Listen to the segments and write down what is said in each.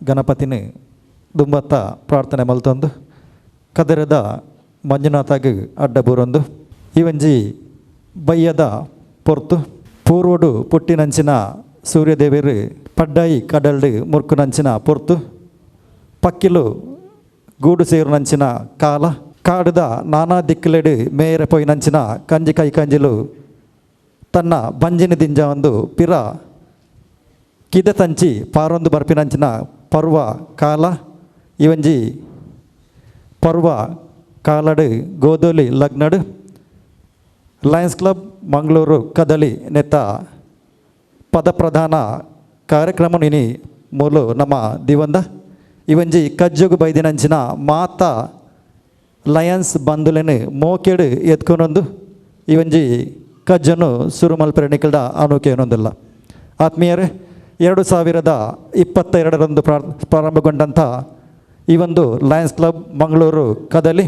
ಗಣಪತಿನ ದುಂಬತ್ತ ಪ್ರಾರ್ಥನೆ ಮಲ್ತೊಂದು ಕದರದ ಮಂಜುನಾಥಾಗ ಅಡ್ಡ ಬೂರೊಂದು ಇವಂಜಿ ಬಯ್ಯದ ಪೊರ್ತು ಪೂರ್ವಡು ಪುಟ್ಟಿನಂಚಿನ ಸೂರ್ಯದೇವರು ಪಡ್ಡಾಯಿ ಕಡಲ್ಡು ಮುರ್ಕುನಂಚಿನ ಪೊರ್ತು ಪಕ್ಕಿಲು ಗೂಡು ಸೇರುನಂಚಿನ ಕಾಲ ಕಾಡದ ನಾನಾ ದಿಕ್ಕಲೆಡು ಮೇಯರ ಪೊಯ್ನಂಚಿನ ಕಂಜಿ ಕೈ ಕಂಜಿಲು ತನ್ನ ಬಂಜಿನ ದಿಂಜ ಒಂದು ಪಿರ ಕಿದ ತಂಚಿ ಪಾರೊಂದು ಬರ್ಪಿನಂಚಿನ ಪರ್ವ ಕಾಲ ಇವಂಜಿ ಪರ್ವ ಕಾಲಡು ಗೋಧೂಲಿ ಲಗ್ನಡು ಲಯನ್ಸ್ ಕ್ಲಬ್ ಮಂಗಳೂರು ಕದಲಿ ನೆತ್ತ ಪದಪ್ರಧಾನ ಕಾರ್ಯಕ್ರಮ ನಿನಿ ಮೂಲು ನಮ್ಮ ದಿವಂದ ಇವಂಜಿ ಕಜ್ಜುಗು ಬೈದಿನಂಚಿನ ಮಾತ ಲಯನ್ಸ್ ಬಂದುಲೆನು ಮೋಕೆಡು ಎತ್ಕೊನೊಂದು ಇವಂಜಿ ಕಜ್ಜನು ಸುರು ಮಲ್ಪೆರಣಿಕಲ್ಡ ಅನುಕೇನೊಂದಿಲ್ಲ. ಆತ್ಮೀಯರೇ, 2022ರಂದು ಪ್ರಾರಂಭಗೊಂಡಂಥ ಈ ಒಂದು ಲಯನ್ಸ್ ಕ್ಲಬ್ ಮಂಗಳೂರು ಕದಲಿ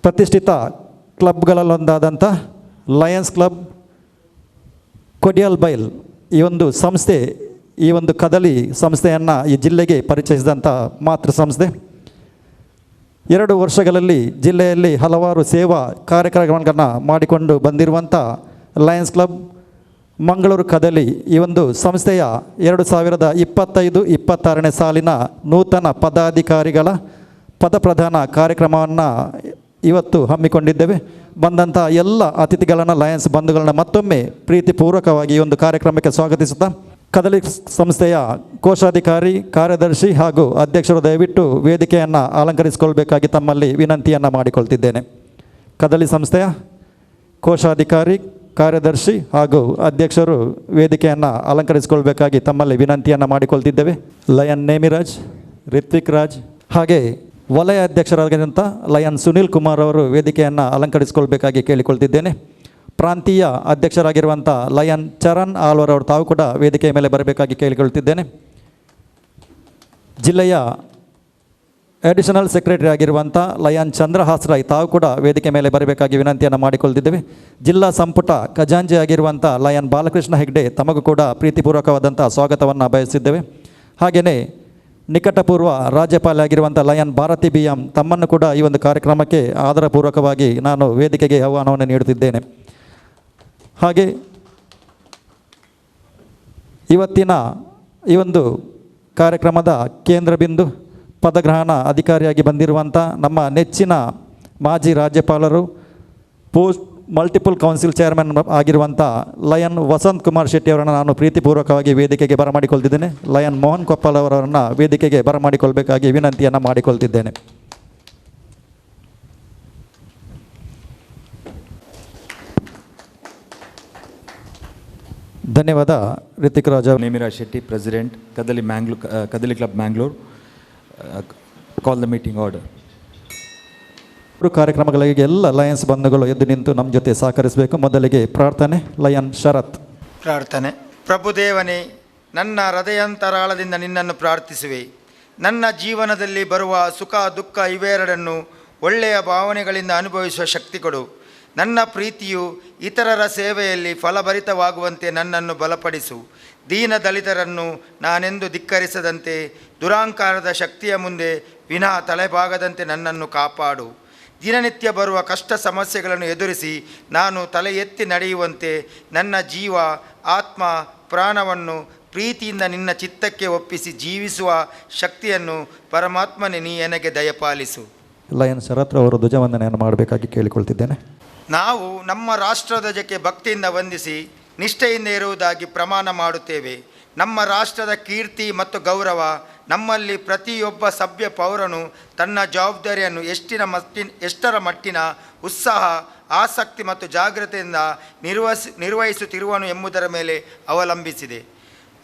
ಪ್ರತಿಷ್ಠಿತ ಕ್ಲಬ್ಗಳಲ್ಲೊಂದಾದಂಥ ಲಯನ್ಸ್ ಕ್ಲಬ್ ಕೊಡಿಯಲ್ಬೈಲ್ ಈ ಒಂದು ಸಂಸ್ಥೆ, ಈ ಒಂದು ಕದಲಿ ಸಂಸ್ಥೆಯನ್ನು ಈ ಜಿಲ್ಲೆಗೆ ಪರಿಚಯಿಸಿದಂಥ ಮಾತೃ ಸಂಸ್ಥೆ. 2 ವರ್ಷಗಳಲ್ಲಿ ಜಿಲ್ಲೆಯಲ್ಲಿ ಹಲವಾರು ಸೇವಾ ಕಾರ್ಯಕ್ರಮಗಳನ್ನು ಮಾಡಿಕೊಂಡು ಬಂದಿರುವಂಥ ಲಯನ್ಸ್ ಕ್ಲಬ್ ಮಂಗಳೂರು ಕದಲಿ ಈ ಒಂದು ಸಂಸ್ಥೆಯ 2025-26ನೇ ಸಾಲಿನ ನೂತನ ಪದಾಧಿಕಾರಿಗಳ ಪದಪ್ರಧಾನ ಕಾರ್ಯಕ್ರಮವನ್ನು ಇವತ್ತು ಹಮ್ಮಿಕೊಂಡಿದ್ದೇವೆ. ಬಂದಂಥ ಎಲ್ಲ ಅತಿಥಿಗಳನ್ನು ಲಯನ್ಸ್ ಬಂಧುಗಳನ್ನ ಮತ್ತೊಮ್ಮೆ ಪ್ರೀತಿಪೂರ್ವಕವಾಗಿ ಈ ಒಂದು ಕಾರ್ಯಕ್ರಮಕ್ಕೆ ಸ್ವಾಗತಿಸುತ್ತಾ ಕದಲಿ ಸಂಸ್ಥೆಯ ಕೋಶಾಧಿಕಾರಿ, ಕಾರ್ಯದರ್ಶಿ ಹಾಗೂ ಅಧ್ಯಕ್ಷರು ದಯವಿಟ್ಟು ವೇದಿಕೆಯನ್ನು ಅಲಂಕರಿಸಿಕೊಳ್ಬೇಕಾಗಿ ತಮ್ಮಲ್ಲಿ ವಿನಂತಿಯನ್ನು ಮಾಡಿಕೊಳ್ತಿದ್ದೇನೆ. ಕದಲಿ ಸಂಸ್ಥೆಯ ಕೋಶಾಧಿಕಾರಿ, ಕಾರ್ಯದರ್ಶಿ ಹಾಗೂ ಅಧ್ಯಕ್ಷರು ವೇದಿಕೆಯನ್ನು ಅಲಂಕರಿಸಿಕೊಳ್ಬೇಕಾಗಿ ತಮ್ಮಲ್ಲಿ ವಿನಂತಿಯನ್ನು ಮಾಡಿಕೊಳ್ತಿದ್ದೇವೆ. ಲಯನ್ ನೇಮಿರಾಜ್, ರಿತ್ವಿಕ್ ರಾಜ್ ಹಾಗೆ ವಲಯ ಅಧ್ಯಕ್ಷರಾಗಿದ್ದಂಥ ಲಯನ್ ಸುನೀಲ್ ಕುಮಾರ್ ಅವರು ವೇದಿಕೆಯನ್ನು ಅಲಂಕರಿಸಿಕೊಳ್ಬೇಕಾಗಿ ಕೇಳಿಕೊಳ್ತಿದ್ದೇನೆ. ಪ್ರಾಂತೀಯ ಅಧ್ಯಕ್ಷರಾಗಿರುವಂಥ ಲಯನ್ ಚರಣ್ ಆಳ್ವರ್ ಅವರು ತಾವು ಕೂಡ ವೇದಿಕೆಯ ಮೇಲೆ ಬರಬೇಕಾಗಿ ಕೇಳಿಕೊಳ್ತಿದ್ದೇನೆ. ಜಿಲ್ಲೆಯ ಅಡಿಷನಲ್ ಸೆಕ್ರೆಟರಿ ಆಗಿರುವಂಥ ಲಯನ್ ಚಂದ್ರಹಾಸ್ ರಾಯ್ ತಾವು ಕೂಡ ವೇದಿಕೆ ಮೇಲೆ ಬರಬೇಕಾಗಿ ವಿನಂತಿಯನ್ನು ಮಾಡಿಕೊಳ್ತಿದ್ದೇವೆ. ಜಿಲ್ಲಾ ಸಂಪುಟ ಖಜಾಂಚಿ ಆಗಿರುವಂಥ ಲಯನ್ ಬಾಲಕೃಷ್ಣ ಹೆಗ್ಡೆ ತಮಗೂ ಕೂಡ ಪ್ರೀತಿಪೂರ್ವಕವಾದಂಥ ಸ್ವಾಗತವನ್ನು ಬಯಸಿದ್ದೇವೆ. ಹಾಗೆಯೇ ನಿಕಟಪೂರ್ವ ರಾಜ್ಯಪಾಲ ಆಗಿರುವಂಥ ಲಯನ್ ಭಾರತಿ ಬಿ ಎಂ ತಮ್ಮನ್ನು ಕೂಡ ಈ ಒಂದು ಕಾರ್ಯಕ್ರಮಕ್ಕೆ ಆದರಪೂರ್ವಕವಾಗಿ ನಾನು ವೇದಿಕೆಗೆ ಆಹ್ವಾನವನ್ನು ನೀಡುತ್ತಿದ್ದೇನೆ. ಹಾಗೆ ಇವತ್ತಿನ ಈ ಒಂದು ಕಾರ್ಯಕ್ರಮದ ಕೇಂದ್ರ ಬಿಂದು ಪದಗ್ರಹಣ ಅಧಿಕಾರಿಯಾಗಿ ಬಂದಿರುವಂಥ ನಮ್ಮ ನೆಚ್ಚಿನ ಮಾಜಿ ರಾಜ್ಯಪಾಲರು, ಪೋಸ್ಟ್ ಮಲ್ಟಿಪಲ್ ಕೌನ್ಸಿಲ್ ಚೇರ್ಮನ್ ಆಗಿರುವಂಥ ಲಯನ್ ವಸಂತ್ ಕುಮಾರ್ ಶೆಟ್ಟಿ ಅವರನ್ನು ನಾನು ಪ್ರೀತಿಪೂರ್ವಕವಾಗಿ ವೇದಿಕೆಗೆ ಬರಮಾಡಿಕೊಳ್ತಿದ್ದೇನೆ. ಲಯನ್ ಮೋಹನ್ ಕೊಪ್ಪಲ್ ಅವರನ್ನು ವೇದಿಕೆಗೆ ಬರಮಾಡಿಕೊಳ್ಬೇಕಾಗಿ ವಿನಂತಿಯನ್ನು ಮಾಡಿಕೊಳ್ತಿದ್ದೇನೆ. ಧನ್ಯವಾದ. Rithik Raja. Nemiraj Shetty, president, Kadali club Mangalore. Call the meeting order. ಕಾರ್ಯಕ್ರಮಗಳಿಗೆ ಎಲ್ಲ ಲಯನ್ಸ್ ಬಂಧುಗಳು ಎದ್ದು ನಿಂತು ನಮ್ಮ ಜೊತೆ ಸಹಕರಿಸಬೇಕು. ಮೊದಲಿಗೆ ಪ್ರಾರ್ಥನೆ. ಲಯನ್ ಶರತ್. ಪ್ರಾರ್ಥನೆ. ಪ್ರಭುದೇವನೇ, ನನ್ನ ಹೃದಯಾಂತರಾಳದಿಂದ ನಿನ್ನನ್ನು ಪ್ರಾರ್ಥಿಸುವೆ. ನನ್ನ ಜೀವನದಲ್ಲಿ ಬರುವ ಸುಖ ದುಃಖ ಇವೆರಡನ್ನು ಒಳ್ಳೆಯ ಭಾವನೆಗಳಿಂದ ಅನುಭವಿಸುವ ಶಕ್ತಿ ಕೊಡು. ನನ್ನ ಪ್ರೀತಿಯು ಇತರರ ಸೇವೆಯಲ್ಲಿ ಫಲಭರಿತವಾಗುವಂತೆ ನನ್ನನ್ನು ಬಲಪಡಿಸು. ದೀನ ದಲಿತರನ್ನು ನಾನೆಂದು ಧಿಕ್ಕರಿಸದಂತೆ, ದುರಾಂಕಾರದ ಶಕ್ತಿಯ ಮುಂದೆ ವಿನಃ ತಲೆಬಾಗದಂತೆ ನನ್ನನ್ನು ಕಾಪಾಡು. ದಿನನಿತ್ಯ ಬರುವ ಕಷ್ಟ ಸಮಸ್ಯೆಗಳನ್ನು ಎದುರಿಸಿ ನಾನು ತಲೆ ಎತ್ತಿ ನಡೆಯುವಂತೆ ನನ್ನ ಜೀವ, ಆತ್ಮ, ಪ್ರಾಣವನ್ನು ಪ್ರೀತಿಯಿಂದ ನಿನ್ನ ಚಿತ್ತಕ್ಕೆ ಒಪ್ಪಿಸಿ ಜೀವಿಸುವ ಶಕ್ತಿಯನ್ನು ಪರಮಾತ್ಮನೇ ನೀ ನನಗೆ ದಯಪಾಲಿಸು. ಲಯನ್ ಶರತ್ ಅವರು ಧ್ವಜವಂದನೆಯನ್ನು ಮಾಡಬೇಕಾಗಿ ಕೇಳಿಕೊಳ್ತಿದ್ದೇನೆ. ನಾವು ನಮ್ಮ ರಾಷ್ಟ್ರಧ್ವಜಕ್ಕೆ ಭಕ್ತಿಯಿಂದ ವಂದಿಸಿ ನಿಷ್ಠೆಯಿಂದ ಇರುವುದಾಗಿ ಪ್ರಮಾಣ ಮಾಡುತ್ತೇವೆ. ನಮ್ಮ ರಾಷ್ಟ್ರದ ಕೀರ್ತಿ ಮತ್ತು ಗೌರವ, ನಮ್ಮಲ್ಲಿ ಪ್ರತಿಯೊಬ್ಬ ಸಭ್ಯ ಪೌರನು ತನ್ನ ಜವಾಬ್ದಾರಿಯನ್ನು ಎಷ್ಟರ ಮಟ್ಟಿನ ಉತ್ಸಾಹ, ಆಸಕ್ತಿ ಮತ್ತು ಜಾಗೃತಿಯಿಂದ ನಿರ್ವಹಿಸುತ್ತಿರುವನು ಎಂಬುದರ ಮೇಲೆ ಅವಲಂಬಿಸಿದೆ.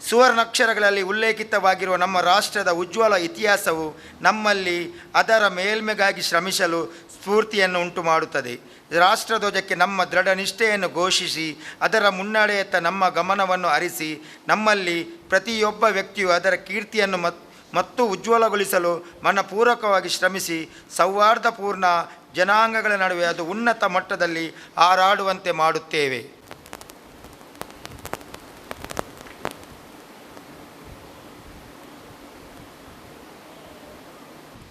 ಸುವರ್ಣಾಕ್ಷರಗಳಲ್ಲಿ ಉಲ್ಲೇಖಿತವಾಗಿರುವ ನಮ್ಮ ರಾಷ್ಟ್ರದ ಉಜ್ವಲ ಇತಿಹಾಸವು ನಮ್ಮಲ್ಲಿ ಅದರ ಮೇಲ್ಮೆಗಾಗಿ ಶ್ರಮಿಸಲು ಸ್ಫೂರ್ತಿಯನ್ನು ಉಂಟು ಮಾಡುತ್ತದೆ. ರಾಷ್ಟ್ರಧ್ವಜಕ್ಕೆ ನಮ್ಮ ದೃಢ ನಿಷ್ಠೆಯನ್ನು ಘೋಷಿಸಿ ಅದರ ಮುನ್ನಡೆಯತ್ತ ನಮ್ಮ ಗಮನವನ್ನು ಹರಿಸಿ ನಮ್ಮಲ್ಲಿ ಪ್ರತಿಯೊಬ್ಬ ವ್ಯಕ್ತಿಯು ಅದರ ಕೀರ್ತಿಯನ್ನು ಮತ್ತು ಉಜ್ವಲಗೊಳಿಸಲು ಮನಪೂರ್ವಕವಾಗಿ ಶ್ರಮಿಸಿ ಸೌಹಾರ್ದಪೂರ್ಣ ಜನಾಂಗಗಳ ನಡುವೆ ಅದು ಉನ್ನತ ಮಟ್ಟದಲ್ಲಿ ಹಾರಾಡುವಂತೆ ಮಾಡುತ್ತೇವೆ.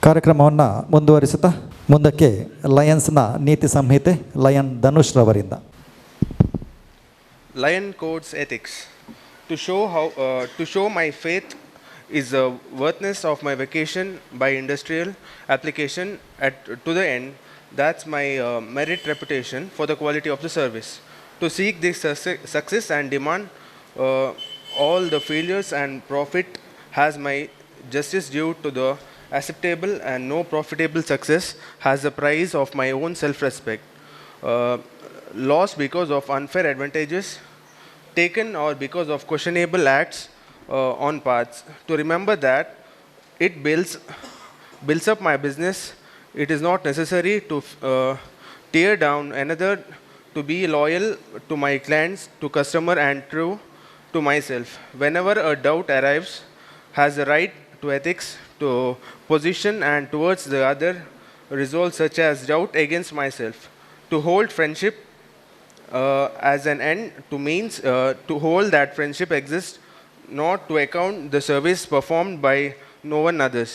ಕಾರ್ಯಕ್ರಮವನ್ನು ಮುಂದುವರಿಸುತ್ತಾ ಮುಂದಕ್ಕೆ ಲಯನ್ಸ್ನ ನೀತಿ ಸಂಹಿತೆ ಲಯನ್ ಧನುಷ್ ರವರಿಂದ. Lion Code's ethics. To show my faith is the worthiness of my vacation by industrial application to the end. That's my merit reputation for the quality of the service. To seek this success and demand all the failures and profit has my justice due to the acceptable and no profitable success has the price of my own self-respect. Loss because of unfair advantages taken or because of questionable acts on paths. To remember that it builds up my business. It is not necessary to tear down another, to be loyal to my clients, to customer and true to myself. Whenever a doubt arrives, has the right to ethics, to position and towards the other results such as doubt against myself. To hold friendship as an end to means to hold that friendship exists, not to account the service performed by no one others,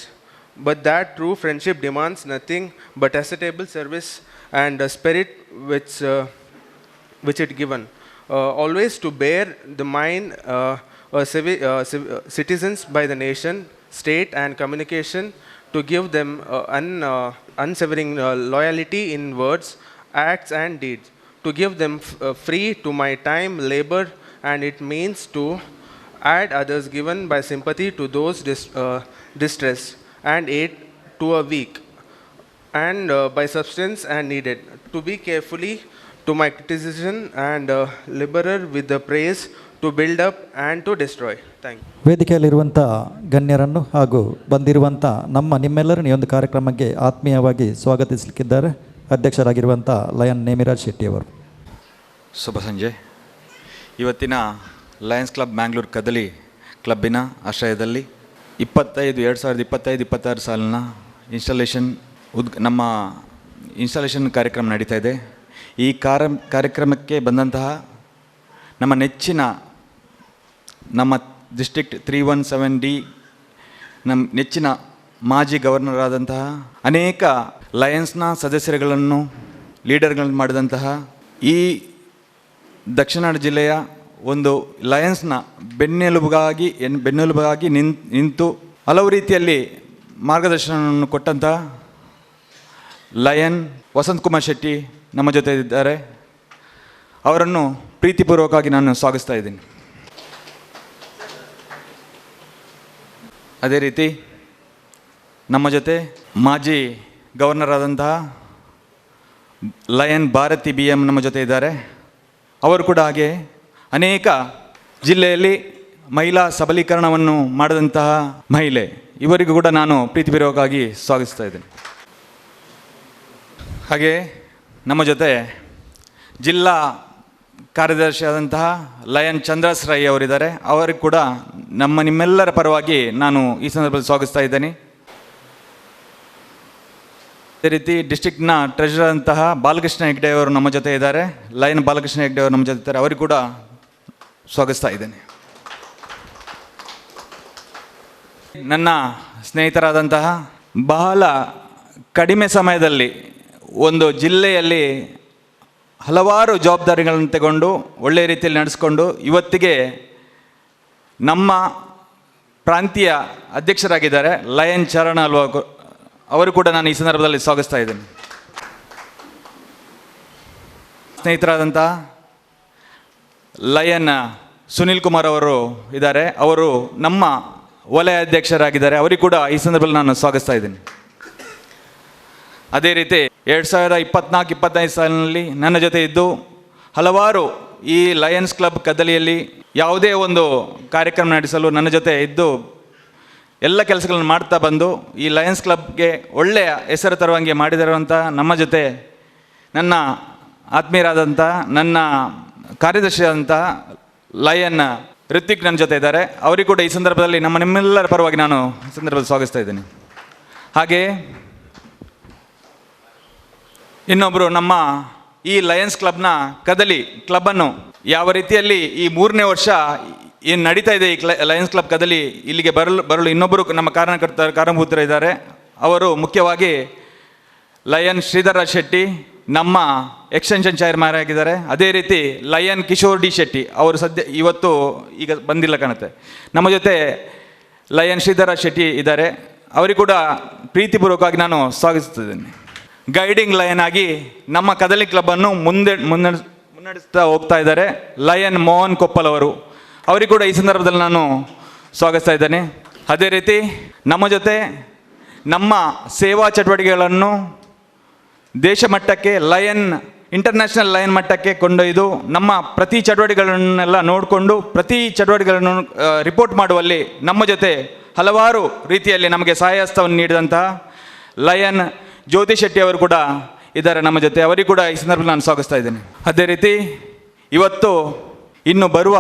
but that true friendship demands nothing but acceptable service and a spirit which it given. Always to bear the mind citizens by the nation, state and communication, to give them unsavering loyalty in words, acts and deeds. To give them free to my time, labor, and it means to add others given by sympathy to those distressed, and aid to a weak, and by substance and needed. To be carefully to my criticism and liberal with the praise, to build up and to destroy. Thank you. ವೇದಿಕೆಯಲ್ಲಿರುವಂಥ ಗಣ್ಯರನ್ನು ಹಾಗೂ ಬಂದಿರುವಂಥ ನಿಮ್ಮೆಲ್ಲರನ್ನು ಈ ಒಂದು ಕಾರ್ಯಕ್ರಮಕ್ಕೆ ಆತ್ಮೀಯವಾಗಿ ಸ್ವಾಗತಿಸಲಿಕ್ಕಿದ್ದಾರೆ ಅಧ್ಯಕ್ಷರಾಗಿರುವಂಥ lion Nemiraj ಶೆಟ್ಟಿಯವರು. ಶುಭ ಸಂಜೆ. ಇವತ್ತಿನ ಲಯನ್ಸ್ ಕ್ಲಬ್ ಮ್ಯಾಂಗ್ಳೂರ್ ಕದಲಿ ಕ್ಲಬ್ಬಿನ ಆಶ್ರಯದಲ್ಲಿ 2025-26 ಸಾಲಿನ ನಮ್ಮ ಇನ್ಸ್ಟಾಲೇಷನ್ ಕಾರ್ಯಕ್ರಮ ನಡೀತಾ ಇದೆ. ಈ ಕಾರ್ಯಕ್ರಮಕ್ಕೆ ಬಂದಂತಹ ನಮ್ಮ ನೆಚ್ಚಿನ ನಮ್ಮ ಡಿಸ್ಟ್ರಿಕ್ಟ್ 317D ನಮ್ಮ ನೆಚ್ಚಿನ ಮಾಜಿ ಗವರ್ನರ್ ಆದಂತಹ ಅನೇಕ ಲಯನ್ಸ್ನ ಸದಸ್ಯರುಗಳನ್ನು ಲೀಡರ್ಗಳನ್ನು ಮಾಡಿದಂತಹ ಈ ದಕ್ಷಿಣ ಕನ್ನಡ ಜಿಲ್ಲೆಯ ಒಂದು ಲಯನ್ಸ್ನ ಬೆನ್ನೆಲುಬಾಗಿ ನಿಂತು ಹಲವು ರೀತಿಯಲ್ಲಿ ಮಾರ್ಗದರ್ಶನವನ್ನು ಕೊಟ್ಟಂತಹ ಲಯನ್ ವಸಂತ್ ಕುಮಾರ್ ಶೆಟ್ಟಿ ನಮ್ಮ ಜೊತೆ ಇದ್ದಾರೆ. ಅವರನ್ನು ಪ್ರೀತಿಪೂರ್ವಕವಾಗಿ ನಾನು ಸ್ವಾಗತಿಸ್ತಾ ಇದ್ದೀನಿ. ಅದೇ ರೀತಿ ನಮ್ಮ ಜೊತೆ ಮಾಜಿ ಗವರ್ನರ್ ಆದಂತಹ ಲಯನ್ ಭಾರತಿ BM ನಮ್ಮ ಜೊತೆ ಇದ್ದಾರೆ. ಅವರು ಕೂಡ ಹಾಗೆ ಅನೇಕ ಜಿಲ್ಲೆಯಲ್ಲಿ ಮಹಿಳಾ ಸಬಲೀಕರಣವನ್ನು ಮಾಡಿದಂತಹ ಮಹಿಳೆ. ಇವರಿಗೂ ಕೂಡ ನಾನು ಪ್ರೀತಿಪೂರ್ವಕವಾಗಿ ಸ್ವಾಗತಿಸ್ತಾ ಇದ್ದೇನೆ. ಹಾಗೆ ನಮ್ಮ ಜೊತೆ ಜಿಲ್ಲಾ ಕಾರ್ಯದರ್ಶಿ ಆದಂತಹ ಲಯನ್ ಚಂದ್ರಾಸ್ ರೈ ಅವರಿದ್ದಾರೆ. ಅವರಿಗೆ ಕೂಡ ನಿಮ್ಮೆಲ್ಲರ ಪರವಾಗಿ ನಾನು ಈ ಸಂದರ್ಭದಲ್ಲಿ ಸ್ವಾಗತಿಸ್ತಾ ಇದ್ದೇನೆ. ಅದೇ ರೀತಿ ಡಿಸ್ಟ್ರಿಕ್ಟ್ನ ಟ್ರೆಷರರ್ ಅಂತಹ ಬಾಲಕೃಷ್ಣ ಹೆಗ್ಡೆ ಅವರು ನಮ್ಮ ಜೊತೆ ಇದ್ದಾರೆ. ಲಯನ್ ಬಾಲಕೃಷ್ಣ ಹೆಗ್ಡೆ ಅವರು ನಮ್ಮ ಜೊತೆ ಇದ್ದಾರೆ. ಅವರಿಗೆ ಕೂಡ ಸ್ವಾಗತಿಸ್ತಾ ಇದ್ದೇನೆ. ನನ್ನ ಸ್ನೇಹಿತರಾದಂತಹ ಬಹಳ ಕಡಿಮೆ ಸಮಯದಲ್ಲಿ ಒಂದು ಜಿಲ್ಲೆಯಲ್ಲಿ ಹಲವಾರು ಜವಾಬ್ದಾರಿಗಳನ್ನು ತಗೊಂಡು ಒಳ್ಳೆಯ ರೀತಿಯಲ್ಲಿ ನಡೆಸ್ಕೊಂಡು ಇವತ್ತಿಗೆ ನಮ್ಮ ಪ್ರಾಂತೀಯ ಅಧ್ಯಕ್ಷರಾಗಿದ್ದಾರೆ ಲಯನ್ ಚರಣ ಅಲ್ವಾ. ಅವರು ಕೂಡ ನಾನು ಈ ಸಂದರ್ಭದಲ್ಲಿ ಸ್ವಾಗತಿಸ್ತಾ ಇದ್ದೇನೆ. ಸ್ನೇಹಿತರಾದಂಥ ಲಯನ್ ಸುನಿಲ್ ಕುಮಾರ್ ಅವರು ಇದ್ದಾರೆ. ಅವರು ನಮ್ಮ ವಲಯ ಅಧ್ಯಕ್ಷರಾಗಿದ್ದಾರೆ. ಅವರಿಗೆ ಕೂಡ ಈ ಸಂದರ್ಭದಲ್ಲಿ ನಾನು ಸ್ವಾಗತಿಸ್ತಾ ಇದ್ದೀನಿ. ಅದೇ ರೀತಿ 2024-25 ಸಾಲಿನಲ್ಲಿ ನನ್ನ ಜೊತೆ ಇದ್ದು ಹಲವಾರು ಈ ಲಯನ್ಸ್ ಕ್ಲಬ್ ಕದಲಿಯಲ್ಲಿ ಯಾವುದೇ ಒಂದು ಕಾರ್ಯಕ್ರಮ ನಡೆಸಲು ನನ್ನ ಜೊತೆ ಇದ್ದು ಎಲ್ಲ ಕೆಲಸಗಳನ್ನು ಮಾಡ್ತಾ ಬಂದು ಈ ಲಯನ್ಸ್ ಕ್ಲಬ್ಗೆ ಒಳ್ಳೆಯ ಹೆಸರು ತರುವಂಗೆ ಮಾಡಿದಿರುವಂಥ ನಮ್ಮ ಜೊತೆ ನನ್ನ ಆತ್ಮೀಯರಾದಂಥ ನನ್ನ ಕಾರ್ಯದರ್ಶಿಯಾದಂಥ ಲಯನ್ ಋತ್ವಿಕ್ ನನ್ನ ಜೊತೆ ಇದ್ದಾರೆ. ಅವರಿಗೂ ಕೂಡ ಈ ಸಂದರ್ಭದಲ್ಲಿ ನಿಮ್ಮೆಲ್ಲರ ಪರವಾಗಿ ನಾನು ಈ ಸಂದರ್ಭದಲ್ಲಿ ಸ್ವಾಗತಿಸ್ತಾ ಇದ್ದೀನಿ. ಹಾಗೆ ಇನ್ನೊಬ್ಬರು ನಮ್ಮ ಈ ಲಯನ್ಸ್ ಕ್ಲಬ್ನ ಕದಲಿ ಕ್ಲಬ್ಬನ್ನು ಯಾವ ರೀತಿಯಲ್ಲಿ ಈ 3ನೇ ವರ್ಷ ಏನು ನಡೀತಾ ಇದೆ ಈ ಲಯನ್ಸ್ ಕ್ಲಬ್ ಕದಲಿ ಇಲ್ಲಿಗೆ ಬರಲು ಇನ್ನೊಬ್ಬರು ನಮ್ಮ ಕಾರಣಭೂತರು ಇದ್ದಾರೆ. ಅವರು ಮುಖ್ಯವಾಗಿ ಲಯನ್ ಶ್ರೀಧರ ಶೆಟ್ಟಿ ನಮ್ಮ ಎಕ್ಸ್ಟೆನ್ಷನ್ ಚೇರ್ಮನ್ ಆಗಿದ್ದಾರೆ. ಅದೇ ರೀತಿ ಲಯನ್ ಕಿಶೋರ್ ಡಿ ಶೆಟ್ಟಿ ಅವರು ಈಗ ಬಂದಿಲ್ಲ ಕಾಣುತ್ತೆ. ನಮ್ಮ ಜೊತೆ ಲಯನ್ ಶ್ರೀಧರ ಶೆಟ್ಟಿ ಇದ್ದಾರೆ. ಅವರಿಗೆ ಕೂಡ ಪ್ರೀತಿಪೂರ್ವಕವಾಗಿ ನಾನು ಸ್ವಾಗತಿಸುತ್ತಿದ್ದೇನೆ. ಗೈಡಿಂಗ್ ಲಯನ್ ಆಗಿ ನಮ್ಮ ಕದಲಿ ಕ್ಲಬ್ಬನ್ನು ಮುನ್ನಡೆಸ್ತಾ ಹೋಗ್ತಾ ಇದ್ದಾರೆ ಲಯನ್ ಮೋಹನ್ ಕೊಪ್ಪಲ್ ಅವರು. ಅವರಿಗೆ ಕೂಡ ಈ ಸಂದರ್ಭದಲ್ಲಿ ನಾನು ಸ್ವಾಗತಿಸ್ತಾ ಇದ್ದೇನೆ. ಅದೇ ರೀತಿ ನಮ್ಮ ಜೊತೆ ನಮ್ಮ ಸೇವಾ ಚಟುವಟಿಕೆಗಳನ್ನು ದೇಶ ಮಟ್ಟಕ್ಕೆ ಇಂಟರ್ನ್ಯಾಷನಲ್ ಲಯನ್ ಮಟ್ಟಕ್ಕೆ ಕೊಂಡೊಯ್ದು ನಮ್ಮ ಪ್ರತಿ ಚಟುವಟಿಕೆಗಳನ್ನೆಲ್ಲ ನೋಡಿಕೊಂಡು ಪ್ರತಿ ಚಟುವಟಿಕೆಗಳನ್ನು ರಿಪೋರ್ಟ್ ಮಾಡುವಲ್ಲಿ ನಮ್ಮ ಜೊತೆ ಹಲವಾರು ರೀತಿಯಲ್ಲಿ ನಮಗೆ ಸಹಾಯಹಸ್ತವನ್ನು ನೀಡಿದಂತಹ ಲಯನ್ ಜ್ಯೋತಿ ಶೆಟ್ಟಿ ಅವರು ಕೂಡ ಇದ್ದಾರೆ ನಮ್ಮ ಜೊತೆ. ಅವರಿಗೆ ಕೂಡ ಈ ಸಂದರ್ಭದಲ್ಲಿ ನಾನು ಸ್ವಾಗತಿಸ್ತಾ ಇದ್ದೇನೆ. ಅದೇ ರೀತಿ ಇವತ್ತು ಇನ್ನು ಬರುವ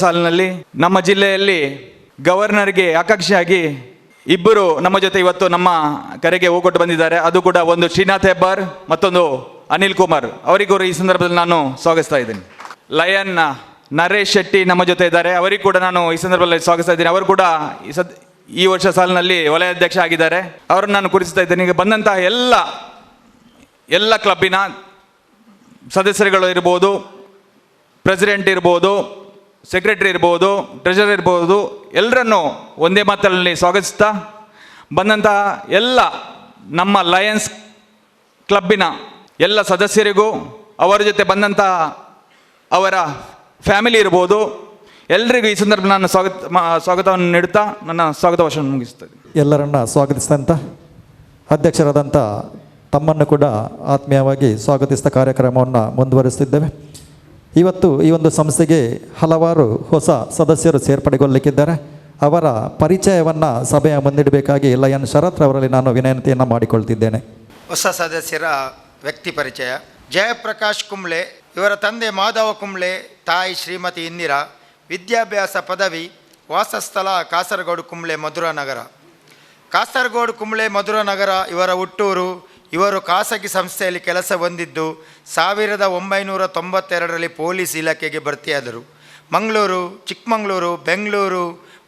ಸಾಲಿನಲ್ಲಿ ನಮ್ಮ ಜಿಲ್ಲೆಯಲ್ಲಿ ಗವರ್ನರ್ಗೆ ಆಕಾಂಕ್ಷಿಯಾಗಿ ಇಬ್ಬರು ನಮ್ಮ ಜೊತೆ ಇವತ್ತು ನಮ್ಮ ಕರೆಗೆ ಹೋಗೊಟ್ಟು ಬಂದಿದ್ದಾರೆ. ಅದು ಕೂಡ ಒಂದು ಶ್ರೀನಾಥ್ ಹೆಬ್ಬಾರ್, ಮತ್ತೊಂದು ಅನಿಲ್ ಕುಮಾರ್. ಅವರಿಗೂ ಈ ಸಂದರ್ಭದಲ್ಲಿ ನಾನು ಸ್ವಾಗತಿಸ್ತಾ ಇದ್ದೀನಿ. ಲಯನ್ ನರೇಶ್ ಶೆಟ್ಟಿ ನಮ್ಮ ಜೊತೆ ಇದ್ದಾರೆ. ಅವರಿಗೂ ಕೂಡ ನಾನು ಈ ಸಂದರ್ಭದಲ್ಲಿ ಸ್ವಾಗತಿಸ್ತಾ ಇದ್ದೀನಿ. ಅವರು ಕೂಡ ಈ ವರ್ಷ ಸಾಲಿನಲ್ಲಿ ವಲಯಾಧ್ಯಕ್ಷ ಆಗಿದ್ದಾರೆ. ಅವರನ್ನು ನಾನು ಕುರಿಸ್ತಾ ಇದ್ದೇನೆ. ಈಗ ಬಂದಂತಹ ಎಲ್ಲ ಕ್ಲಬ್ಬಿನ ಸದಸ್ಯರುಗಳು ಇರ್ಬೋದು, ಪ್ರೆಸಿಡೆಂಟ್ ಇರ್ಬೋದು, ಸೆಕ್ರೆಟರಿ ಇರ್ಬೋದು, ಟ್ರೆಜರರ್ ಇರ್ಬೋದು, ಎಲ್ಲರನ್ನೂ ಒಂದೇ ಮಾತಲ್ಲಿ ಸ್ವಾಗತಿಸ್ತಾ ಬಂದಂತಹ ಎಲ್ಲ ನಮ್ಮ ಲಯನ್ಸ್ ಕ್ಲಬ್ಬಿನ ಎಲ್ಲ ಸದಸ್ಯರಿಗೂ ಅವರ ಜೊತೆ ಬಂದಂತಹ ಅವರ ಫ್ಯಾಮಿಲಿ ಇರ್ಬೋದು, ಎಲ್ಲರಿಗೂ ಈ ಸಂದರ್ಭ ನಾನು ಸ್ವಾಗತವನ್ನು ನೀಡುತ್ತಾ ನನ್ನ ಸ್ವಾಗತ ಭಾಷಣ ಮುಗಿಸ್ತೇನೆ. ಎಲ್ಲರನ್ನ ಸ್ವಾಗತಿಸಿದಂಥ ಅಧ್ಯಕ್ಷರಾದಂಥ ತಮ್ಮನ್ನು ಕೂಡ ಆತ್ಮೀಯವಾಗಿ ಸ್ವಾಗತಿಸಿದ ಕಾರ್ಯಕ್ರಮವನ್ನು ಮುಂದುವರಿಸುತ್ತಿದ್ದೇವೆ. ಇವತ್ತು ಈ ಒಂದು ಸಂಸ್ಥೆಗೆ ಹಲವಾರು ಹೊಸ ಸದಸ್ಯರು ಸೇರ್ಪಡೆಗೊಳ್ಳಲಿಕ್ಕಿದ್ದಾರೆ. ಅವರ ಪರಿಚಯವನ್ನು ಸಭೆಯ ಮುಂದಿಡಬೇಕಾಗಿ ಲಯನ್ ಶರತ್ ಅವರಲ್ಲಿ ನಾನು ವಿನಂತಿಯನ್ನು ಮಾಡಿಕೊಳ್ತಿದ್ದೇನೆ. ಹೊಸ ಸದಸ್ಯರ ವ್ಯಕ್ತಿ ಪರಿಚಯ: ಜಯಪ್ರಕಾಶ್ ಕುಂಬ್ಳೆ, ಇವರ ತಂದೆ ಮಾಧವ ಕುಂಬ್ಳೆ, ತಾಯಿ ಶ್ರೀಮತಿ ಇಂದಿರಾ. ವಿದ್ಯಾಭ್ಯಾಸ ಪದವಿ, ವಾಸಸ್ಥಳ ಕಾಸರಗೋಡು ಕುಂಬ್ಳೆ ಮಧುರಾನಗರ. ಕಾಸರಗೋಡು ಕುಂಬ್ಳೆ ಮಧುರಾನಗರ ಇವರ ಹುಟ್ಟೂರು. ಇವರು ಖಾಸಗಿ ಸಂಸ್ಥೆಯಲ್ಲಿ ಕೆಲಸ ಹೊಂದಿದ್ದು 1992ರಲ್ಲಿ ಪೊಲೀಸ್ ಇಲಾಖೆಗೆ ಭರ್ತಿಯಾದರು. ಮಂಗಳೂರು, ಚಿಕ್ಕಮಗಳೂರು, ಬೆಂಗಳೂರು,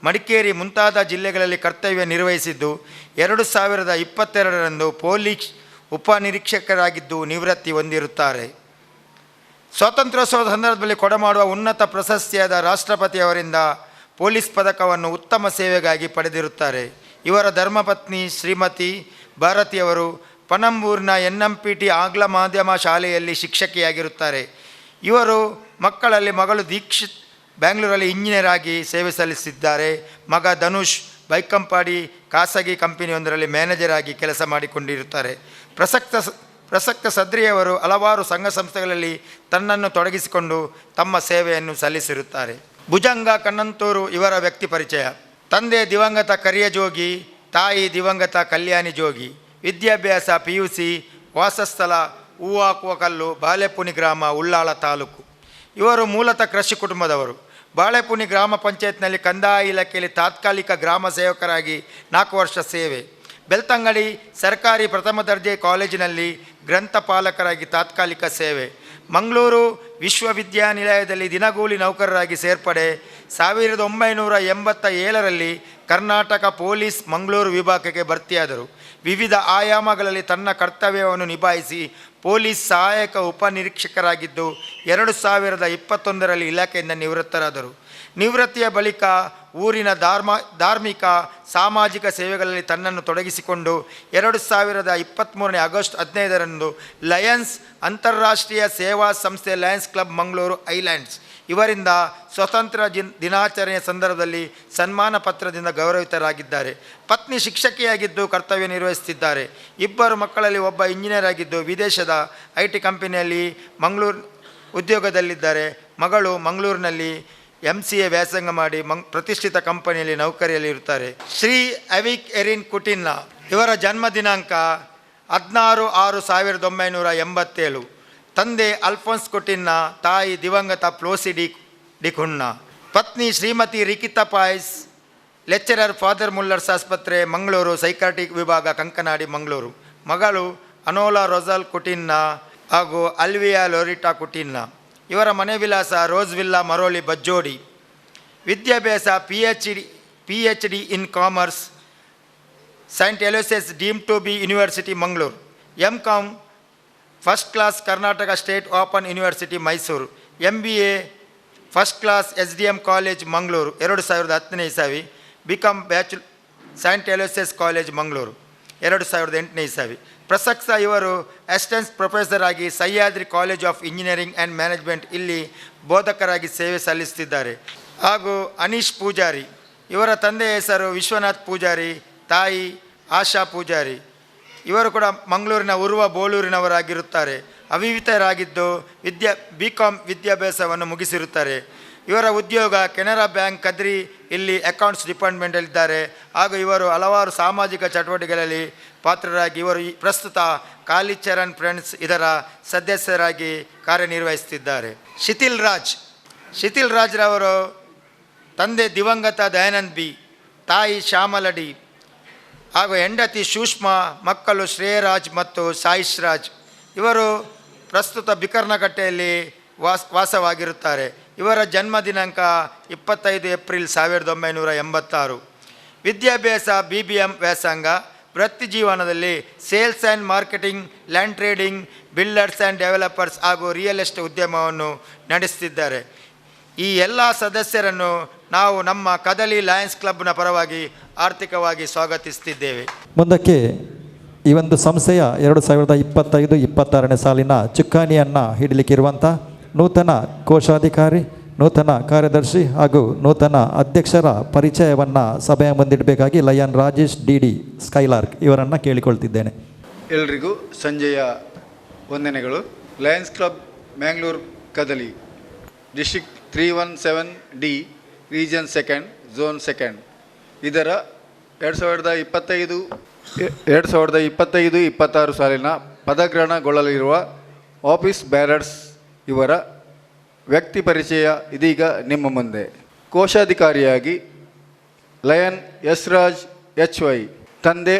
ಮಡಿಕೇರಿ ಮುಂತಾದ ಜಿಲ್ಲೆಗಳಲ್ಲಿ ಕರ್ತವ್ಯ ನಿರ್ವಹಿಸಿದ್ದು 2022ರಂದು ಪೊಲೀಸ್ ಉಪನಿರೀಕ್ಷಕರಾಗಿದ್ದು ನಿವೃತ್ತಿ ಹೊಂದಿರುತ್ತಾರೆ. ಸ್ವಾತಂತ್ರ್ಯೋತ್ಸವದ ಸಂದರ್ಭದಲ್ಲಿ ಕೊಡಮಾಡುವ ಉನ್ನತ ಪ್ರಶಸ್ತಿಯಾದ ರಾಷ್ಟ್ರಪತಿಯವರಿಂದ ಪೊಲೀಸ್ ಪದಕವನ್ನು ಉತ್ತಮ ಸೇವೆಗಾಗಿ ಪಡೆದಿರುತ್ತಾರೆ. ಇವರ ಧರ್ಮಪತ್ನಿ ಶ್ರೀಮತಿ ಭಾರತಿಯವರು ಪಣಂಬೂರಿನ NMPT ಆಂಗ್ಲ ಮಾಧ್ಯಮ ಶಾಲೆಯಲ್ಲಿ ಶಿಕ್ಷಕಿಯಾಗಿರುತ್ತಾರೆ. ಇವರು ಮಕ್ಕಳಲ್ಲಿ ಮಗಳು ದೀಕ್ಷಿತ್ ಬ್ಯಾಂಗ್ಳೂರಲ್ಲಿ ಇಂಜಿನಿಯರ್ ಆಗಿ ಸೇವೆ ಸಲ್ಲಿಸಿದ್ದಾರೆ. ಮಗ ಧನುಷ್ ಬೈಕಂಪಾಡಿ ಖಾಸಗಿ ಕಂಪನಿಯೊಂದರಲ್ಲಿ ಮ್ಯಾನೇಜರ್ ಆಗಿ ಕೆಲಸ ಮಾಡಿಕೊಂಡಿರುತ್ತಾರೆ. ಪ್ರಸಕ್ತ ಸದ್ರಿಯವರು ಹಲವಾರು ಸಂಘ ಸಂಸ್ಥೆಗಳಲ್ಲಿ ತನ್ನನ್ನು ತೊಡಗಿಸಿಕೊಂಡು ತಮ್ಮ ಸೇವೆಯನ್ನು ಸಲ್ಲಿಸಿರುತ್ತಾರೆ. ಭುಜಂಗ ಕಣ್ಣಂತೂರು ಇವರ ವ್ಯಕ್ತಿ ಪರಿಚಯ: ತಂದೆ ದಿವಂಗತ ಕರಿಯ ಜೋಗಿ, ತಾಯಿ ದಿವಂಗತ ಕಲ್ಯಾಣಿ ಜೋಗಿ. ವಿದ್ಯಾಭ್ಯಾಸ PUC, ವಾಸಸ್ಥಳ ಹೂವಾಕುವಕಲ್ಲು, ಬಾಳೆಪುನಿ ಗ್ರಾಮ, ಉಳ್ಳಾಳ ತಾಲೂಕು. ಇವರು ಮೂಲತಃ ಕೃಷಿ ಕುಟುಂಬದವರು. ಬಾಳೆಪುನಿ ಗ್ರಾಮ ಪಂಚಾಯತ್ನಲ್ಲಿ ಕಂದಾಯ ಇಲಾಖೆಯಲ್ಲಿ ತಾತ್ಕಾಲಿಕ ಗ್ರಾಮ ಸೇವಕರಾಗಿ 4 ವರ್ಷ ಸೇವೆ. ಬೆಳ್ತಂಗಡಿ ಸರ್ಕಾರಿ ಪ್ರಥಮ ದರ್ಜೆ ಕಾಲೇಜಿನಲ್ಲಿ ಗ್ರಂಥಪಾಲಕರಾಗಿ ತಾತ್ಕಾಲಿಕ ಸೇವೆ. ಮಂಗಳೂರು ವಿಶ್ವವಿದ್ಯಾನಿಲಯದಲ್ಲಿ ದಿನಗೂಲಿ ನೌಕರರಾಗಿ ಸೇರ್ಪಡೆ. 1987ರಲ್ಲಿ ಕರ್ನಾಟಕ ಪೊಲೀಸ್ ಮಂಗಳೂರು ವಿಭಾಗಕ್ಕೆ ಭರ್ತಿಯಾದರು. ವಿವಿಧ ಆಯಾಮಗಳಲ್ಲಿ ತನ್ನ ಕರ್ತವ್ಯವನ್ನು ನಿಭಾಯಿಸಿ ಪೊಲೀಸ್ ಸಹಾಯಕ ಉಪನಿರೀಕ್ಷಕರಾಗಿದ್ದು 2021ರಲ್ಲಿ ಇಲಾಖೆಯಿಂದ ನಿವೃತ್ತರಾದರು. ನಿವೃತ್ತಿಯ ಬಳಿಕ ಊರಿನ ಧಾರ್ಮಿಕ ಸಾಮಾಜಿಕ ಸೇವೆಗಳಲ್ಲಿ ತನ್ನನ್ನು ತೊಡಗಿಸಿಕೊಂಡು 2023 ಆಗಸ್ಟ್ 15ರಂದು ಲಯನ್ಸ್ ಅಂತಾರಾಷ್ಟ್ರೀಯ ಸೇವಾ ಸಂಸ್ಥೆ ಲಯನ್ಸ್ ಕ್ಲಬ್ ಮಂಗಳೂರು ಐಲ್ಯಾಂಡ್ಸ್ ಇವರಿಂದ ಸ್ವಾತಂತ್ರ್ಯ ದಿನಾಚರಣೆಯ ಸಂದರ್ಭದಲ್ಲಿ ಸನ್ಮಾನ ಪತ್ರದಿಂದ ಗೌರವಿತರಾಗಿದ್ದಾರೆ. ಪತ್ನಿ ಶಿಕ್ಷಕಿಯಾಗಿದ್ದು ಕರ್ತವ್ಯ ನಿರ್ವಹಿಸುತ್ತಿದ್ದಾರೆ. 2 ಮಕ್ಕಳಲ್ಲಿ ಒಬ್ಬ ಇಂಜಿನಿಯರ್ ಆಗಿದ್ದು ವಿದೇಶದ IT ಕಂಪನಿಯಲ್ಲಿ ಮಂಗಳೂರು ಉದ್ಯೋಗದಲ್ಲಿದ್ದಾರೆ. ಮಗಳು ಮಂಗಳೂರಿನಲ್ಲಿ MCA ವ್ಯಾಸಂಗ ಮಾಡಿ ಪ್ರತಿಷ್ಠಿತ ಕಂಪನಿಯಲ್ಲಿ ನೌಕರಿಯಲ್ಲಿ ಇರುತ್ತಾರೆ. ಶ್ರೀ ಅವಿಕ್ ಎರಿನ್ ಕುಟಿನ್ನ ಇವರ ಜನ್ಮ ದಿನಾಂಕ 16/6/1987. ತಂದೆ ಅಲ್ಫೋನ್ಸ್ ಕುಟಿನ್ನ, ತಾಯಿ ದಿವಂಗತ ಪ್ಲೋಸಿ ಡಿಕುಣ್ಣ. ಪತ್ನಿ Shrimati Rikita Pais, lecturer Father Muller's ಆಸ್ಪತ್ರೆ ಮಂಗಳೂರು, ಸೈಕಾಟ್ರಿಕ್ ವಿಭಾಗ ಕಂಕನಾಡಿ ಮಂಗಳೂರು. ಮಗಳು ಅನೋಲಾ ರೊಜಾಲ್ ಕುಟಿನ್ನ ಹಾಗೂ ಅಲ್ವಿಯಾ ಲೋರಿಟಾ ಕುಟಿನ್ನ. ಇವರ ಮನೆ ವಿಳಾಸ ರೋಸ್ ವಿಲ್ಲಾ, ಮರೋಳಿ, ಬಜ್ಜೋಡಿ. ವಿದ್ಯಾಭ್ಯಾಸ PhD in commerce, Saint Aloysius deemed to be University Mangalore. M.Com first class Karnataka State Open University Mysore. MBA first class SDM college Mangaluru 2010ನೇ ಇಸವಿ. BCom bachelor Saint Aloysius college Mangaluru 2008ನೇ ಇಸವಿ. ಪ್ರಸಕ್ತ ಇವರು ಅಸಿಸ್ಟೆಂಟ್ ಪ್ರೊಫೆಸರ್ ಆಗಿ Sahyadri college of engineering and management ಇಲ್ಲಿ ಬೋಧಕರಾಗಿ ಸೇವೆ ಸಲ್ಲಿಸುತ್ತಿದ್ದಾರೆ. ಹಾಗೂ ಅನೀಶ್ ಪೂಜಾರಿ, ಇವರ ತಂದೆಯ ಹೆಸರು ವಿಶ್ವನಾಥ್ ಪೂಜಾರಿ, ತಾಯಿ ಆಶಾ ಪೂಜಾರಿ. ಇವರು ಕೂಡ ಮಂಗಳೂರಿನ ಉರ್ವ ಬೋಳೂರಿನವರಾಗಿರುತ್ತಾರೆ. ಅವಿವಾಹಿತರಾಗಿದ್ದು BCom ವಿದ್ಯಾಭ್ಯಾಸವನ್ನು ಮುಗಿಸಿರುತ್ತಾರೆ. ಇವರ ಉದ್ಯೋಗ ಕೆನರಾ ಬ್ಯಾಂಕ್ ಕದ್ರಿ ಇಲ್ಲಿ ಅಕೌಂಟ್ಸ್ ಡಿಪಾರ್ಟ್ಮೆಂಟಲ್ಲಿದ್ದಾರೆ. ಹಾಗೂ ಇವರು ಹಲವಾರು ಸಾಮಾಜಿಕ ಚಟುವಟಿಕೆಗಳಲ್ಲಿ ಪಾತ್ರರಾಗಿ ಇವರು ಪ್ರಸ್ತುತ ಕಾಲಿಚರಣ್ ಫ್ರೆಂಡ್ಸ್ ಇದರ ಸದಸ್ಯರಾಗಿ ಕಾರ್ಯನಿರ್ವಹಿಸುತ್ತಿದ್ದಾರೆ. ಶಿಥಿಲ್ ರಾಜ್ರವರು ತಂದೆ ದಿವಂಗತ ದಯಾನಂದ್ ಬಿ, ತಾಯಿ ಶ್ಯಾಮಲಡಿ ಹಾಗೂ ಹೆಂಡತಿ ಸುಷ್ಮಾ, ಮಕ್ಕಳು ಶ್ರೇಯರಾಜ್ ಮತ್ತು ಸಾಯಿಶ್ ರಾಜ್. ಇವರು ಪ್ರಸ್ತುತ ಬಿಕರ್ನಕಟ್ಟೆಯಲ್ಲಿ ವಾಸವಾಗಿರುತ್ತಾರೆ. ಇವರ ಜನ್ಮ ದಿನಾಂಕ 25 ಏಪ್ರಿಲ್ 1986. ವಿದ್ಯಾಭ್ಯಾಸ BBM ವ್ಯಾಸಂಗ. ವೃತ್ತಿ ಜೀವನದಲ್ಲಿ sales and marketing, land trading, builders and developers ಹಾಗೂ ರಿಯಲ್ ಎಸ್ಟೇಟ್ ಉದ್ಯಮವನ್ನು ನಡೆಸುತ್ತಿದ್ದಾರೆ. ಈ ಎಲ್ಲ ಸದಸ್ಯರನ್ನು ನಾವು ನಮ್ಮ ಕದಲಿ ಲಯನ್ಸ್ ಕ್ಲಬ್ನ ಪರವಾಗಿ ಆರ್ಥಿಕವಾಗಿ ಸ್ವಾಗತಿಸುತ್ತಿದ್ದೇವೆ. ಮುಂದಕ್ಕೆ ಈ ಒಂದು ಸಂಸ್ಥೆಯ 2025-26ನೇ ಸಾಲಿನ ಚುಕ್ಕಾಣಿಯನ್ನು ಹಿಡಲಿಕ್ಕಿರುವಂಥ ನೂತನ ಕೋಶಾಧಿಕಾರಿ, ನೂತನ ಕಾರ್ಯದರ್ಶಿ ಹಾಗೂ ನೂತನ ಅಧ್ಯಕ್ಷರ ಪರಿಚಯವನ್ನು ಸಭೆಯ ಮುಂದಿಡಬೇಕಾಗಿ ಲಯನ್ ರಾಜೇಶ್ DD ಸ್ಕೈಲಾರ್ಕ್ ಇವರನ್ನು ಕೇಳಿಕೊಳ್ತಿದ್ದೇನೆ. ಎಲ್ರಿಗೂ ಸಂಜೆಯ ವಂದನೆಗಳು. Lions club Mangalore Kadali, district 317D, region 2, zone 2. ಇದರ 2025-26 ಸಾಲಿನ ಪದಗ್ರಹಣಗೊಳ್ಳಲಿರುವ ಆಫೀಸ್ ಬ್ಯಾರರ್ಸ್ ಇವರ ವ್ಯಕ್ತಿ ಪರಿಚಯ ಇದೀಗ ನಿಮ್ಮ ಮುಂದೆ. ಕೋಶಾಧಿಕಾರಿಯಾಗಿ ಲಯನ್ ಎಸ್ ರಾಜ್ HY, ತಂದೆ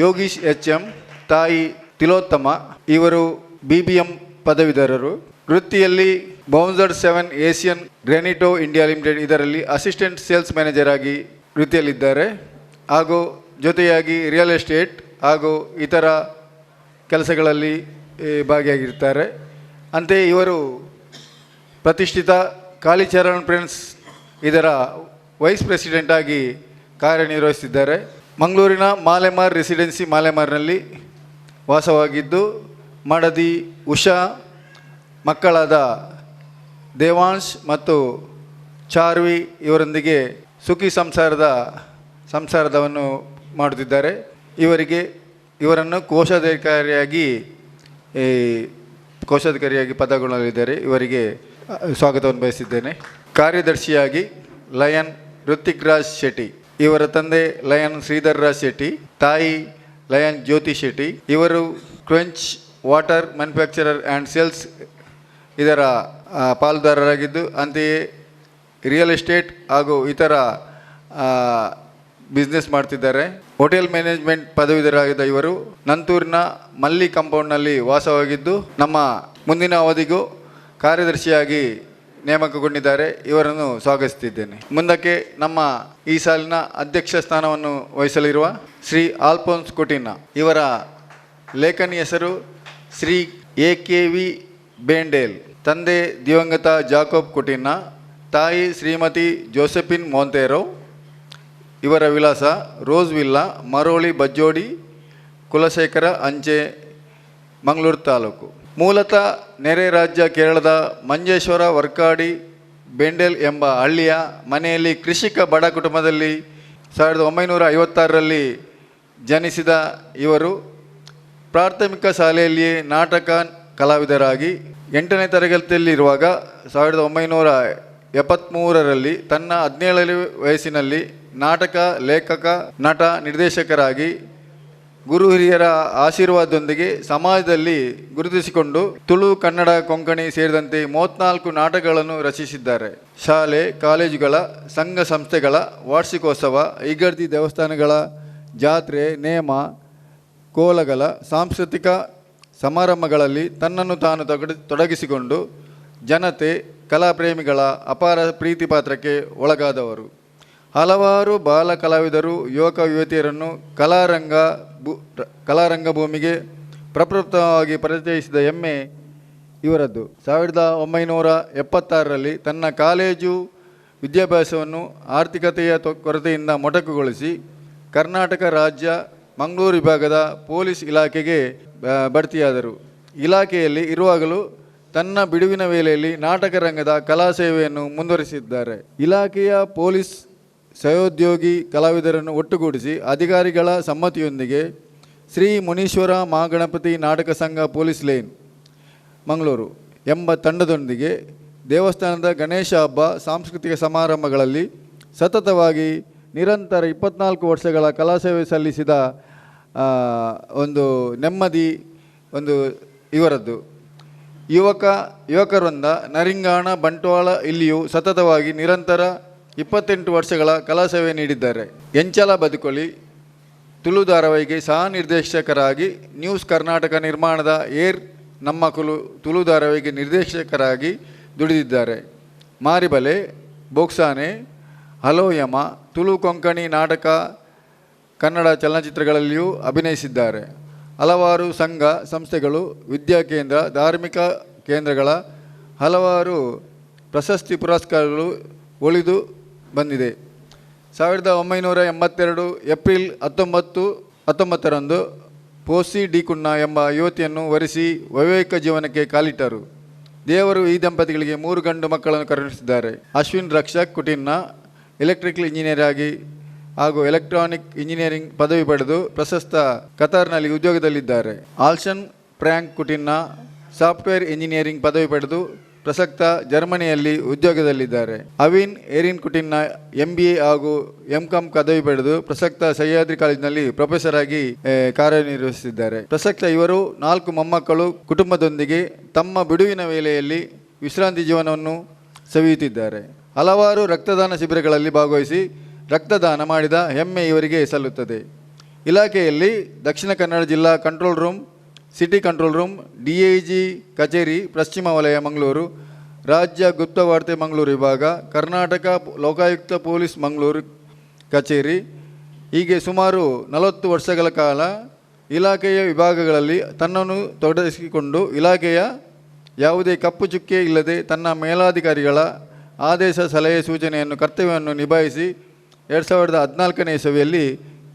ಯೋಗೀಶ್ HM, ತಾಯಿ ತಿಲೋತ್ತಮ. ಇವರು BBM ಪದವೀಧರರು. ವೃತ್ತಿಯಲ್ಲಿ ಬೌನ್ಸರ್ 7 ಏಷಿಯನ್ ಗ್ರಾನಿಟೋ ಇಂಡಿಯಾ ಲಿಮಿಟೆಡ್ ಇದರಲ್ಲಿ ಅಸಿಸ್ಟೆಂಟ್ ಸೇಲ್ಸ್ ಮ್ಯಾನೇಜರ್ ಆಗಿ ವೃತ್ತಿಯಲ್ಲಿದ್ದಾರೆ. ಹಾಗೂ ಜೊತೆಯಾಗಿ ರಿಯಲ್ ಎಸ್ಟೇಟ್ ಹಾಗೂ ಇತರ ಕೆಲಸಗಳಲ್ಲಿ ಭಾಗಿಯಾಗಿರ್ತಾರೆ. ಅಂತೆಯೇ ಇವರು ಪ್ರತಿಷ್ಠಿತ ಕಾಲಿಚರಣ್ ಫ್ರೆಂಡ್ಸ್ ಇದರ ವೈಸ್ ಪ್ರೆಸಿಡೆಂಟ್ ಆಗಿ ಕಾರ್ಯನಿರ್ವಹಿಸಿದ್ದಾರೆ. ಮಂಗಳೂರಿನ ಮಾಲೆಮಾರ್ ರೆಸಿಡೆನ್ಸಿ ಮಾಲೆಮಾರ್ನಲ್ಲಿ ವಾಸವಾಗಿದ್ದು ಮಡದಿ ಉಷಾ, ಮಕ್ಕಳಾದ ದೇವಾಂಶ್ ಮತ್ತು ಚಾರ್ವಿ ಇವರೊಂದಿಗೆ ಸುಖಿ ಸಂಸಾರದವನ್ನು ಮಾಡುತ್ತಿದ್ದಾರೆ. ಇವರನ್ನು ಕೋಶಾಧಿಕಾರಿಯಾಗಿ ಪದಗೊಳ್ಳಲಿದ್ದಾರೆ. ಇವರಿಗೆ ಸ್ವಾಗತವನ್ನು ಬಯಸಿದ್ದೇನೆ. ಕಾರ್ಯದರ್ಶಿಯಾಗಿ ಲಯನ್ ಋತಿಕ್ ರಾಜ್ ಶೆಟ್ಟಿ, ಇವರ ತಂದೆ ಲಯನ್ ಶ್ರೀಧರ್ ರಾಜ್ ಶೆಟ್ಟಿ, ತಾಯಿ ಲಯನ್ ಜ್ಯೋತಿ ಶೆಟ್ಟಿ. ಇವರು quench water manufacturer and sales ಇದರ ಪಾಲುದಾರರಾಗಿದ್ದು, ಅಂತೆಯೇ ರಿಯಲ್ ಎಸ್ಟೇಟ್ ಹಾಗೂ ಇತರ ಬಿಸ್ನೆಸ್ ಮಾಡ್ತಿದ್ದಾರೆ. ಹೋಟೆಲ್ ಮ್ಯಾನೇಜ್ಮೆಂಟ್ ಪದವೀಧರರಾಗಿದ್ದ ಇವರು ನಂತೂರಿನ ಮಲ್ಲಿ ಕಾಂಪೌಂಡ್ನಲ್ಲಿ ವಾಸವಾಗಿದ್ದು ನಮ್ಮ ಮುಂದಿನ ಅವಧಿಗೂ ಕಾರ್ಯದರ್ಶಿಯಾಗಿ ನೇಮಕಗೊಂಡಿದ್ದಾರೆ. ಇವರನ್ನು ಸ್ವಾಗತಿಸುತ್ತಿದ್ದೇನೆ. ಮುಂದಕ್ಕೆ ನಮ್ಮ ಈ ಸಾಲಿನ ಅಧ್ಯಕ್ಷ ಸ್ಥಾನವನ್ನು ವಹಿಸಲಿರುವ ಶ್ರೀ ಆಲ್ಫೋನ್ಸ್ ಕೊಟಿನ್ನ, ಇವರ ಲೇಖನಿ ಹೆಸರು ಶ್ರೀ AKV ಬೇಂಡೇಲ್, ತಂದೆ ದಿವಂಗತ ಜಾಕೋಬ್ ಕೊಟಿನ್ನ, ತಾಯಿ ಶ್ರೀಮತಿ ಜೋಸೆಫಿನ್ ಮೊಂತೇರೋ. ಇವರ ವಿಳಾಸ ರೋಸ್ ವಿಲ್ಲಾ, ಮರೋಳಿ ಬಜ್ಜೋಡಿ, ಕುಲಶೇಖರ ಅಂಚೆ, ಮಂಗಳೂರು ತಾಲೂಕು. ಮೂಲತಃ ನೆರೆ ರಾಜ್ಯ ಕೇರಳದ ಮಂಜೇಶ್ವರ ವರ್ಕಾಡಿ ಬೆಂಡೆಲ್ ಎಂಬ ಹಳ್ಳಿಯ ಮನೆಯಲ್ಲಿ ಕೃಷಿಕ ಬಡ ಕುಟುಂಬದಲ್ಲಿ 1956ರಲ್ಲಿ ಜನಿಸಿದ ಇವರು ಪ್ರಾಥಮಿಕ ಶಾಲೆಯಲ್ಲಿಯೇ ನಾಟಕ ಕಲಾವಿದರಾಗಿ 8ನೇ ತರಗತಿಯಲ್ಲಿರುವಾಗ 1973ರಲ್ಲಿ ತನ್ನ 17ನೇ ವಯಸ್ಸಿನಲ್ಲಿ ನಾಟಕ ಲೇಖಕ, ನಟ, ನಿರ್ದೇಶಕರಾಗಿ ಗುರು ಹಿರಿಯರ ಆಶೀರ್ವಾದದೊಂದಿಗೆ ಸಮಾಜದಲ್ಲಿ ಗುರುತಿಸಿಕೊಂಡು ತುಳು, ಕನ್ನಡ, ಕೊಂಕಣಿ ಸೇರಿದಂತೆ 34 ನಾಟಕಗಳನ್ನು ರಚಿಸಿದ್ದಾರೆ. ಶಾಲೆ, ಕಾಲೇಜುಗಳ, ಸಂಘ ಸಂಸ್ಥೆಗಳ ವಾರ್ಷಿಕೋತ್ಸವ, ಇಗರ್ದಿ ದೇವಸ್ಥಾನಗಳ ಜಾತ್ರೆ, ನೇಮ, ಕೋಲಗಳ ಸಾಂಸ್ಕೃತಿಕ ಸಮಾರಂಭಗಳಲ್ಲಿ ತನ್ನನ್ನು ತಾನು ತೊಡಗಿಸಿಕೊಂಡು ಜನತೆ, ಕಲಾಪ್ರೇಮಿಗಳ ಅಪಾರ ಪ್ರೀತಿ ಪಾತ್ರಕ್ಕೆ ಒಳಗಾದವರು. ಹಲವಾರು ಬಾಲ ಕಲಾವಿದರು ಯುವಕ ಯುವತಿಯರನ್ನು ಕಲಾರಂಗ ಭೂಮಿಗೆ ಪ್ರಪ್ರಥಮವಾಗಿ ಪರಿಚಯಿಸಿದ ಹೆಮ್ಮೆ ಇವರದ್ದು. 1976ರಲ್ಲಿ ತನ್ನ ಕಾಲೇಜು ವಿದ್ಯಾಭ್ಯಾಸವನ್ನು ಆರ್ಥಿಕತೆಯ ಕೊರತೆಯಿಂದ ಮೊಟಕುಗೊಳಿಸಿ ಕರ್ನಾಟಕ ರಾಜ್ಯ ಮಂಗಳೂರು ವಿಭಾಗದ ಪೊಲೀಸ್ ಇಲಾಖೆಗೆ ಬಡ್ತಿಯಾದರು. ಇಲಾಖೆಯಲ್ಲಿ ಇರುವಾಗಲೂ ತನ್ನ ಬಿಡುವಿನ ವೇಳೆಯಲ್ಲಿ ನಾಟಕ ರಂಗದ ಕಲಾ ಸೇವೆಯನ್ನು ಮುಂದುವರಿಸಿದ್ದಾರೆ. ಇಲಾಖೆಯ ಪೊಲೀಸ್ ಸಹೋದ್ಯೋಗಿ ಕಲಾವಿದರನ್ನು ಒಟ್ಟುಗೂಡಿಸಿ ಅಧಿಕಾರಿಗಳ ಸಮ್ಮತಿಯೊಂದಿಗೆ ಶ್ರೀ ಮುನೀಶ್ವರ ಮಹಾಗಣಪತಿ ನಾಟಕ ಸಂಘ ಪೊಲೀಸ್ ಲೈನ್ ಮಂಗಳೂರು ಎಂಬ ತಂಡದೊಂದಿಗೆ ದೇವಸ್ಥಾನದ ಗಣೇಶ ಹಬ್ಬ ಸಾಂಸ್ಕೃತಿಕ ಸಮಾರಂಭಗಳಲ್ಲಿ ಸತತವಾಗಿ ನಿರಂತರ 24 ವರ್ಷಗಳ ಕಲಾ ಸೇವೆ ಸಲ್ಲಿಸಿದ ಒಂದು ನೆಮ್ಮದಿ ಇವರದ್ದು. ಯುವಕರೊಂದ ನರಿಂಗಾಣ ಬಂಟ್ವಾಳ ಇಲ್ಲಿಯೂ ಸತತವಾಗಿ ನಿರಂತರ 28 ವರ್ಷಗಳ ಕಲಾ ಸೇವೆ ನೀಡಿದ್ದಾರೆ. ಎಂಚಲ ಬದುಕೊಲಿ ತುಳು ಧಾರಾವಾಹಿಗೆ ಸಹ ನಿರ್ದೇಶಕರಾಗಿ, ನ್ಯೂಸ್ ಕರ್ನಾಟಕ ನಿರ್ಮಾಣದ ಏರ್ ನಮ್ಮ ತುಳು ಧಾರಾವಾಹಿಗೆ ನಿರ್ದೇಶಕರಾಗಿ ದುಡಿದಿದ್ದಾರೆ. ಮಾರಿಬಲೆ, ಬೊಕ್ಸಾನೆ, ಹಲೋ ಯಮ, ತುಳು ಕೊಂಕಣಿ ನಾಟಕ, ಕನ್ನಡ ಚಲನಚಿತ್ರಗಳಲ್ಲಿಯೂ ಅಭಿನಯಿಸಿದ್ದಾರೆ. ಹಲವಾರು ಸಂಘ ಸಂಸ್ಥೆಗಳು, ವಿದ್ಯಾಕೇಂದ್ರ, ಧಾರ್ಮಿಕ ಕೇಂದ್ರಗಳ ಹಲವಾರು ಪ್ರಶಸ್ತಿ ಪುರಸ್ಕಾರಗಳು ಒಲಿದು ಬಂದಿದೆ. 1982 ಏಪ್ರಿಲ್ 19ರಂದು ಪೋಸಿ ಡಿ ಕುನ್ನ ಎಂಬ ಯುವತಿಯನ್ನು ವರಿಸಿ ವೈವಾಹಿಕ ಜೀವನಕ್ಕೆ ಕಾಲಿಟ್ಟರು. ದೇವರು ಈ ದಂಪತಿಗಳಿಗೆ 3 ಗಂಡು ಮಕ್ಕಳನ್ನು ಕರುಣಿಸಿದ್ದಾರೆ. ಅಶ್ವಿನ್ ರಕ್ಷಕ್ ಕುಟಿನ್ನ ಎಲೆಕ್ಟ್ರಿಕಲ್ ಇಂಜಿನಿಯರ್ ಆಗಿ ಹಾಗೂ ಎಲೆಕ್ಟ್ರಾನಿಕ್ ಇಂಜಿನಿಯರಿಂಗ್ ಪದವಿ ಪಡೆದು ಪ್ರಶಸ್ತ ಕತಾರ್ನಲ್ಲಿ ಉದ್ಯೋಗದಲ್ಲಿದ್ದಾರೆ. ಆಲ್ಷನ್ ಫ್ರ್ಯಾಂಕ್ ಕುಟಿನ್ನ ಸಾಫ್ಟ್ವೇರ್ ಇಂಜಿನಿಯರಿಂಗ್ ಪದವಿ ಪಡೆದು ಪ್ರಸಕ್ತ ಜರ್ಮನಿಯಲ್ಲಿ ಉದ್ಯೋಗದಲ್ಲಿದ್ದಾರೆ. ಅವಿನ್ ಎರಿನ್ ಕುಟಿನ್ನ MBA ಹಾಗೂ MCom ಪದವಿ ಪಡೆದು ಪ್ರಸಕ್ತ ಸಹ್ಯಾದ್ರಿ ಕಾಲೇಜಿನಲ್ಲಿ ಪ್ರೊಫೆಸರ್ ಆಗಿ ಕಾರ್ಯನಿರ್ವಹಿಸುತ್ತಿದ್ದಾರೆ. ಪ್ರಸಕ್ತ ಇವರು 4 ಮೊಮ್ಮಕ್ಕಳು ಕುಟುಂಬದೊಂದಿಗೆ ತಮ್ಮ ಬಿಡುವಿನ ವೇಳೆಯಲ್ಲಿ ವಿಶ್ರಾಂತಿ ಜೀವನವನ್ನು ಸವಿಯುತ್ತಿದ್ದಾರೆ. ಹಲವಾರು ರಕ್ತದಾನ ಶಿಬಿರಗಳಲ್ಲಿ ಭಾಗವಹಿಸಿ ರಕ್ತದಾನ ಮಾಡಿದ ಹೆಮ್ಮೆ ಇವರಿಗೆ ಸಲ್ಲುತ್ತದೆ. ಇಲಾಖೆಯಲ್ಲಿ ದಕ್ಷಿಣ ಕನ್ನಡ ಜಿಲ್ಲಾ control room, city control room, DIG ಕಚೇರಿ ಪಶ್ಚಿಮ ವಲಯ ಮಂಗಳೂರು, ರಾಜ್ಯ ಗುಪ್ತವಾರ್ತೆ ಮಂಗಳೂರು ವಿಭಾಗ, ಕರ್ನಾಟಕ ಲೋಕಾಯುಕ್ತ ಪೊಲೀಸ್ ಮಂಗಳೂರು ಕಚೇರಿ ಹೀಗೆ ಸುಮಾರು 40 ವರ್ಷಗಳ ಕಾಲ ಇಲಾಖೆಯ ವಿಭಾಗಗಳಲ್ಲಿ ತನ್ನನ್ನು ತೊಡಗಿಸಿಕೊಂಡು ಇಲಾಖೆಯ ಯಾವುದೇ ಕಪ್ಪು ಚುಕ್ಕೆ ಇಲ್ಲದೆ ತನ್ನ ಮೇಲಾಧಿಕಾರಿಗಳ ಆದೇಶ, ಸಲಹೆ, ಸೂಚನೆಯನ್ನು ಕರ್ತವ್ಯವನ್ನು ನಿಭಾಯಿಸಿ 2014ನೇ ಇಸವಿಯಲ್ಲಿ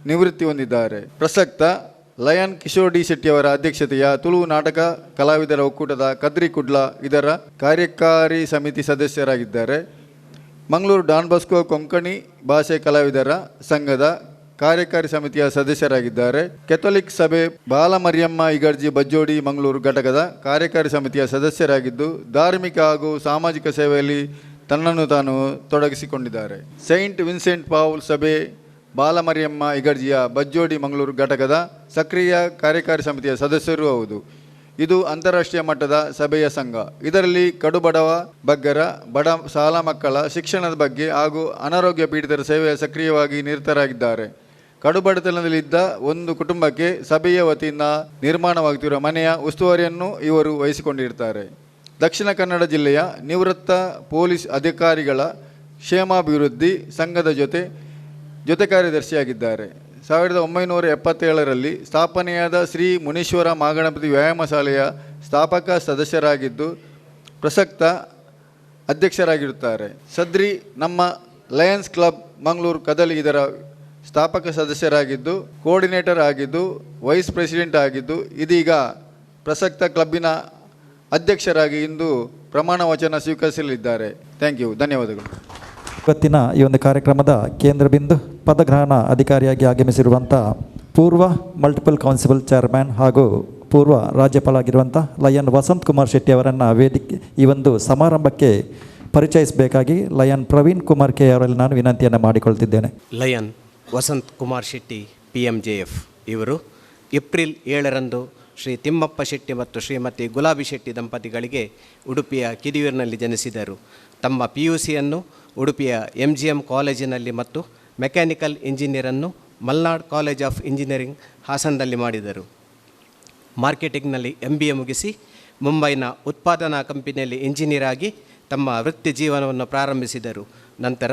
ನಿವೃತ್ತಿ ಹೊಂದಿದ್ದಾರೆ. ಪ್ರಸಕ್ತ ಲಯನ್ ಕಿಶೋರ್ ಡಿ ಶೆಟ್ಟಿಯವರ ಅಧ್ಯಕ್ಷತೆಯ ತುಳು ನಾಟಕ ಕಲಾವಿದರ ಒಕ್ಕೂಟದ ಕದ್ರಿ ಕುಡ್ಲ ಇದರ ಕಾರ್ಯಕಾರಿ ಸಮಿತಿ ಸದಸ್ಯರಾಗಿದ್ದಾರೆ. ಮಂಗಳೂರು ಡಾನ್ ಬಾಸ್ಕೋ ಕೊಂಕಣಿ ಭಾಷೆ ಕಲಾವಿದರ ಸಂಘದ ಕಾರ್ಯಕಾರಿ ಸಮಿತಿಯ ಸದಸ್ಯರಾಗಿದ್ದಾರೆ. ಕೆಥೋಲಿಕ್ ಸಭೆ ಬಾಲಮರಿಯಮ್ಮ ಇಗರ್ಜಿ ಬಜ್ಜೋಡಿ ಮಂಗಳೂರು ಘಟಕದ ಕಾರ್ಯಕಾರಿ ಸಮಿತಿಯ ಸದಸ್ಯರಾಗಿದ್ದು ಧಾರ್ಮಿಕ ಹಾಗೂ ಸಾಮಾಜಿಕ ಸೇವೆಯಲ್ಲಿ ತನ್ನನ್ನು ತಾನು ತೊಡಗಿಸಿಕೊಂಡಿದ್ದಾರೆ. ಸೈಂಟ್ ವಿನ್ಸೆಂಟ್ ಪಾವುಲ್ ಸಭೆ ಬಾಲಮರಿಯಮ್ಮ ಇಗರ್ಜಿಯ ಬಜ್ಜೋಡಿ ಮಂಗಳೂರು ಘಟಕದ ಸಕ್ರಿಯ ಕಾರ್ಯಕಾರಿ ಸಮಿತಿಯ ಸದಸ್ಯರೂ ಹೌದು. ಇದು ಅಂತಾರಾಷ್ಟ್ರೀಯ ಮಟ್ಟದ ಸಭೆಯ ಸಂಘ. ಇದರಲ್ಲಿ ಕಡುಬಡವ ಬಗ್ಗರ, ಬಡ ಶಾಲಾ ಮಕ್ಕಳ ಶಿಕ್ಷಣದ ಬಗ್ಗೆ ಹಾಗೂ ಅನಾರೋಗ್ಯ ಪೀಡಿತರ ಸೇವೆಯ ಸಕ್ರಿಯವಾಗಿ ನಿರತರಾಗಿದ್ದಾರೆ. ಕಡುಬಡತನದಲ್ಲಿದ್ದ ಒಂದು ಕುಟುಂಬಕ್ಕೆ ಸಭೆಯ ವತಿಯಿಂದ ನಿರ್ಮಾಣವಾಗುತ್ತಿರುವ ಮನೆಯ ಉಸ್ತುವಾರಿಯನ್ನು ಇವರು ವಹಿಸಿಕೊಂಡಿರ್ತಾರೆ. ದಕ್ಷಿಣ ಕನ್ನಡ ಜಿಲ್ಲೆಯ ನಿವೃತ್ತ ಪೊಲೀಸ್ ಅಧಿಕಾರಿಗಳ ಕ್ಷೇಮಾಭಿವೃದ್ಧಿ ಸಂಘದ ಜೊತೆ ಕಾರ್ಯದರ್ಶಿಯಾಗಿದ್ದಾರೆ. 1977ರಲ್ಲಿ ಸ್ಥಾಪನೆಯಾದ ಶ್ರೀ ಮುನೀಶ್ವರ ಮಹಾಗಣಪತಿ ವ್ಯಾಯಾಮ ಶಾಲೆಯ ಸ್ಥಾಪಕ ಸದಸ್ಯರಾಗಿದ್ದು ಪ್ರಸಕ್ತ ಅಧ್ಯಕ್ಷರಾಗಿರುತ್ತಾರೆ. ಸದ್ರಿ ನಮ್ಮ ಲಯನ್ಸ್ ಕ್ಲಬ್ ಮಂಗಳೂರು ಕದಲಿ ಇದರ ಸ್ಥಾಪಕ ಸದಸ್ಯರಾಗಿದ್ದು, ಕೋಆರ್ಡಿನೇಟರ್ ಆಗಿದ್ದು, ವೈಸ್ ಪ್ರೆಸಿಡೆಂಟ್ ಆಗಿದ್ದು, ಇದೀಗ ಪ್ರಸಕ್ತ ಕ್ಲಬ್ಬಿನ ಅಧ್ಯಕ್ಷರಾಗಿ ಇಂದು ಪ್ರಮಾಣ ವಚನ ಸ್ವೀಕರಿಸಲಿದ್ದಾರೆ. ಥ್ಯಾಂಕ್ ಯು, ಧನ್ಯವಾದಗಳು. ಇವತ್ತಿನ ಈ ಒಂದು ಕಾರ್ಯಕ್ರಮದ ಕೇಂದ್ರ ಬಿಂದು ಪದಗ್ರಹಣ ಅಧಿಕಾರಿಯಾಗಿ ಆಗಮಿಸಿರುವಂಥ ಪೂರ್ವ ಮಲ್ಟಿಪಲ್ ಕೌನ್ಸಿಲ್ ಚೇರ್ಮನ್ ಹಾಗೂ ಪೂರ್ವ ರಾಜ್ಯಪಾಲ ಆಗಿರುವಂಥ ಲಯನ್ ವಸಂತ್ ಕುಮಾರ್ ಶೆಟ್ಟಿ ಅವರನ್ನು ವೇದಿಕೆ ಈ ಒಂದು ಸಮಾರಂಭಕ್ಕೆ ಪರಿಚಯಿಸಬೇಕಾಗಿ ಲಯನ್ ಪ್ರವೀಣ್ ಕುಮಾರ್ ಕೆ ಅವರಲ್ಲಿ ನಾನು ವಿನಂತಿಯನ್ನು ಮಾಡಿಕೊಳ್ತಿದ್ದೇನೆ. ಲಯನ್ ವಸಂತ್ ಕುಮಾರ್ ಶೆಟ್ಟಿ PMJF ಇವರು ಏಪ್ರಿಲ್ 7ರಂದು ಶ್ರೀ ತಿಮ್ಮಪ್ಪ ಶೆಟ್ಟಿ ಮತ್ತು ಶ್ರೀಮತಿ ಗುಲಾಬಿ ಶೆಟ್ಟಿ ದಂಪತಿಗಳಿಗೆ ಉಡುಪಿಯ ಕಿದಿಯೂರಿನಲ್ಲಿ ಜನಿಸಿದರು. ತಮ್ಮ PUCಯನ್ನು ಉಡುಪಿಯ MGM ಕಾಲೇಜಿನಲ್ಲಿ ಮತ್ತು ಮೆಕ್ಯಾನಿಕಲ್ ಇಂಜಿನಿಯರನ್ನು ಮಲ್ನಾಡ್ ಕಾಲೇಜ್ ಆಫ್ ಇಂಜಿನಿಯರಿಂಗ್ ಹಾಸನದಲ್ಲಿ ಮಾಡಿದರು. ಮಾರ್ಕೆಟಿಂಗ್ನಲ್ಲಿ MBA ಮುಗಿಸಿ ಮುಂಬೈನ ಉತ್ಪಾದನಾ ಕಂಪನಿಯಲ್ಲಿ ಇಂಜಿನಿಯರ್ ಆಗಿ ತಮ್ಮ ವೃತ್ತಿ ಜೀವನವನ್ನು ಪ್ರಾರಂಭಿಸಿದರು. ನಂತರ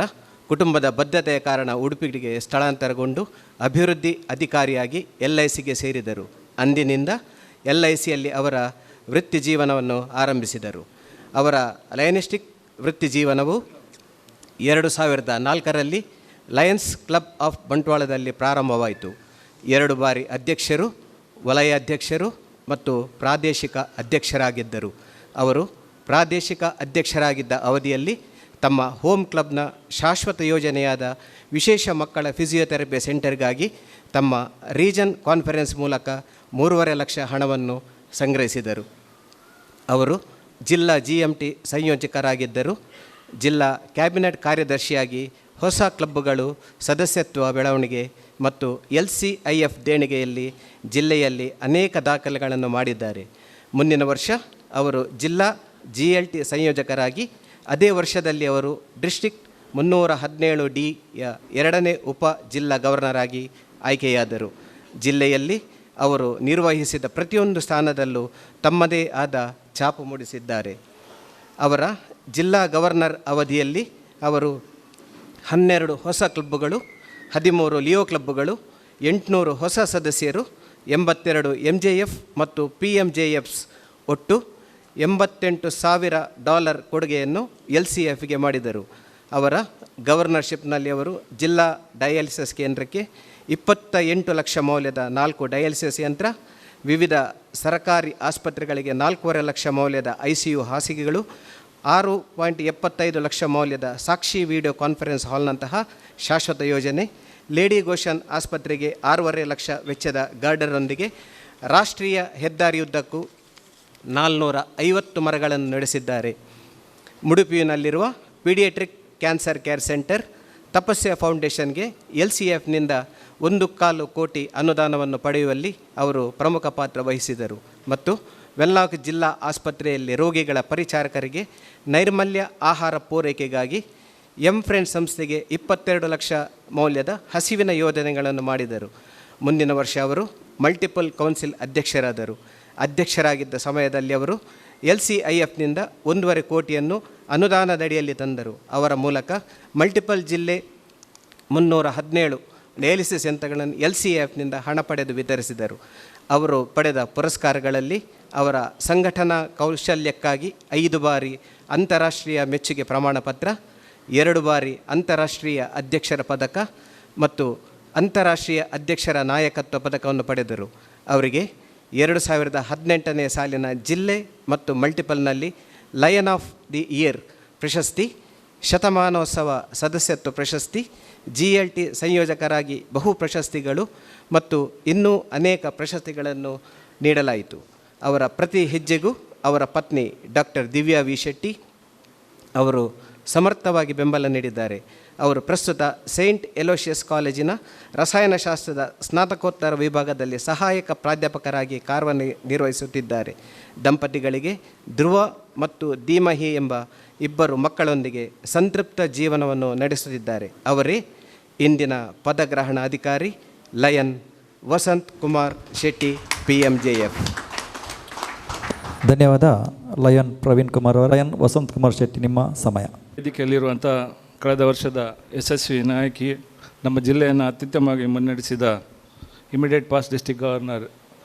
ಕುಟುಂಬದ ಬದ್ಧತೆಯ ಕಾರಣ ಉಡುಪಿಗೆ ಸ್ಥಳಾಂತರಗೊಂಡು ಅಭಿವೃದ್ಧಿ ಅಧಿಕಾರಿಯಾಗಿ LICಗೆ ಸೇರಿದರು. ಅಂದಿನಿಂದ LICಯಲ್ಲಿ ಅವರ ವೃತ್ತಿ ಜೀವನವನ್ನು ಆರಂಭಿಸಿದರು. ಅವರ ಲಯನಿಸ್ಟಿಕ್ ವೃತ್ತಿ ಜೀವನವು 2004ರಲ್ಲಿ ಲಯನ್ಸ್ ಕ್ಲಬ್ ಆಫ್ ಬಂಟ್ವಾಳದಲ್ಲಿ ಪ್ರಾರಂಭವಾಯಿತು. 2 ಬಾರಿ ಅಧ್ಯಕ್ಷರು, ವಲಯ ಅಧ್ಯಕ್ಷರು ಮತ್ತು ಪ್ರಾದೇಶಿಕ ಅಧ್ಯಕ್ಷರಾಗಿದ್ದರು. ಅವರು ಪ್ರಾದೇಶಿಕ ಅಧ್ಯಕ್ಷರಾಗಿದ್ದ ಅವಧಿಯಲ್ಲಿ ತಮ್ಮ ಹೋಮ್ ಕ್ಲಬ್ನ ಶಾಶ್ವತ ಯೋಜನೆಯಾದ ವಿಶೇಷ ಮಕ್ಕಳ ಫಿಸಿಯೋಥೆರಪಿ ಸೆಂಟರ್ಗಾಗಿ ತಮ್ಮ ರೀಜನ್ ಕಾನ್ಫರೆನ್ಸ್ ಮೂಲಕ 3.5 ಲಕ್ಷ ಹಣವನ್ನು ಸಂಗ್ರಹಿಸಿದರು. ಅವರು ಜಿಲ್ಲಾ GMT ಸಂಯೋಜಕರಾಗಿದ್ದರು. ಜಿಲ್ಲಾ ಕ್ಯಾಬಿನೆಟ್ ಕಾರ್ಯದರ್ಶಿಯಾಗಿ ಹೊಸ ಕ್ಲಬ್ಗಳು ಸದಸ್ಯತ್ವ ಬೆಳವಣಿಗೆ ಮತ್ತು LCIF ದೇಣಿಗೆಯಲ್ಲಿ ಜಿಲ್ಲೆಯಲ್ಲಿ ಅನೇಕ ದಾಖಲೆಗಳನ್ನು ಮಾಡಿದ್ದಾರೆ. ಮುಂದಿನ ವರ್ಷ ಅವರು ಜಿಲ್ಲಾ GLT ಸಂಯೋಜಕರಾಗಿ, ಅದೇ ವರ್ಷದಲ್ಲಿ ಅವರು ಡಿಸ್ಟ್ರಿಕ್ಟ್ 317Dಯ 2ನೇ ಉಪ ಜಿಲ್ಲಾ ಗವರ್ನರ್ ಆಗಿ ಆಯ್ಕೆಯಾದರು. ಜಿಲ್ಲೆಯಲ್ಲಿ ಅವರು ನಿರ್ವಹಿಸಿದ ಪ್ರತಿಯೊಂದು ಸ್ಥಾನದಲ್ಲೂ ತಮ್ಮದೇ ಆದ ಛಾಪು ಮೂಡಿಸಿದ್ದಾರೆ. ಅವರ ಜಿಲ್ಲಾ ಗವರ್ನರ್ ಅವಧಿಯಲ್ಲಿ ಅವರು 12 ಹೊಸ ಕ್ಲಬ್ಗಳು, 13 ಲಿಯೋ ಕ್ಲಬ್ಗಳು, 800 ಹೊಸ ಸದಸ್ಯರು, 82 MJF ಮತ್ತು PMJFs ಒಟ್ಟು $88,000 ಕೊಡುಗೆಯನ್ನು LCFಗೆ ಮಾಡಿದರು. ಅವರ ಗವರ್ನರ್ಶಿಪ್ನಲ್ಲಿ ಅವರು ಜಿಲ್ಲಾ ಡಯಾಲಿಸಿಸ್ ಕೇಂದ್ರಕ್ಕೆ 28 ಲಕ್ಷ ಮೌಲ್ಯದ 4 ಡಯಾಲಿಸಿಸ್ ಯಂತ್ರ, ವಿವಿಧ ಸರ್ಕಾರಿ ಆಸ್ಪತ್ರೆಗಳಿಗೆ 4.5 ಲಕ್ಷ ಮೌಲ್ಯದ ICU ಹಾಸಿಗೆಗಳು, 6.75 ಲಕ್ಷ ಮೌಲ್ಯದ ಸಾಕ್ಷಿ ವಿಡಿಯೋ ಕಾನ್ಫರೆನ್ಸ್ ಹಾಲ್ನಂತಹ ಶಾಶ್ವತ ಯೋಜನೆ, ಲೇಡಿ ಗೋಶನ್ ಆಸ್ಪತ್ರೆಗೆ 6.5 ಲಕ್ಷ ವೆಚ್ಚದ ಗಾರ್ಡನ್ನೊಂದಿಗೆ ರಾಷ್ಟ್ರೀಯ ಹೆದ್ದಾರಿಯುದ್ದಕ್ಕೂ 450 ಮರಗಳನ್ನು ನಡೆಸಿದ್ದಾರೆ. ಮುಡುಪಿನಲ್ಲಿರುವ ಪೀಡಿಯಾಟ್ರಿಕ್ ಕ್ಯಾನ್ಸರ್ ಕೇರ್ ಸೆಂಟರ್, ತಪಸ್ಯ ಫೌಂಡೇಶನ್ಗೆ LCFನಿಂದ 1.25 ಕೋಟಿ ಅನುದಾನವನ್ನು ಪಡೆಯುವಲ್ಲಿ ಅವರು ಪ್ರಮುಖ ಪಾತ್ರ ವಹಿಸಿದರು ಮತ್ತು ವೆನ್ಲಾಕ್ ಜಿಲ್ಲಾ ಆಸ್ಪತ್ರೆಯಲ್ಲಿ ರೋಗಿಗಳ ಪರಿಚಾರಕರಿಗೆ ನೈರ್ಮಲ್ಯ ಆಹಾರ ಪೂರೈಕೆಗಾಗಿ M-Friends ಸಂಸ್ಥೆಗೆ 22 ಲಕ್ಷ ಮೌಲ್ಯದ ಹಸಿವಿನ ಯೋಜನೆಗಳನ್ನು ಮಾಡಿದರು. ಮುಂದಿನ ವರ್ಷ ಅವರು ಮಲ್ಟಿಪಲ್ ಕೌನ್ಸಿಲ್ ಅಧ್ಯಕ್ಷರಾದರು. ಅಧ್ಯಕ್ಷರಾಗಿದ್ದ ಸಮಯದಲ್ಲಿ ಅವರು LCIFನಿಂದ 1.5 ಕೋಟಿಯನ್ನು ಅನುದಾನದಡಿಯಲ್ಲಿ ತಂದರು. ಅವರ ಮೂಲಕ ಮಲ್ಟಿಪಲ್ ಜಿಲ್ಲೆ 317 ಡಯಾಲಿಸಿಸ್ ಯಂತ್ರಗಳನ್ನು LCIFನಿಂದ ಹಣ ಪಡೆದು ವಿತರಿಸಿದರು. ಅವರು ಪಡೆದ ಪುರಸ್ಕಾರಗಳಲ್ಲಿ ಅವರ ಸಂಘಟನಾ ಕೌಶಲ್ಯಕ್ಕಾಗಿ 5 ಬಾರಿ ಅಂತಾರಾಷ್ಟ್ರೀಯ ಮೆಚ್ಚುಗೆ ಪ್ರಮಾಣಪತ್ರ, 2 ಬಾರಿ ಅಂತಾರಾಷ್ಟ್ರೀಯ ಅಧ್ಯಕ್ಷರ ಪದಕ ಮತ್ತು ಅಂತಾರಾಷ್ಟ್ರೀಯ ಅಧ್ಯಕ್ಷರ ನಾಯಕತ್ವ ಪದಕವನ್ನು ಪಡೆದರು. ಅವರಿಗೆ 2018ನೇ ಸಾಲಿನ ಜಿಲ್ಲೆ ಮತ್ತು ಮಲ್ಟಿಪಲ್ನಲ್ಲಿ ಲಯನ್ ಆಫ್ ದಿ ಇಯರ್ ಪ್ರಶಸ್ತಿ, ಶತಮಾನೋತ್ಸವ ಸದಸ್ಯತ್ವ ಪ್ರಶಸ್ತಿ, GLT ಸಂಯೋಜಕರಾಗಿ ಬಹು ಪ್ರಶಸ್ತಿಗಳು ಮತ್ತು ಇನ್ನೂ ಅನೇಕ ಪ್ರಶಸ್ತಿಗಳನ್ನು ನೀಡಲಾಯಿತು. ಅವರ ಪ್ರತಿ ಹೆಜ್ಜೆಗೂ ಅವರ ಪತ್ನಿ ಡಾಕ್ಟರ್ ದಿವ್ಯಾ ವಿ ಶೆಟ್ಟಿ ಅವರು ಸಮರ್ಥವಾಗಿ ಬೆಂಬಲ ನೀಡಿದ್ದಾರೆ. ಅವರು ಪ್ರಸ್ತುತ ಸೈಂಟ್ ಎಲೋಷಿಯಸ್ ಕಾಲೇಜಿನ ರಸಾಯನಶಾಸ್ತ್ರದ ಸ್ನಾತಕೋತ್ತರ ವಿಭಾಗದಲ್ಲಿ ಸಹಾಯಕ ಪ್ರಾಧ್ಯಾಪಕರಾಗಿ ಕಾರ್ಯನಿರ್ವಹಿಸುತ್ತಿದ್ದಾರೆ. ದಂಪತಿಗಳಿಗೆ ಧ್ರುವ ಮತ್ತು ಧೀಮಹಿ ಎಂಬ 2 ಮಕ್ಕಳೊಂದಿಗೆ ಸಂತೃಪ್ತ ಜೀವನವನ್ನು ನಡೆಸುತ್ತಿದ್ದಾರೆ. ಅವರೇ ಇಂದಿನ ಪದಗ್ರಹಣ ಅಧಿಕಾರಿ ಲಯನ್ ವಸಂತ್ ಕುಮಾರ್ ಶೆಟ್ಟಿ, PMJF. ಧನ್ಯವಾದ ಲಯನ್ ಪ್ರವೀಣ್ ಕುಮಾರ್ ಅವರ. ಲಯನ್ ವಸಂತ್ ಕುಮಾರ್ ಶೆಟ್ಟಿ, ನಿಮ್ಮ ಸಮಯ. ವೇದಿಕೆಯಲ್ಲಿರುವಂಥ ಕಳೆದ ವರ್ಷದ ಯಶಸ್ವಿ ನಾಯಕಿ, ನಮ್ಮ ಜಿಲ್ಲೆಯನ್ನು ಅತ್ಯುತ್ತಮವಾಗಿ ಮುನ್ನಡೆಸಿದ immediate past district governor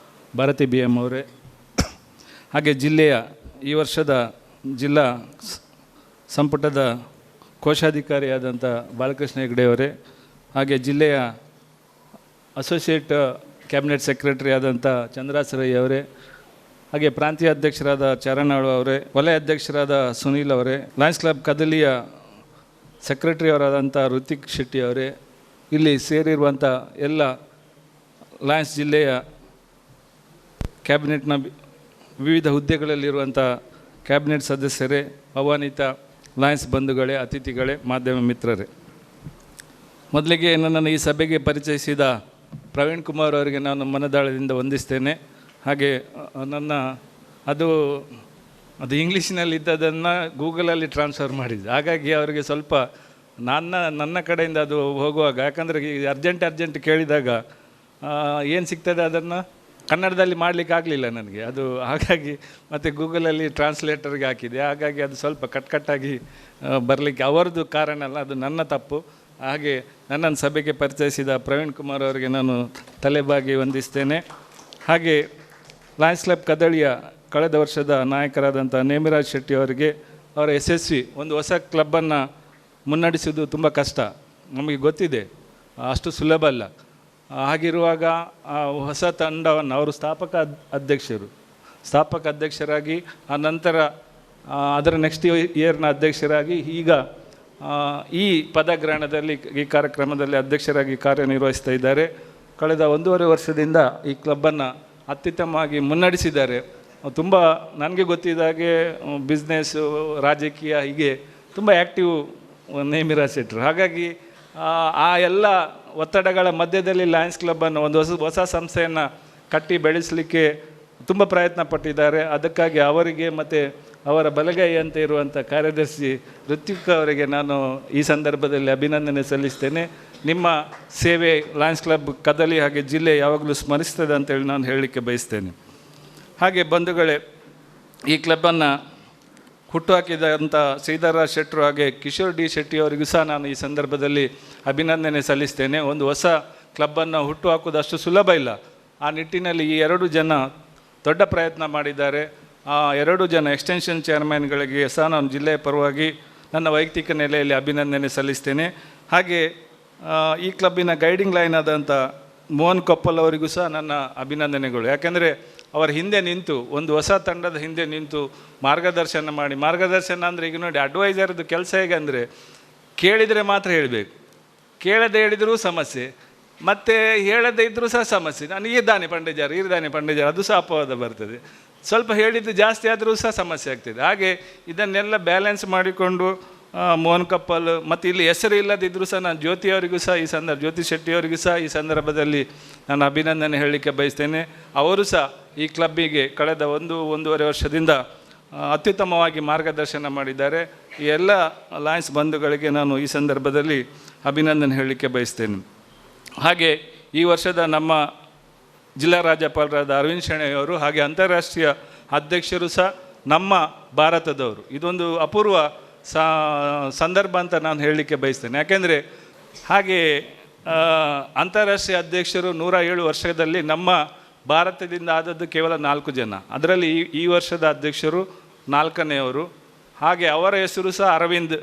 Bharati BM ಅವರೇ, ಹಾಗೆ ಜಿಲ್ಲೆಯ ಈ ವರ್ಷದ ಜಿಲ್ಲಾ ಸಂಪುಟದ ಕೋಶಾಧಿಕಾರಿಯಾದಂಥ ಬಾಲಕೃಷ್ಣ ಹೆಗಡೆ ಅವರೇ, ಹಾಗೆ ಜಿಲ್ಲೆಯ ಅಸೋಸಿಯೇಟ್ ಕ್ಯಾಬಿನೆಟ್ ಸೆಕ್ರೆಟರಿ ಆದಂಥ ಚಂದ್ರಾಸರೈ ಅವರೇ, ಹಾಗೆ ಪ್ರಾಂತೀಯ ಅಧ್ಯಕ್ಷರಾದ ಚರಣಾಳು ಅವರೇ, ವಲಯ ಅಧ್ಯಕ್ಷರಾದ ಸುನೀಲ್ ಅವರೇ, ಲಯನ್ಸ್ ಕ್ಲಬ್ ಕದಲಿಯ ಸೆಕ್ರೆಟರಿ ಅವರಾದಂಥ ಋತಿಕ್ ಶೆಟ್ಟಿ ಅವರೇ, ಇಲ್ಲಿ ಸೇರಿರುವಂಥ ಎಲ್ಲ ಲಯನ್ಸ್ ಜಿಲ್ಲೆಯ ಕ್ಯಾಬಿನೆಟ್ನ ವಿವಿಧ ಹುದ್ದೆಗಳಲ್ಲಿರುವಂಥ ಕ್ಯಾಬಿನೆಟ್ ಸದಸ್ಯರೇ, ಆಹ್ವಾನಿತ ಲಯನ್ಸ್ ಬಂಧುಗಳೇ, ಅತಿಥಿಗಳೇ, ಮಾಧ್ಯಮ ಮಿತ್ರರೇ, ಮೊದಲಿಗೆ ನನ್ನನ್ನು ಈ ಸಭೆಗೆ ಪರಿಚಯಿಸಿದ ಪ್ರವೀಣ್ ಕುಮಾರ್ ಅವರಿಗೆ ನಾನು ಮನದಾಳದಿಂದ ವಂದಿಸ್ತೇನೆ. ಹಾಗೆ ಅದು ಇಂಗ್ಲೀಷಿನಲ್ಲಿದ್ದದನ್ನು ಗೂಗಲಲ್ಲಿ ಟ್ರಾನ್ಸ್ಫರ್ ಮಾಡಿದ್ದೆ, ಹಾಗಾಗಿ ಅವರಿಗೆ ಸ್ವಲ್ಪ ನನ್ನ ಕಡೆಯಿಂದ ಅದು ಹೋಗುವಾಗ, ಯಾಕಂದರೆ ಅರ್ಜೆಂಟ್ ಕೇಳಿದಾಗ ಏನು ಸಿಗ್ತದೆ ಅದನ್ನು ಕನ್ನಡದಲ್ಲಿ ಮಾಡಲಿಕ್ಕೆ ಆಗಲಿಲ್ಲ ನನಗೆ ಅದು, ಹಾಗಾಗಿ ಮತ್ತು ಗೂಗಲಲ್ಲಿ ಟ್ರಾನ್ಸ್ಲೇಟರ್ಗೆ ಹಾಕಿದೆ, ಹಾಗಾಗಿ ಅದು ಸ್ವಲ್ಪ ಕಟ್ಟಾಗಿ ಬರಲಿಕ್ಕೆ ಅವರದ್ದು ಕಾರಣ ಅಲ್ಲ, ಅದು ನನ್ನ ತಪ್ಪು. ಹಾಗೆ ನನ್ನನ್ನು ಸಭೆಗೆ ಪರಿಚಯಿಸಿದ ಪ್ರವೀಣ್ ಕುಮಾರ್ ಅವರಿಗೆ ನಾನು ತಲೆಬಾಗಿ ವಂದಿಸ್ತೇನೆ. ಹಾಗೆ ಲಯನ್ಸ್ ಕ್ಲಬ್ ಕದಳಿಯ ಕಳೆದ ವರ್ಷದ ನಾಯಕರಾದಂಥ ನೇಮಿರಾಜ್ ಶೆಟ್ಟಿ ಅವರಿಗೆ ಅವರ ಯಶಸ್ವಿ ಒಂದು ಹೊಸ ಕ್ಲಬ್ಬನ್ನು ಮುನ್ನಡೆಸುವುದು ತುಂಬ ಕಷ್ಟ, ನಮಗೆ ಗೊತ್ತಿದೆ, ಅಷ್ಟು ಸುಲಭ ಅಲ್ಲ. ಹಾಗಿರುವಾಗ ಆ ಹೊಸ ತಂಡವನ್ನು ಅವರು ಸ್ಥಾಪಕ ಅಧ್ಯಕ್ಷರಾಗಿ ಆ ನಂತರ ಅದರ ನೆಕ್ಸ್ಟ್ ಇಯರ್ನ ಅಧ್ಯಕ್ಷರಾಗಿ ಈಗ ಈ ಪದಗ್ರಹಣದಲ್ಲಿ ಈ ಕಾರ್ಯಕ್ರಮದಲ್ಲಿ ಅಧ್ಯಕ್ಷರಾಗಿ ಕಾರ್ಯನಿರ್ವಹಿಸ್ತಾ ಇದ್ದಾರೆ. ಕಳೆದ 1.5 ವರ್ಷದಿಂದ ಈ ಕ್ಲಬ್ಬನ್ನು ಅತ್ಯುತ್ತಮವಾಗಿ ಮುನ್ನಡೆಸಿದ್ದಾರೆ. ತುಂಬ ನನಗೆ ಗೊತ್ತಿದ್ದ ಹಾಗೆ ಬಿಸ್ನೆಸ್ಸು, ರಾಜಕೀಯ, ಹೀಗೆ ತುಂಬ ಆ್ಯಕ್ಟಿವ್ ನೇಮಿರಾಜ್ ಶೆಟ್ಟರು. ಹಾಗಾಗಿ ಆ ಎಲ್ಲ ಒತ್ತಡಗಳ ಮಧ್ಯದಲ್ಲಿ ಲಯನ್ಸ್ ಕ್ಲಬ್ಬನ್ನು ಒಂದು ಹೊಸ ಸಂಸ್ಥೆಯನ್ನು ಕಟ್ಟಿ ಬೆಳೆಸಲಿಕ್ಕೆ ತುಂಬ ಪ್ರಯತ್ನ ಪಟ್ಟಿದ್ದಾರೆ. ಅದಕ್ಕಾಗಿ ಅವರಿಗೆ ಮತ್ತು ಅವರ ಬಲಗೈ ಅಂತ ಇರುವಂಥ ಕಾರ್ಯದರ್ಶಿ ಋತ್ವಿಕ್ ಅವರಿಗೆ ನಾನು ಈ ಸಂದರ್ಭದಲ್ಲಿ ಅಭಿನಂದನೆ ಸಲ್ಲಿಸ್ತೇನೆ. ನಿಮ್ಮ ಸೇವೆ ಲಯನ್ಸ್ ಕ್ಲಬ್ ಕದಲಿ ಹಾಗೆ ಜಿಲ್ಲೆ ಯಾವಾಗಲೂ ಸ್ಮರಿಸ್ತದೆ ಅಂತೇಳಿ ನಾನು ಹೇಳಲಿಕ್ಕೆ ಬಯಸ್ತೇನೆ. ಹಾಗೆ ಬಂಧುಗಳೇ, ಈ ಕ್ಲಬ್ಬನ್ನು ಹುಟ್ಟುಹಾಕಿದಂಥ ಶ್ರೀಧರ ಶೆಟ್ಟರು ಹಾಗೆ ಕಿಶೋರ್ ಡಿ ಶೆಟ್ಟಿ ಅವರಿಗೂ ಸಹ ನಾನು ಈ ಸಂದರ್ಭದಲ್ಲಿ ಅಭಿನಂದನೆ ಸಲ್ಲಿಸ್ತೇನೆ. ಒಂದು ಹೊಸ ಕ್ಲಬ್ಬನ್ನು ಹುಟ್ಟುಹಾಕೋದು ಅಷ್ಟು ಸುಲಭ ಇಲ್ಲ. ಆ ನಿಟ್ಟಿನಲ್ಲಿ ಈ 2 ಜನ ದೊಡ್ಡ ಪ್ರಯತ್ನ ಮಾಡಿದ್ದಾರೆ. ಆ 2 ಜನ ಎಕ್ಸ್ಟೆನ್ಷನ್ ಚೇರ್ಮನ್ಗಳಿಗೆ ಸಹ ನಾನು ಜಿಲ್ಲೆಯ ಪರವಾಗಿ ನನ್ನ ವೈಯಕ್ತಿಕ ನೆಲೆಯಲ್ಲಿ ಅಭಿನಂದನೆ ಸಲ್ಲಿಸ್ತೇನೆ. ಹಾಗೆ ಈ ಕ್ಲಬ್ಬಿನ ಗೈಡಿಂಗ್ ಲೈನ್ ಆದಂಥ ಮೋಹನ್ ಕೊಪ್ಪಲ್ ಅವರಿಗೂ ಸಹ ನನ್ನ ಅಭಿನಂದನೆಗಳು. ಯಾಕೆಂದರೆ ಅವರ ಹಿಂದೆ ನಿಂತು ಒಂದು ಹೊಸ ತಂಡದ ಹಿಂದೆ ನಿಂತು ಮಾರ್ಗದರ್ಶನ ಅಂದರೆ ಈಗ ನೋಡಿ, ಅಡ್ವೈಸರ್ದು ಕೆಲಸ ಹೇಗೆ ಅಂದರೆ ಕೇಳಿದರೆ ಮಾತ್ರ ಹೇಳಬೇಕು, ಕೇಳದೆ ಹೇಳಿದರೂ ಸಮಸ್ಯೆ, ಮತ್ತು ಹೇಳದೇ ಇದ್ದರೂ ಸಹ ಸಮಸ್ಯೆ. ನಾನು ಈರ್ದಾನೆ ಪಂಡಿಜಾರ್ ಅದು ಸಹ ಅಪವಾದ ಬರ್ತದೆ, ಸ್ವಲ್ಪ ಹೇಳಿದ್ದು ಜಾಸ್ತಿ ಆದರೂ ಸಹ ಸಮಸ್ಯೆ ಆಗ್ತದೆ. ಹಾಗೆ ಇದನ್ನೆಲ್ಲ ಬ್ಯಾಲೆನ್ಸ್ ಮಾಡಿಕೊಂಡು ಮೋಹನ್ ಕಪ್ಪಲ್ ಮತ್ತು ಇಲ್ಲಿ ಹೆಸರು ಇಲ್ಲದಿದ್ದರೂ ಸಹ ನಾನು ಜ್ಯೋತಿ ಶೆಟ್ಟಿ ಅವರಿಗೂ ಸಹ ಈ ಸಂದರ್ಭದಲ್ಲಿ ನಾನು ಅಭಿನಂದನೆ ಹೇಳಲಿಕ್ಕೆ ಬಯಸ್ತೇನೆ. ಅವರು ಸಹ ಈ ಕ್ಲಬ್ಬಿಗೆ ಕಳೆದ 1.5 ವರ್ಷದಿಂದ ಅತ್ಯುತ್ತಮವಾಗಿ ಮಾರ್ಗದರ್ಶನ ಮಾಡಿದ್ದಾರೆ. ಈ ಎಲ್ಲ ಲಯನ್ಸ್ ಬಂಧುಗಳಿಗೆ ನಾನು ಈ ಸಂದರ್ಭದಲ್ಲಿ ಅಭಿನಂದನೆ ಹೇಳಲಿಕ್ಕೆ ಬಯಸ್ತೇನೆ. ಹಾಗೆ ಈ ವರ್ಷದ ನಮ್ಮ ಜಿಲ್ಲಾ ರಾಜ್ಯಪಾಲರಾದ ಅರವಿಂದ್ ಶೆಣೈ ಅವರು ಹಾಗೆ ಅಂತಾರಾಷ್ಟ್ರೀಯ ಅಧ್ಯಕ್ಷರು ಸಹ ನಮ್ಮ ಭಾರತದವರು. ಇದೊಂದು ಅಪೂರ್ವ ಸಂದರ್ಭ ಅಂತ ನಾನು ಹೇಳಲಿಕ್ಕೆ ಬಯಸ್ತೇನೆ. ಯಾಕೆಂದರೆ ಹಾಗೆ ಅಂತಾರಾಷ್ಟ್ರೀಯ ಅಧ್ಯಕ್ಷರು 107 ವರ್ಷದಲ್ಲಿ ನಮ್ಮ ಭಾರತದಿಂದ ಆದದ್ದು ಕೇವಲ 4 ಜನ. ಅದರಲ್ಲಿ ಈ ವರ್ಷದ ಅಧ್ಯಕ್ಷರು 4ನೇಯವರು. ಹಾಗೆ ಅವರ ಹೆಸರು ಸಹ ಅರವಿಂದ್,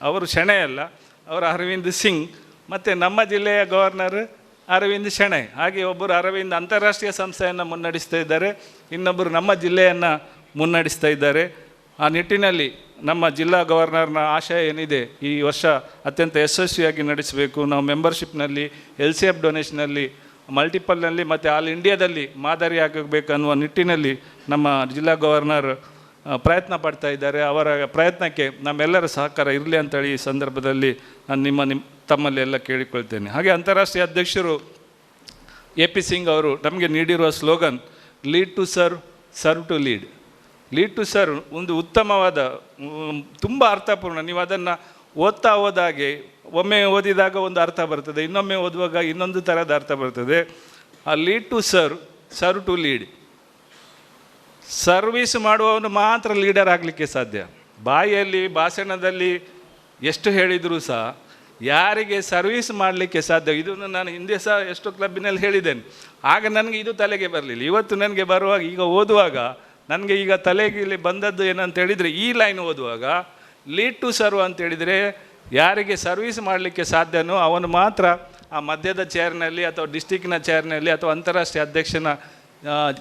ಅವರು ಶೆಣೈ ಅಲ್ಲ, ಅವರು ಅರವಿಂದ್ ಸಿಂಗ್. ಮತ್ತು ನಮ್ಮ ಜಿಲ್ಲೆಯ ಗವರ್ನರ್ ಅರವಿಂದ್ ಶೆಣೈ. ಹಾಗೆ ಒಬ್ಬರು ಅರವಿಂದ್ ಅಂತಾರಾಷ್ಟ್ರೀಯ ಸಂಸ್ಥೆಯನ್ನು ಮುನ್ನಡೆಸ್ತಾ ಇದ್ದಾರೆ, ಇನ್ನೊಬ್ಬರು ನಮ್ಮ ಜಿಲ್ಲೆಯನ್ನು ಮುನ್ನಡೆಸ್ತಾ ಇದ್ದಾರೆ. ಆ ನಿಟ್ಟಿನಲ್ಲಿ ನಮ್ಮ ಜಿಲ್ಲಾ ಗವರ್ನರ್ನ ಆಶಯ ಏನಿದೆ, ಈ ವರ್ಷ ಅತ್ಯಂತ ಯಶಸ್ವಿಯಾಗಿ ನಡೆಸಬೇಕು, ನಾವು ಮೆಂಬರ್ಶಿಪ್ನಲ್ಲಿ, LCF ಡೊನೇಷನಲ್ಲಿ, ಮಲ್ಟಿಪಲ್ನಲ್ಲಿ ಮತ್ತು ಆಲ್ ಇಂಡಿಯಾದಲ್ಲಿ ಮಾದರಿಯಾಗಬೇಕು ಅನ್ನುವ ನಿಟ್ಟಿನಲ್ಲಿ ನಮ್ಮ ಜಿಲ್ಲಾ ಗವರ್ನರ್ ಪ್ರಯತ್ನ ಪಡ್ತಾ ಇದ್ದಾರೆ. ಅವರ ಪ್ರಯತ್ನಕ್ಕೆ ನಮ್ಮೆಲ್ಲರ ಸಹಕಾರ ಇರಲಿ ಅಂತೇಳಿ ಈ ಸಂದರ್ಭದಲ್ಲಿ ನಾನು ತಮ್ಮಲ್ಲಿ ಎಲ್ಲ ಕೇಳಿಕೊಳ್ತೇನೆ. ಹಾಗೆ ಅಂತಾರಾಷ್ಟ್ರೀಯ ಅಧ್ಯಕ್ಷರು AP ಸಿಂಗ್ ಅವರು ನಮಗೆ ನೀಡಿರುವ slogan lead to serve, serve to lead. Lead to serve ಒಂದು ಉತ್ತಮವಾದ, ತುಂಬ ಅರ್ಥಪೂರ್ಣ. ನೀವು ಅದನ್ನು ಓದ್ತಾ ಹೋದಾಗೆ ಒಮ್ಮೆ ಓದಿದಾಗ ಒಂದು ಅರ್ಥ ಬರ್ತದೆ, ಇನ್ನೊಮ್ಮೆ ಓದುವಾಗ ಇನ್ನೊಂದು ಥರದ ಅರ್ಥ ಬರ್ತದೆ. ಆ lead to serve, serve to lead. Service ಮಾಡುವವನು ಮಾತ್ರ ಲೀಡರ್ ಆಗಲಿಕ್ಕೆ ಸಾಧ್ಯ. ಬಾಯಲ್ಲಿ ಭಾಷಣದಲ್ಲಿ ಎಷ್ಟು ಹೇಳಿದರೂ ಸಹ ಯಾರಿಗೆ ಸರ್ವಿಸ್ ಮಾಡಲಿಕ್ಕೆ ಸಾಧ್ಯ, ಇದನ್ನು ನಾನು ಹಿಂದೆ ಸಹ ಎಷ್ಟು ಕ್ಲಬ್ಬಿನಲ್ಲಿ ಹೇಳಿದ್ದೇನೆ. ಆಗ ನನಗೆ ಇದು ತಲೆಗೆ ಬರಲಿಲ್ಲ. ಇವತ್ತು ನನಗೆ ಬರುವಾಗ, ಈಗ ಓದುವಾಗ ನನಗೆ ಈಗ ತಲೆಗೆ ಇಲ್ಲಿ ಬಂದದ್ದು ಏನಂತ ಹೇಳಿದರೆ, ಈ ಲೈನ್ ಓದುವಾಗ ಲೀಡ್ ಟು ಸರ್ವ್ ಅಂತೇಳಿದರೆ ಯಾರಿಗೆ ಸರ್ವಿಸ್ ಮಾಡಲಿಕ್ಕೆ ಸಾಧ್ಯನೋ ಅವನು ಮಾತ್ರ ಆ ಮಧ್ಯದ ಚೇರ್ನಲ್ಲಿ ಅಥವಾ ಡಿಸ್ಟಿಕ್ನ ಚೇರ್ನಲ್ಲಿ ಅಥವಾ ಅಂತಾರಾಷ್ಟ್ರೀಯ ಅಧ್ಯಕ್ಷನ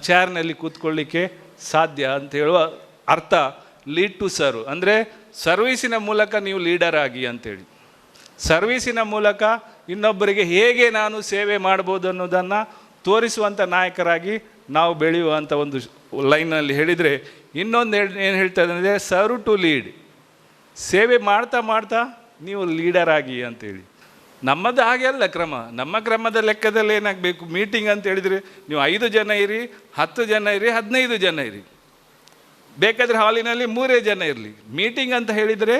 ಚೇರ್ನಲ್ಲಿ ಕೂತ್ಕೊಳ್ಳಿಕ್ಕೆ ಸಾಧ್ಯ ಅಂತ ಹೇಳುವ ಅರ್ಥ ಲೀಡ್ ಟು ಸರ್ವ್. ಅಂದರೆ ಸರ್ವೀಸಿನ ಮೂಲಕ ನೀವು ಲೀಡರ್ ಆಗಿ ಅಂತೇಳಿ, ಸರ್ವೀಸಿನ ಮೂಲಕ ಇನ್ನೊಬ್ಬರಿಗೆ ಹೇಗೆ ನಾನು ಸೇವೆ ಮಾಡ್ಬೋದು ಅನ್ನೋದನ್ನು ತೋರಿಸುವಂಥ ನಾಯಕರಾಗಿ ನಾವು ಬೆಳೆಯುವಂಥ ಒಂದು ಲೈನಲ್ಲಿ ಹೇಳಿದರೆ, ಇನ್ನೊಂದು ಏನು ಹೇಳ್ತದೆ ಅಂದರೆ ಸರ್ವ್ ಟು ಲೀಡ್. ಸೇವೆ ಮಾಡ್ತಾ ಮಾಡ್ತಾ ನೀವು ಲೀಡರ್ ಆಗಿ ಅಂತೇಳಿ. ನಮ್ಮದು ಹಾಗೆ ಅಲ್ಲ ಕ್ರಮ. ನಮ್ಮ ಕ್ರಮದ ಲೆಕ್ಕದಲ್ಲಿ ಏನಾಗಬೇಕು, ಮೀಟಿಂಗ್ ಅಂತ ಹೇಳಿದರೆ ನೀವು 5 ಜನ ಇರಿ, 10 ಜನ ಇರಿ, 15 ಜನ ಇರಿ, ಬೇಕಾದರೆ ಹಾಲಿನಲ್ಲಿ 3 ಜನ ಇರಲಿ. ಮೀಟಿಂಗ್ ಅಂತ ಹೇಳಿದರೆ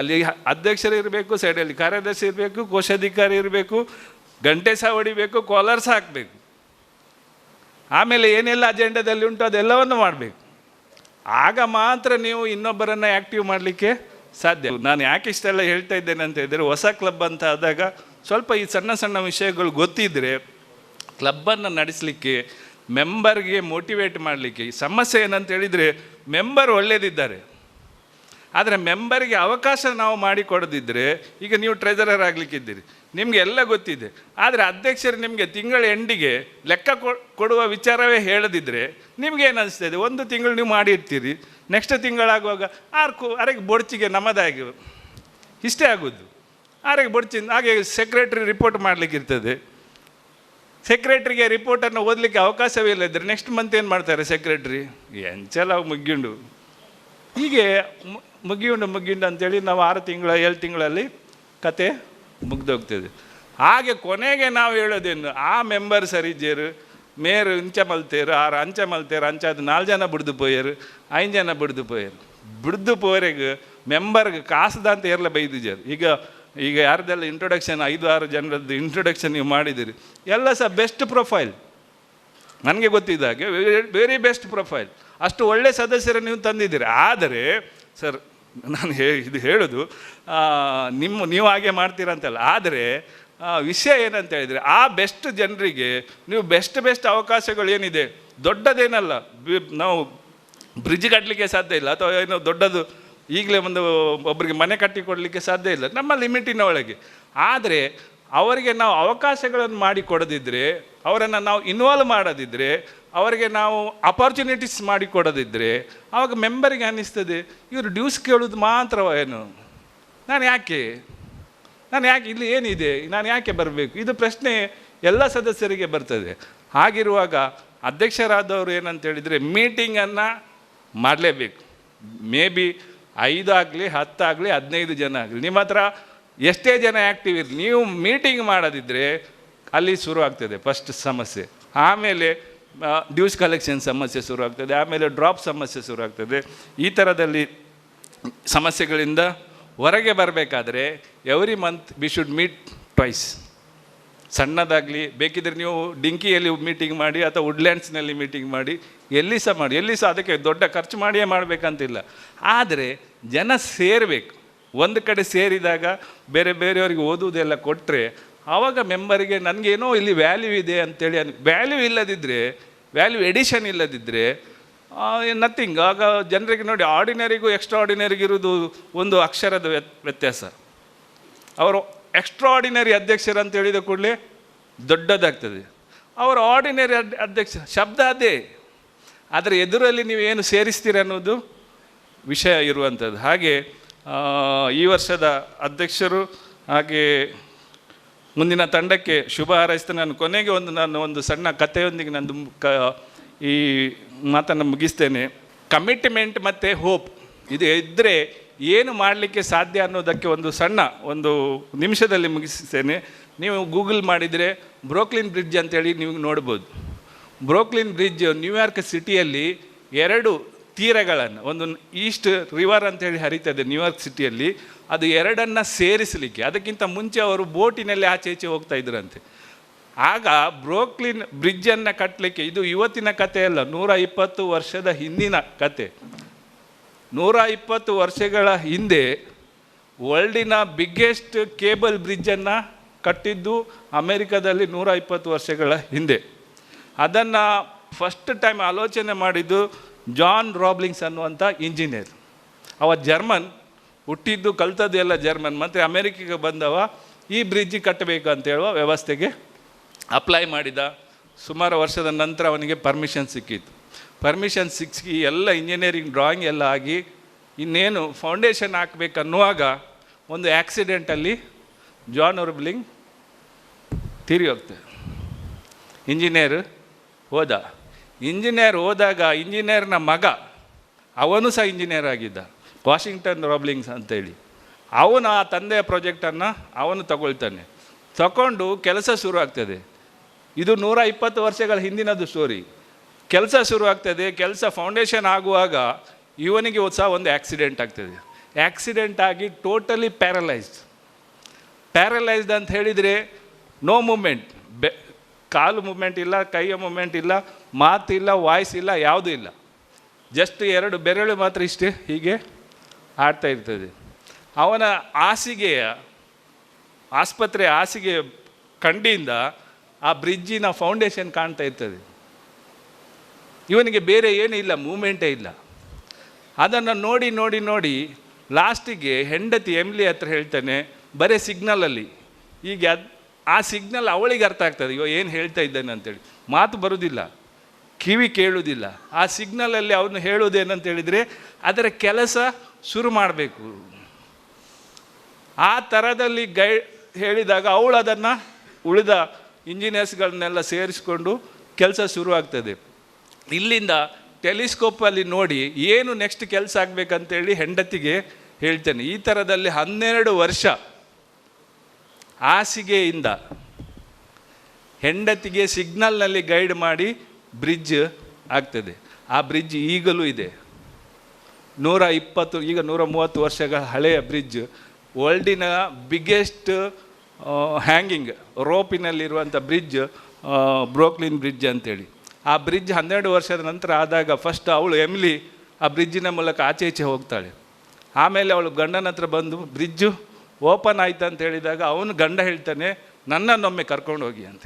ಅಲ್ಲಿ ಅಧ್ಯಕ್ಷರು ಇರಬೇಕು, ಸೈಡಲ್ಲಿ ಕಾರ್ಯದರ್ಶಿ ಇರಬೇಕು, ಕೋಶಾಧಿಕಾರಿ ಇರಬೇಕು, ಗಂಟೆ ಸಹ ಹೊಡಿಬೇಕು, ಕಾಲರ್ ಸಹ ಹಾಕಬೇಕು. ಆಮೇಲೆ ಏನೆಲ್ಲ ಅಜೆಂಡಾದಲ್ಲಿ ಉಂಟು ಅದೆಲ್ಲವನ್ನು ಮಾಡಬೇಕು. ಆಗ ಮಾತ್ರ ನೀವು ಇನ್ನೊಬ್ಬರನ್ನು ಆ್ಯಕ್ಟಿವ್ ಮಾಡಲಿಕ್ಕೆ ಸಾಧ್ಯ. ನಾನು ಯಾಕೆ ಇಷ್ಟೆಲ್ಲ ಹೇಳ್ತಾ ಇದ್ದೇನೆ ಅಂತ ಹೇಳಿದರೆ, ಹೊಸ ಕ್ಲಬ್ ಅಂತ ಆದಾಗ ಸ್ವಲ್ಪ ಈ ಸಣ್ಣ ಸಣ್ಣ ವಿಷಯಗಳು ಗೊತ್ತಿದ್ದರೆ ಕ್ಲಬ್ಬನ್ನು ನಡೆಸಲಿಕ್ಕೆ, ಮೆಂಬರ್ಗೆ ಮೋಟಿವೇಟ್ ಮಾಡಲಿಕ್ಕೆ. ಈ ಸಮಸ್ಯೆ ಏನಂತ ಹೇಳಿದರೆ, ಮೆಂಬರ್ ಒಳ್ಳೆಯದಿದ್ದಾರೆ, ಆದರೆ ಮೆಂಬರ್ಗೆ ಅವಕಾಶ ನಾವು ಮಾಡಿಕೊಡದಿದ್ದರೆ, ಈಗ ನೀವು ಟ್ರೆಜರರ್ ಆಗಲಿಕ್ಕಿದ್ದೀರಿ, ನಿಮಗೆ ಎಲ್ಲ ಗೊತ್ತಿದೆ, ಆದರೆ ಅಧ್ಯಕ್ಷರು ನಿಮಗೆ ತಿಂಗಳ ಎಂಡಿಗೆ ಲೆಕ್ಕ ಕೊಡುವ ವಿಚಾರವೇ ಹೇಳದಿದ್ದರೆ ನಿಮಗೇನು ಅನಿಸ್ತದೆ? ಒಂದು ತಿಂಗಳು ನೀವು ಮಾಡಿರ್ತೀರಿ, ನೆಕ್ಸ್ಟ್ ತಿಂಗಳಾಗುವಾಗ ಅರೆಗೆ ಬೊಡ್ಚಿಗೆ ನಮ್ಮದಾಗಿ ಇಷ್ಟೇ ಆಗೋದು. ಆರೆಗೆ ಬೊಡ್ಚಿಂದ ಹಾಗೆ ಸೆಕ್ರೆಟ್ರಿ ರಿಪೋರ್ಟ್ ಮಾಡಲಿಕ್ಕಿರ್ತದೆ. ಸೆಕ್ರೆಟ್ರಿಗೆ ರಿಪೋರ್ಟನ್ನು ಓದಲಿಕ್ಕೆ ಅವಕಾಶವೇ ಇಲ್ಲದಿದ್ದರೆ ನೆಕ್ಸ್ಟ್ ಮಂತ್ ಏನು ಮಾಡ್ತಾರೆ ಸೆಕ್ರೆಟ್ರಿ? ಎಂಚೆಲ್ಲ ಮುಗಿಯುಂಡು, ಹೀಗೆ ಮುಗಿಯುಂಡು ಅಂತೇಳಿ ನಾವು 6 ತಿಂಗಳ 7 ತಿಂಗಳಲ್ಲಿ ಕತೆ ಮುಗ್ದೋಗ್ತದೆ. ಹಾಗೆ ಕೊನೆಗೆ ನಾವು ಹೇಳೋದೇನು, ಆ ಮೆಂಬರ್ ಸರಿಜೇರು ಮೇರು ಇಂಚ ಮಲ್ತೇರು, 6 ಅಂಚ ಮಲ್ತೇರು, ಅಂಚಾದ 4 ಜನ ಬಿಡ್ದು ಪೋಯರು, 5 ಜನ ಬಿಡ್ದು ಪೋಯರು. ಬಿಡ್ದು ಪೋರೆಗೆ ಮೆಂಬರ್ಗೆ ಕಾಸದಂತ ಏರ್ಲ ಬೈದು ಜರು. ಈಗ ಯಾರ್ದೆಲ್ಲ ಇಂಟ್ರೊಡಕ್ಷನ್ 5-6 ಜನರದ್ದು ಇಂಟ್ರೊಡಕ್ಷನ್ ನೀವು ಮಾಡಿದ್ದೀರಿ, ಎಲ್ಲ ಸಹ ಬೆಸ್ಟ್ ಪ್ರೊಫೈಲ್, ನನಗೆ ಗೊತ್ತಿದ್ದಾಗೆ ವೆರಿ ಬೆಸ್ಟ್ ಪ್ರೊಫೈಲ್, ಅಷ್ಟು ಒಳ್ಳೆ ಸದಸ್ಯರು ನೀವು ತಂದಿದ್ದೀರಿ. ಆದರೆ ಸರ್, ನಾನು ಇದು ಹೇಳೋದು ನೀವು ಹಾಗೆ ಮಾಡ್ತೀರಂತಲ್ಲ, ಆದರೆ ವಿಷಯ ಏನಂತ ಹೇಳಿದರೆ, ಆ ಬೆಸ್ಟ್ ಜನರಿಗೆ ನೀವು ಬೆಸ್ಟ್ ಅವಕಾಶಗಳು ಏನಿದೆ, ದೊಡ್ಡದೇನಲ್ಲ, ನಾವು ಬ್ರಿಡ್ಜ್ ಕಟ್ಟಲಿಕ್ಕೆ ಸಾಧ್ಯ ಇಲ್ಲ, ಅಥವಾ ಏನೋ ದೊಡ್ಡದು ಈಗಲೇ ಒಬ್ಬರಿಗೆ ಮನೆ ಕಟ್ಟಿ ಕೊಡಲಿಕ್ಕೆ ಸಾಧ್ಯ ಇಲ್ಲ ನಮ್ಮ ಲಿಮಿಟಿನ ಒಳಗೆ. ಆದರೆ ಅವರಿಗೆ ನಾವು ಅವಕಾಶಗಳನ್ನು ಮಾಡಿ ಕೊಡದಿದ್ದರೆ, ಅವರನ್ನು ನಾವು ಇನ್ವಾಲ್ವ್ ಮಾಡೋದಿದ್ದರೆ, ಅವರಿಗೆ ನಾವು ಅಪಾರ್ಚುನಿಟೀಸ್ ಮಾಡಿ ಕೊಡೋದಿದ್ದರೆ, ಆವಾಗ ಮೆಂಬರಿಗೆ ಅನ್ನಿಸ್ತದೆ ಇವರು ಡ್ಯೂಸ್ ಕೇಳೋದು ಮಾತ್ರವ ಏನು, ನಾನು ಯಾಕೆ ಇಲ್ಲಿ ಏನಿದೆ, ನಾನು ಯಾಕೆ ಬರಬೇಕು, ಇದು ಪ್ರಶ್ನೆ ಎಲ್ಲ ಸದಸ್ಯರಿಗೆ ಬರ್ತದೆ. ಹಾಗಿರುವಾಗ ಅಧ್ಯಕ್ಷರಾದವರು ಏನಂತ ಹೇಳಿದರೆ, ಮೀಟಿಂಗನ್ನು ಮಾಡಲೇಬೇಕು. ಮೇ ಬಿ 5 ಆಗಲಿ 10 ಆಗಲಿ 15 ಜನ ಆಗಲಿ, ನಿಮ್ಮ ಹತ್ರ ಎಷ್ಟೇ ಜನ ಆ್ಯಕ್ಟಿವ್ ಇರಲಿ, ನೀವು ಮೀಟಿಂಗ್ ಮಾಡೋದಿದ್ದರೆ ಅಲ್ಲಿ ಶುರು ಆಗ್ತದೆ ಫಸ್ಟ್ ಸಮಸ್ಯೆ. ಆಮೇಲೆ ಡ್ಯೂಸ್ ಕಲೆಕ್ಷನ್ ಸಮಸ್ಯೆ ಶುರು ಆಗ್ತದೆ, ಆಮೇಲೆ ಡ್ರಾಪ್ ಸಮಸ್ಯೆ ಶುರು ಆಗ್ತದೆ. ಈ ಥರದಲ್ಲಿ ಸಮಸ್ಯೆಗಳಿಂದ ಹೊರಗೆ ಬರಬೇಕಾದ್ರೆ every month we should meet twice. ಸಣ್ಣದಾಗಲಿ ಬೇಕಿದ್ರೆ ನೀವು ಡಿಂಕಿಯಲ್ಲಿ ಮೀಟಿಂಗ್ ಮಾಡಿ, ಅಥವಾ ವುಡ್ಲ್ಯಾಂಡ್ಸ್ನಲ್ಲಿ ಮೀಟಿಂಗ್ ಮಾಡಿ, ಎಲ್ಲಿ ಸಹ ಅದಕ್ಕೆ ದೊಡ್ಡ ಖರ್ಚು ಮಾಡಿಯೇ ಮಾಡಬೇಕಂತಿಲ್ಲ. ಆದರೆ ಜನ ಸೇರಬೇಕು. ಒಂದು ಕಡೆ ಸೇರಿದಾಗ ಬೇರೆಯವರಿಗೆ ಓದುವುದೆಲ್ಲ ಕೊಟ್ಟರೆ, ಆವಾಗ ಮೆಂಬರಿಗೆ ನನಗೇನೋ ಇಲ್ಲಿ ವ್ಯಾಲ್ಯೂ ಇದೆ ಅಂತೇಳಿ ವ್ಯಾಲ್ಯೂ ಇಲ್ಲದಿದ್ದರೆ, ವ್ಯಾಲ್ಯೂ ಎಡಿಷನ್ ಇಲ್ಲದಿದ್ದರೆ ನಥಿಂಗ್. ಆಗ ಜನರಿಗೆ ನೋಡಿ, ಆರ್ಡಿನರಿಗೂ ಎಕ್ಸ್ಟ್ರಾಆರ್ಡಿನರಿಗಿರೋದು ಒಂದು ಅಕ್ಷರದ ವ್ಯತ್ಯಾಸ. ಅವರು ಎಕ್ಸ್ಟ್ರಾಆರ್ಡಿನರಿ ಅಧ್ಯಕ್ಷರು ಅಂತ ಹೇಳಿದ ಕೂಡಲೇ ದೊಡ್ಡದಾಗ್ತದೆ, ಅವರು ಆರ್ಡಿನರಿ ಅಧ್ಯಕ್ಷ ಶಬ್ದ ಅದೇ, ಆದರೆ ಎದುರಲ್ಲಿ ನೀವು ಏನು ಸೇರಿಸ್ತೀರ ಅನ್ನೋದು ವಿಷಯ ಇರುವಂಥದ್ದು. ಹಾಗೆ ಈ ವರ್ಷದ ಅಧ್ಯಕ್ಷರು ಹಾಗೆ ಮುಂದಿನ ತಂಡಕ್ಕೆ ಶುಭ ಹಾರೈಸ್ತಾ ನಾನು ಕೊನೆಗೆ ಒಂದು ಸಣ್ಣ ಕಥೆಯೊಂದಿಗೆ ನಂದು ಈ ಮಾತನ್ನು ಮುಗಿಸ್ತೇನೆ. ಕಮಿಟ್ಮೆಂಟ್ ಮತ್ತು ಹೋಪ್ ಇದು ಇದ್ದರೆ ಏನು ಮಾಡಲಿಕ್ಕೆ ಸಾಧ್ಯ ಅನ್ನೋದಕ್ಕೆ ಒಂದು ನಿಮಿಷದಲ್ಲಿ ಮುಗಿಸ್ತೇನೆ. ನೀವು ಗೂಗಲ್ ಮಾಡಿದರೆ ಬ್ರೋಕ್ಲಿನ್ ಬ್ರಿಡ್ಜ್ ಅಂತೇಳಿ ನೀವು ನೋಡ್ಬೋದು. ಬ್ರೋಕ್ಲಿನ್ ಬ್ರಿಡ್ಜ್ ನ್ಯೂಯಾರ್ಕ್ ಸಿಟಿಯಲ್ಲಿ 2 ತೀರಗಳನ್ನು, ಒಂದು ಈಸ್ಟ್ ರಿವರ್ ಅಂತೇಳಿ ಹರಿತದೆ ನ್ಯೂಯಾರ್ಕ್ ಸಿಟಿಯಲ್ಲಿ, ಅದು 2ನ್ನು ಸೇರಿಸಲಿಕ್ಕೆ ಅದಕ್ಕಿಂತ ಮುಂಚೆ ಅವರು ಬೋಟಿನಲ್ಲಿ ಆಚೆ ಹೋಗ್ತಾ ಇದ್ರಂತೆ. ಆಗ ಬ್ರೋಕ್ಲಿನ್ ಬ್ರಿಡ್ಜನ್ನು ಕಟ್ಟಲಿಕ್ಕೆ, ಇದು ಇವತ್ತಿನ ಕತೆ ಅಲ್ಲ, 120 ವರ್ಷದ ಹಿಂದಿನ ಕತೆ. 120 ವರ್ಷಗಳ ಹಿಂದೆ ವರ್ಲ್ಡಿನ ಬಿಗ್ಗೆಸ್ಟ್ ಕೇಬಲ್ ಬ್ರಿಡ್ಜನ್ನು ಕಟ್ಟಿದ್ದು ಅಮೇರಿಕಾದಲ್ಲಿ 120 ವರ್ಷಗಳ ಹಿಂದೆ. ಅದನ್ನು ಫಸ್ಟ್ ಟೈಮ್ ಆಲೋಚನೆ ಮಾಡಿದ್ದು ಜಾನ್ ರಾಬ್ಲಿಂಗ್ಸ್ ಅನ್ನುವಂಥ ಇಂಜಿನಿಯರ್. ಅವ ಜರ್ಮನ್, ಹುಟ್ಟಿದ್ದು ಕಲ್ತದ್ದು ಎಲ್ಲ ಜರ್ಮನ್, ಮತ್ತು ಅಮೇರಿಕೆಗೆ ಬಂದವ ಈ ಬ್ರಿಡ್ಜ್ ಕಟ್ಟಬೇಕು ಅಂತ ಹೇಳುವ ವ್ಯವಸ್ಥೆಗೆ ಅಪ್ಲೈ ಮಾಡಿದ. ಸುಮಾರು ವರ್ಷದ ನಂತರ ಅವನಿಗೆ ಪರ್ಮಿಷನ್ ಸಿಕ್ಕಿತ್ತು. ಪರ್ಮಿಷನ್ ಸಿಕ್ಕಿ ಎಲ್ಲ ಇಂಜಿನಿಯರಿಂಗ್ ಡ್ರಾಯಿಂಗ್ ಎಲ್ಲ ಆಗಿ ಇನ್ನೇನು ಫೌಂಡೇಶನ್ ಹಾಕಬೇಕನ್ನುವಾಗ ಒಂದು ಆ್ಯಕ್ಸಿಡೆಂಟಲ್ಲಿ ಜಾನ್ ರಾಬ್ಲಿಂಗ್ ತೀರಿ ಹೋಗ್ತದೆ. ಇಂಜಿನಿಯರ್ ಹೋದಾಗ ಇಂಜಿನಿಯರ್ನ ಮಗ, ಅವನು ಸಹ ಇಂಜಿನಿಯರ್ ಆಗಿದ್ದ, ವಾಷಿಂಗ್ಟನ್ ರಾಬ್ಲಿಂಗ್ಸ್ ಅಂತೇಳಿ. ಅವನು ಆ ತಂದೆಯ ಪ್ರಾಜೆಕ್ಟನ್ನು ಅವನು ತಗೊಂಡು ಕೆಲಸ ಶುರು ಆಗ್ತದೆ. ಇದು 120 ವರ್ಷಗಳ ಹಿಂದಿನದು ಸ್ಟೋರಿ. ಕೆಲಸ ಶುರು ಆಗ್ತದೆ. ಕೆಲಸ ಫೌಂಡೇಶನ್ ಆಗುವಾಗ ಇವನಿಗೆ ಸಹ ಒಂದು ಆ್ಯಕ್ಸಿಡೆಂಟ್ ಆಗ್ತದೆ. ಆ್ಯಕ್ಸಿಡೆಂಟ್ ಆಗಿ ಟೋಟಲಿ ಪ್ಯಾರಲೈಸ್ಡ್ ಅಂತ ಹೇಳಿದರೆ ನೋ ಮೂಮೆಂಟ್, ಕಾಲು ಮೂಮೆಂಟ್ ಇಲ್ಲ, ಕೈಯ ಮೂಮೆಂಟ್ ಇಲ್ಲ, ಮಾತಿಲ್ಲ, ವಾಯ್ಸ್ ಇಲ್ಲ, ಯಾವುದೂ ಇಲ್ಲ. ಜಸ್ಟ್ 2 ಬೆರಳು ಮಾತ್ರ ಇಷ್ಟೇ ಹೀಗೆ ಆಡ್ತಾ ಇರ್ತದೆ. ಅವನ ಆಸ್ಪತ್ರೆ ಹಾಸಿಗೆ ಕಂಡಿಯಿಂದ ಆ ಬ್ರಿಡ್ಜಿನ ಫೌಂಡೇಶನ್ ಕಾಣ್ತಾ ಇರ್ತದೆ. ಇವನಿಗೆ ಬೇರೆ ಏನೂ ಇಲ್ಲ, ಮೂಮೆಂಟೇ ಇಲ್ಲ. ಅದನ್ನು ನೋಡಿ ನೋಡಿ ನೋಡಿ ಲಾಸ್ಟಿಗೆ ಹೆಂಡತಿ ಎಮ್ಲಿ ಹತ್ರ ಹೇಳ್ತಾನೆ, ಬರೀ ಸಿಗ್ನಲಲ್ಲಿ. ಈಗ ಆ ಸಿಗ್ನಲ್ ಅವಳಿಗೆ ಅರ್ಥ ಆಗ್ತದೆ, ಇವ ಏನು ಹೇಳ್ತಾ ಇದ್ದಾನೆ ಅಂತೇಳಿ. ಮಾತು ಬರುವುದಿಲ್ಲ, ಕಿವಿ ಕೇಳುವುದಿಲ್ಲ. ಆ ಸಿಗ್ನಲಲ್ಲಿ ಅವನು ಹೇಳುವುದೇನಂತೇಳಿದರೆ ಅದರ ಕೆಲಸ ಶುರು ಮಾಡಬೇಕು. ಆ ಥರದಲ್ಲಿ ಹೇಳಿದಾಗ ಅವಳು ಅದನ್ನು ಉಳಿದ ಇಂಜಿನಿಯರ್ಸ್ಗಳನ್ನೆಲ್ಲ ಸೇರಿಸ್ಕೊಂಡು ಕೆಲಸ ಶುರುವಾಗ್ತದೆ. ಇಲ್ಲಿಂದ ಟೆಲಿಸ್ಕೋಪಲ್ಲಿ ನೋಡಿ ಏನು ನೆಕ್ಸ್ಟ್ ಕೆಲಸ ಆಗಬೇಕಂತೇಳಿ ಹೆಂಡತಿಗೆ ಹೇಳ್ತೇನೆ. ಈ ಥರದಲ್ಲಿ 12 ವರ್ಷ ಹಾಸಿಗೆಯಿಂದ ಹೆಂಡತಿಗೆ ಸಿಗ್ನಲ್ನಲ್ಲಿ ಗೈಡ್ ಮಾಡಿ ಬ್ರಿಡ್ಜ್ ಆಗ್ತದೆ. ಆ ಬ್ರಿಡ್ಜ್ ಈಗಲೂ ಇದೆ. 120 ಈಗ 130 ವರ್ಷಗಳ ಹಳೆಯ ಬ್ರಿಡ್ಜ್. ವರ್ಲ್ಡಿನ ಬಿಗ್ಗೆಸ್ಟ್ ಹ್ಯಾಂಗಿಂಗ್ ರೋಪಿನಲ್ಲಿರುವಂಥ ಬ್ರಿಡ್ಜ್ ಬ್ರೋಕ್ಲಿನ್ ಬ್ರಿಡ್ಜ್ ಅಂತೇಳಿ. ಆ ಬ್ರಿಡ್ಜ್ 12 ವರ್ಷದ ನಂತರ ಆದಾಗ ಫಸ್ಟ್ ಅವಳು ಎಮ್ಲಿ ಆ ಬ್ರಿಡ್ಜಿನ ಮೂಲಕ ಆಚೆ ಈಚೆ ಹೋಗ್ತಾಳೆ. ಆಮೇಲೆ ಅವಳು ಗಂಡನ ಹತ್ರ ಬಂದು ಬ್ರಿಡ್ಜು ಓಪನ್ ಆಯ್ತು ಅಂತ ಹೇಳಿದಾಗ ಅವನು ಗಂಡ ಹೇಳ್ತಾನೆ, ನನ್ನನ್ನೊಮ್ಮೆ ಕರ್ಕೊಂಡು ಹೋಗಿ ಅಂತ.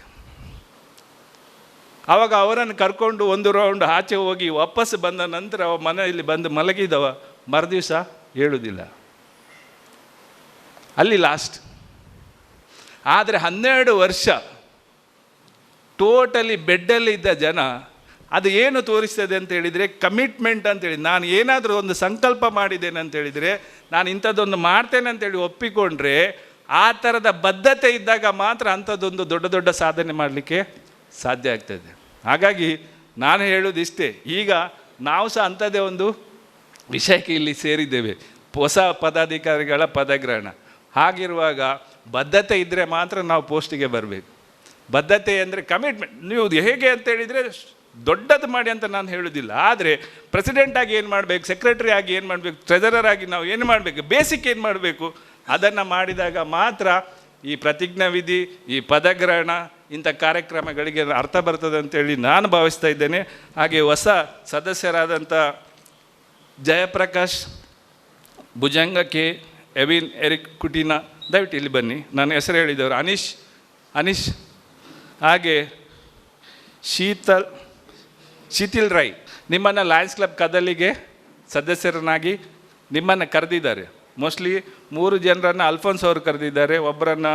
ಆವಾಗ ಅವರನ್ನು ಕರ್ಕೊಂಡು 1 ರೌಂಡ್ ಆಚೆ ಹೋಗಿ ವಾಪಸ್ ಬಂದ ನಂತರ ಅವ ಮನೆಯಲ್ಲಿ ಬಂದು ಮಲಗಿದವ ಮರುದಿವಸ ಹೇಳುವುದಿಲ್ಲ. ಅಲ್ಲಿ ಲಾಸ್ಟ್. ಆದರೆ 12 ವರ್ಷ ಟೋಟಲಿ ಬೆಡ್ಡಲ್ಲಿ ಇದ್ದ ಜನ ಅದು ಏನು ತೋರಿಸ್ತದೆ ಅಂತ ಹೇಳಿದರೆ ಕಮಿಟ್ಮೆಂಟ್ ಅಂತೇಳಿ. ನಾನು ಏನಾದರೂ ಒಂದು ಸಂಕಲ್ಪ ಮಾಡಿದ್ದೇನೆ ಅಂತೇಳಿದರೆ, ನಾನು ಇಂಥದ್ದೊಂದು ಮಾಡ್ತೇನೆ ಅಂತೇಳಿ ಒಪ್ಪಿಕೊಂಡ್ರೆ, ಆ ಥರದ ಬದ್ಧತೆ ಇದ್ದಾಗ ಮಾತ್ರ ಅಂಥದ್ದೊಂದು ದೊಡ್ಡ ದೊಡ್ಡ ಸಾಧನೆ ಮಾಡಲಿಕ್ಕೆ ಸಾಧ್ಯ ಆಗ್ತದೆ. ಹಾಗಾಗಿ ನಾನು ಹೇಳೋದು ಇಷ್ಟೇ, ಈಗ ನಾವು ಸಹ ಅಂಥದ್ದೇ ಒಂದು ವಿಷಯಕ್ಕೆ ಇಲ್ಲಿ ಸೇರಿದ್ದೇವೆ, ಹೊಸ ಪದಾಧಿಕಾರಿಗಳ ಪದಗ್ರಹಣ. ಹಾಗಿರುವಾಗ ಬದ್ಧತೆ ಇದ್ದರೆ ಮಾತ್ರ ನಾವು ಪೋಸ್ಟಿಗೆ ಬರಬೇಕು. ಬದ್ಧತೆ ಅಂದರೆ ಕಮಿಟ್ಮೆಂಟ್. ನೀವು ಹೇಗೆ ಅಂತೇಳಿದರೆ ದೊಡ್ಡದು ಮಾಡಿ ಅಂತ ನಾನು ಹೇಳೋದಿಲ್ಲ, ಆದರೆ ಪ್ರೆಸಿಡೆಂಟಾಗಿ ಏನು ಮಾಡಬೇಕು, ಸೆಕ್ರೆಟರಿ ಆಗಿ ಏನು ಮಾಡಬೇಕು, ಟ್ರೆಜರರ್ ಆಗಿ ನಾವು ಏನು ಮಾಡಬೇಕು, ಬೇಸಿಕ್ ಏನು ಮಾಡಬೇಕು, ಅದನ್ನು ಮಾಡಿದಾಗ ಮಾತ್ರ ಈ ಪ್ರತಿಜ್ಞಾ ವಿಧಿ, ಈ ಪದಗ್ರಹಣ, ಇಂಥ ಕಾರ್ಯಕ್ರಮಗಳಿಗೆ ಅರ್ಥ ಬರ್ತದೆ ಅಂತೇಳಿ ನಾನು ಭಾವಿಸ್ತಾ ಇದ್ದೇನೆ. ಹಾಗೆ ಹೊಸ ಸದಸ್ಯರಾದಂಥ Jayaprakash, Bhujanga K, Evin Eric ಕುಟಿನ, ದಯವಿಟ್ಟು ಇಲ್ಲಿ ಬನ್ನಿ. ನಾನು ಹೆಸರು ಹೇಳಿದವರು ಅನೀಶ್, ಹಾಗೆ ಶಿಥಿಲ್ ರೈ, ನಿಮ್ಮನ್ನು ಲಯನ್ಸ್ ಕ್ಲಬ್ ಕದಲಿಗೆ ಸದಸ್ಯರನ್ನಾಗಿ ನಿಮ್ಮನ್ನು ಕರೆದಿದ್ದಾರೆ. ಮೋಸ್ಟ್ಲಿ 3 ಜನರನ್ನು ಅಲ್ಫೋನ್ಸ್ ಅವರು ಕರೆದಿದ್ದಾರೆ, ಒಬ್ಬರನ್ನು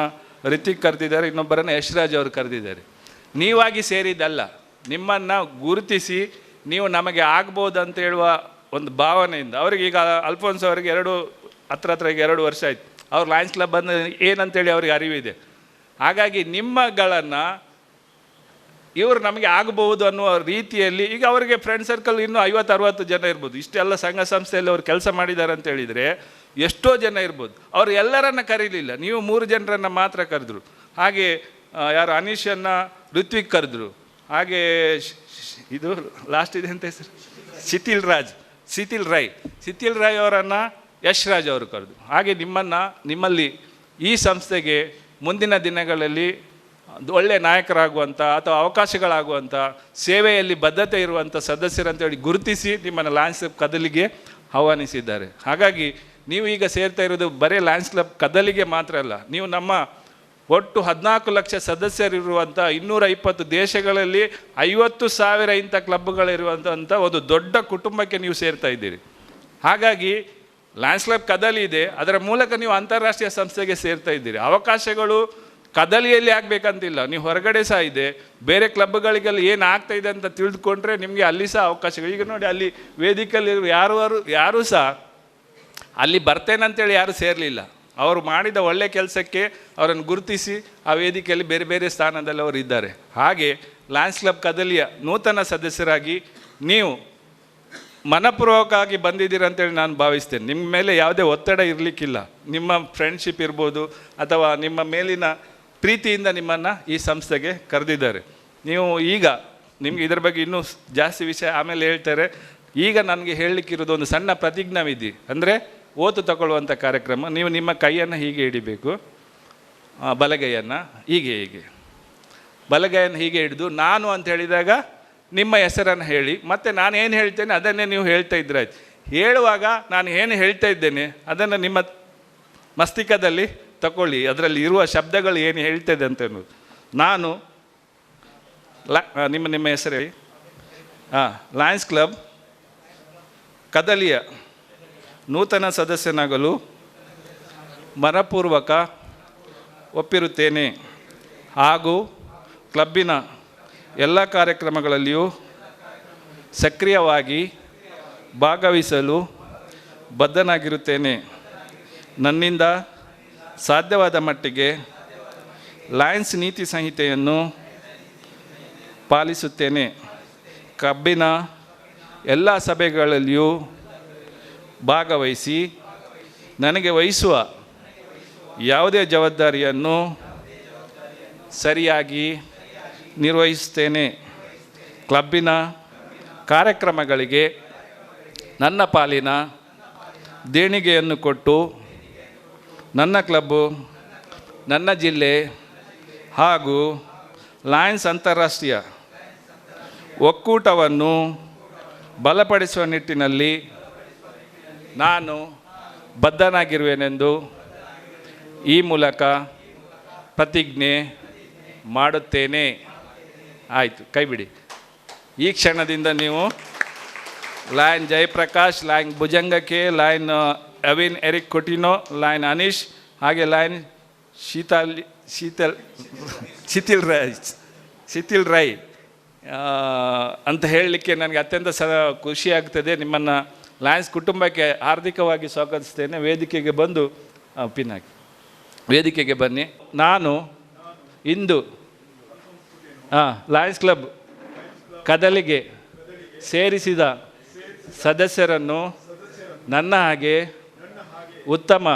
ರಿತಿಕ್ ಕರೆದಿದ್ದಾರೆ, ಇನ್ನೊಬ್ಬರನ್ನು ಯಶ್ರಾಜ್ ಅವರು ಕರೆದಿದ್ದಾರೆ. ನೀವಾಗಿ ಸೇರಿದ್ದಲ್ಲ, ನಿಮ್ಮನ್ನು ಗುರುತಿಸಿ ನೀವು ನಮಗೆ ಆಗ್ಬೋದು ಅಂತ ಹೇಳುವ ಒಂದು ಭಾವನೆಯಿಂದ. ಅವರಿಗೆ ಈಗ ಅಲ್ಫೋನ್ಸ್ ಅವರಿಗೆ ಹತ್ರ 2 ವರ್ಷ ಆಯಿತು. ಅವ್ರು ಲಯನ್ಸ್ ಕ್ಲಬ್ ಬಂದು ಏನಂತೇಳಿ ಅವ್ರಿಗೆ ಅರಿವಿದೆ. ಹಾಗಾಗಿ ನಿಮ್ಮಗಳನ್ನು ಇವರು ನಮಗೆ ಆಗಬಹುದು ಅನ್ನುವ ರೀತಿಯಲ್ಲಿ, ಈಗ ಅವರಿಗೆ ಫ್ರೆಂಡ್ ಸರ್ಕಲ್ ಇನ್ನೂ 50-60 ಜನ ಇರ್ಬೋದು. ಇಷ್ಟೆಲ್ಲ ಸಂಘ ಸಂಸ್ಥೆಯಲ್ಲಿ ಅವರು ಕೆಲಸ ಮಾಡಿದ್ದಾರೆ ಅಂತ ಹೇಳಿದರೆ ಎಷ್ಟೋ ಜನ ಇರ್ಬೋದು. ಅವರು ಎಲ್ಲರನ್ನು ಕರೀಲಿಲ್ಲ, ನೀವು 3 ಜನರನ್ನು ಮಾತ್ರ ಕರೆದ್ರು. ಹಾಗೆ ಯಾರು ಅನೀಶನ್ನು ಋತ್ವಿಕ್ ಕರೆದ್ರು. ಹಾಗೆ ಇದು ಲಾಸ್ಟ್ ಇದೆ ಅಂತ ಹೆಸರು, ಶಿಥಿಲ್ ರೈ ಅವರನ್ನು ಯಶ್ರಾಜ್ ಅವರು ಕರೆದು. ಹಾಗೆ ನಿಮ್ಮಲ್ಲಿ ಈ ಸಂಸ್ಥೆಗೆ ಮುಂದಿನ ದಿನಗಳಲ್ಲಿ ಒಳ್ಳೆಯ ನಾಯಕರಾಗುವಂಥ ಅಥವಾ ಅವಕಾಶಗಳಾಗುವಂಥ ಸೇವೆಯಲ್ಲಿ ಬದ್ಧತೆ ಇರುವಂಥ ಸದಸ್ಯರಂತೇಳಿ ಗುರುತಿಸಿ ನಿಮ್ಮನ್ನು ಲಯನ್ಸ್ ಕ್ಲಬ್ ಕದಲಿಗೆ ಆಹ್ವಾನಿಸಿದ್ದಾರೆ. ಹಾಗಾಗಿ ನೀವು ಈಗ ಸೇರ್ತಾ ಇರೋದು ಬರೀ ಲಯನ್ಸ್ ಕ್ಲಬ್ ಕದಲಿಗೆ ಮಾತ್ರ ಅಲ್ಲ, ನೀವು ನಮ್ಮ ಒಟ್ಟು 14 ಲಕ್ಷ ಸದಸ್ಯರಿರುವಂಥ 220 ದೇಶಗಳಲ್ಲಿ 50,000 ಇಂಥ ಕ್ಲಬ್ಗಳಿರುವಂಥ ಒಂದು ದೊಡ್ಡ ಕುಟುಂಬಕ್ಕೆ ನೀವು ಸೇರ್ತಾ ಇದ್ದೀರಿ. ಹಾಗಾಗಿ ಲಯನ್ಸ್ ಕ್ಲಬ್ ಕದಲಿ ಇದೆ, ಅದರ ಮೂಲಕ ನೀವು ಅಂತಾರಾಷ್ಟ್ರೀಯ ಸಂಸ್ಥೆಗೆ ಸೇರ್ತಾ ಇದ್ದೀರಿ. ಅವಕಾಶಗಳು ಕದಲಿಯಲ್ಲಿ ಆಗಬೇಕಂತಿಲ್ಲ, ನೀವು ಹೊರಗಡೆ ಸಹ ಇದೆ. ಬೇರೆ ಕ್ಲಬ್ಗಳಿಗೆಲ್ಲ ಏನು ಆಗ್ತಾ ಇದೆ ಅಂತ ತಿಳಿದುಕೊಂಡ್ರೆ ನಿಮಗೆ ಅಲ್ಲಿ ಸಹ ಅವಕಾಶಗಳು. ಈಗ ನೋಡಿ, ಅಲ್ಲಿ ವೇದಿಕೆಯಲ್ಲಿ ಯಾರೂ ಸಹ ಅಲ್ಲಿ ಬರ್ತೇನಂತೇಳಿ ಯಾರೂ ಸೇರಲಿಲ್ಲ. ಅವರು ಮಾಡಿದ ಒಳ್ಳೆಯ ಕೆಲಸಕ್ಕೆ ಅವರನ್ನು ಗುರುತಿಸಿ ಆ ವೇದಿಕೆಯಲ್ಲಿ ಬೇರೆ ಬೇರೆ ಸ್ಥಾನದಲ್ಲಿ ಅವರು ಇದ್ದಾರೆ. ಹಾಗೆ ಲಯನ್ಸ್ ಕ್ಲಬ್ ಕದಲಿಯ ನೂತನ ಸದಸ್ಯರಾಗಿ ನೀವು ಮನಪೂರ್ವಕವಾಗಿ ಬಂದಿದ್ದೀರಂತೇಳಿ ನಾನು ಭಾವಿಸ್ತೇನೆ. ನಿಮ್ಮ ಮೇಲೆ ಯಾವುದೇ ಒತ್ತಡ ಇರಲಿಕ್ಕಿಲ್ಲ. ನಿಮ್ಮ ಫ್ರೆಂಡ್ಶಿಪ್ ಇರ್ಬೋದು ಅಥವಾ ನಿಮ್ಮ ಮೇಲಿನ ಪ್ರೀತಿಯಿಂದ ನಿಮ್ಮನ್ನು ಈ ಸಂಸ್ಥೆಗೆ ಕರೆದಿದ್ದಾರೆ. ನೀವು ಈಗ ನಿಮಗೆ ಇದರ ಬಗ್ಗೆ ಇನ್ನೂ ಜಾಸ್ತಿ ವಿಷಯ ಆಮೇಲೆ ಹೇಳ್ತಾರೆ. ಈಗ ನನಗೆ ಹೇಳಲಿಕ್ಕಿರೋದು ಒಂದು ಸಣ್ಣ ಪ್ರತಿಜ್ಞಾ ವಿಧಿ, ಅಂದರೆ ಓತು ತಗೊಳ್ಳುವಂಥ ಕಾರ್ಯಕ್ರಮ. ನೀವು ನಿಮ್ಮ ಕೈಯನ್ನು ಹೀಗೆ ಹಿಡಿಬೇಕು, ಬಲಗೈಯನ್ನು ಹೀಗೆ ಬಲಗೈಯನ್ನು ಹೀಗೆ ಹಿಡಿದು ನಾನು ಅಂತ ಹೇಳಿದಾಗ ನಿಮ್ಮ ಹೆಸರನ್ನು ಹೇಳಿ, ಮತ್ತು ನಾನು ಏನು ಹೇಳ್ತೇನೆ ಅದನ್ನೇ ನೀವು ಹೇಳ್ತಾ ಇದ್ರಾಯ್ತು. ಹೇಳುವಾಗ ನಾನು ಏನು ಹೇಳ್ತಾ ಇದ್ದೇನೆ ಅದನ್ನು ನಿಮ್ಮ ಮಸ್ತಿಷ್ಕದಲ್ಲಿ ತಗೊಳ್ಳಿ, ಅದರಲ್ಲಿ ಇರುವ ಶಬ್ದಗಳು ಏನು ಹೇಳ್ತದೆ ಅಂತ ಅನ್ನೋದು. ನಾನು ನಿಮ್ಮ ಹೆಸರು ಹೇಳಿ. ಲಯನ್ಸ್ ಕ್ಲಬ್ ಕದಲಿಯ ನೂತನ ಸದಸ್ಯನಾಗಲು ಮನಪೂರ್ವಕ ಒಪ್ಪಿರುತ್ತೇನೆ ಹಾಗೂ ಕ್ಲಬ್ಬಿನ ಎಲ್ಲ ಕಾರ್ಯಕ್ರಮಗಳಲ್ಲಿಯೂ ಸಕ್ರಿಯವಾಗಿ ಭಾಗವಹಿಸಲು ಬದ್ಧನಾಗಿರುತ್ತೇನೆ. ನನ್ನಿಂದ ಸಾಧ್ಯವಾದ ಮಟ್ಟಿಗೆ ಲಯನ್ಸ್ ನೀತಿ ಸಂಹಿತೆಯನ್ನು ಪಾಲಿಸುತ್ತೇನೆ. ಕ್ಲಬ್ಬಿನ ಎಲ್ಲ ಸಭೆಗಳಲ್ಲಿಯೂ ಭಾಗವಹಿಸಿ ನನಗೆ ವಹಿಸುವ ಯಾವುದೇ ಜವಾಬ್ದಾರಿಯನ್ನು ಸರಿಯಾಗಿ ನಿರ್ವಹಿಸುತ್ತೇನೆ. ಕ್ಲಬ್ಬಿನ ಕಾರ್ಯಕ್ರಮಗಳಿಗೆ ನನ್ನ ಪಾಲಿನ ದೇಣಿಗೆಯನ್ನು ಕೊಟ್ಟು ನನ್ನ ಕ್ಲಬ್ಬು, ನನ್ನ ಜಿಲ್ಲೆ ಹಾಗೂ ಲಯನ್ಸ್ ಅಂತಾರಾಷ್ಟ್ರೀಯ ಒಕ್ಕೂಟವನ್ನು ಬಲಪಡಿಸುವ ನಿಟ್ಟಿನಲ್ಲಿ ನಾನು ಬದ್ಧನಾಗಿರುವೆನೆಂದು ಈ ಮೂಲಕ ಪ್ರತಿಜ್ಞೆ ಮಾಡುತ್ತೇನೆ. ಆಯಿತು, ಕೈ ಬಿಡಿ. ಈ ಕ್ಷಣದಿಂದ ನೀವು ಲಯನ್ ಜಯಪ್ರಕಾಶ್, ಲಯನ್ ಭುಜಂಗಕ್ಕೆ, lion Avin Eric Coutinho, lion Anish, ಹಾಗೆ ಲಯನ್ ಶಿಥಿಲ್ ರೈ ಅಂತ ಹೇಳಲಿಕ್ಕೆ ನನಗೆ ಅತ್ಯಂತ ಖುಷಿ ಆಗ್ತದೆ. ನಿಮ್ಮನ್ನು ಲಯನ್ಸ್ ಕುಟುಂಬಕ್ಕೆ ಹಾರ್ದಿಕವಾಗಿ ಸ್ವಾಗತಿಸ್ತೇನೆ. ವೇದಿಕೆಗೆ ಬಂದು ಪಿನ್ನಾಗಿ ವೇದಿಕೆಗೆ ಬನ್ನಿ. ನಾನು ಇಂದು ಲಯನ್ಸ್ ಕ್ಲಬ್ ಕದಲಿಗೆ ಸೇರಿಸಿದ ಸದಸ್ಯರನ್ನು ನನ್ನ ಹಾಗೆ ಉತ್ತಮ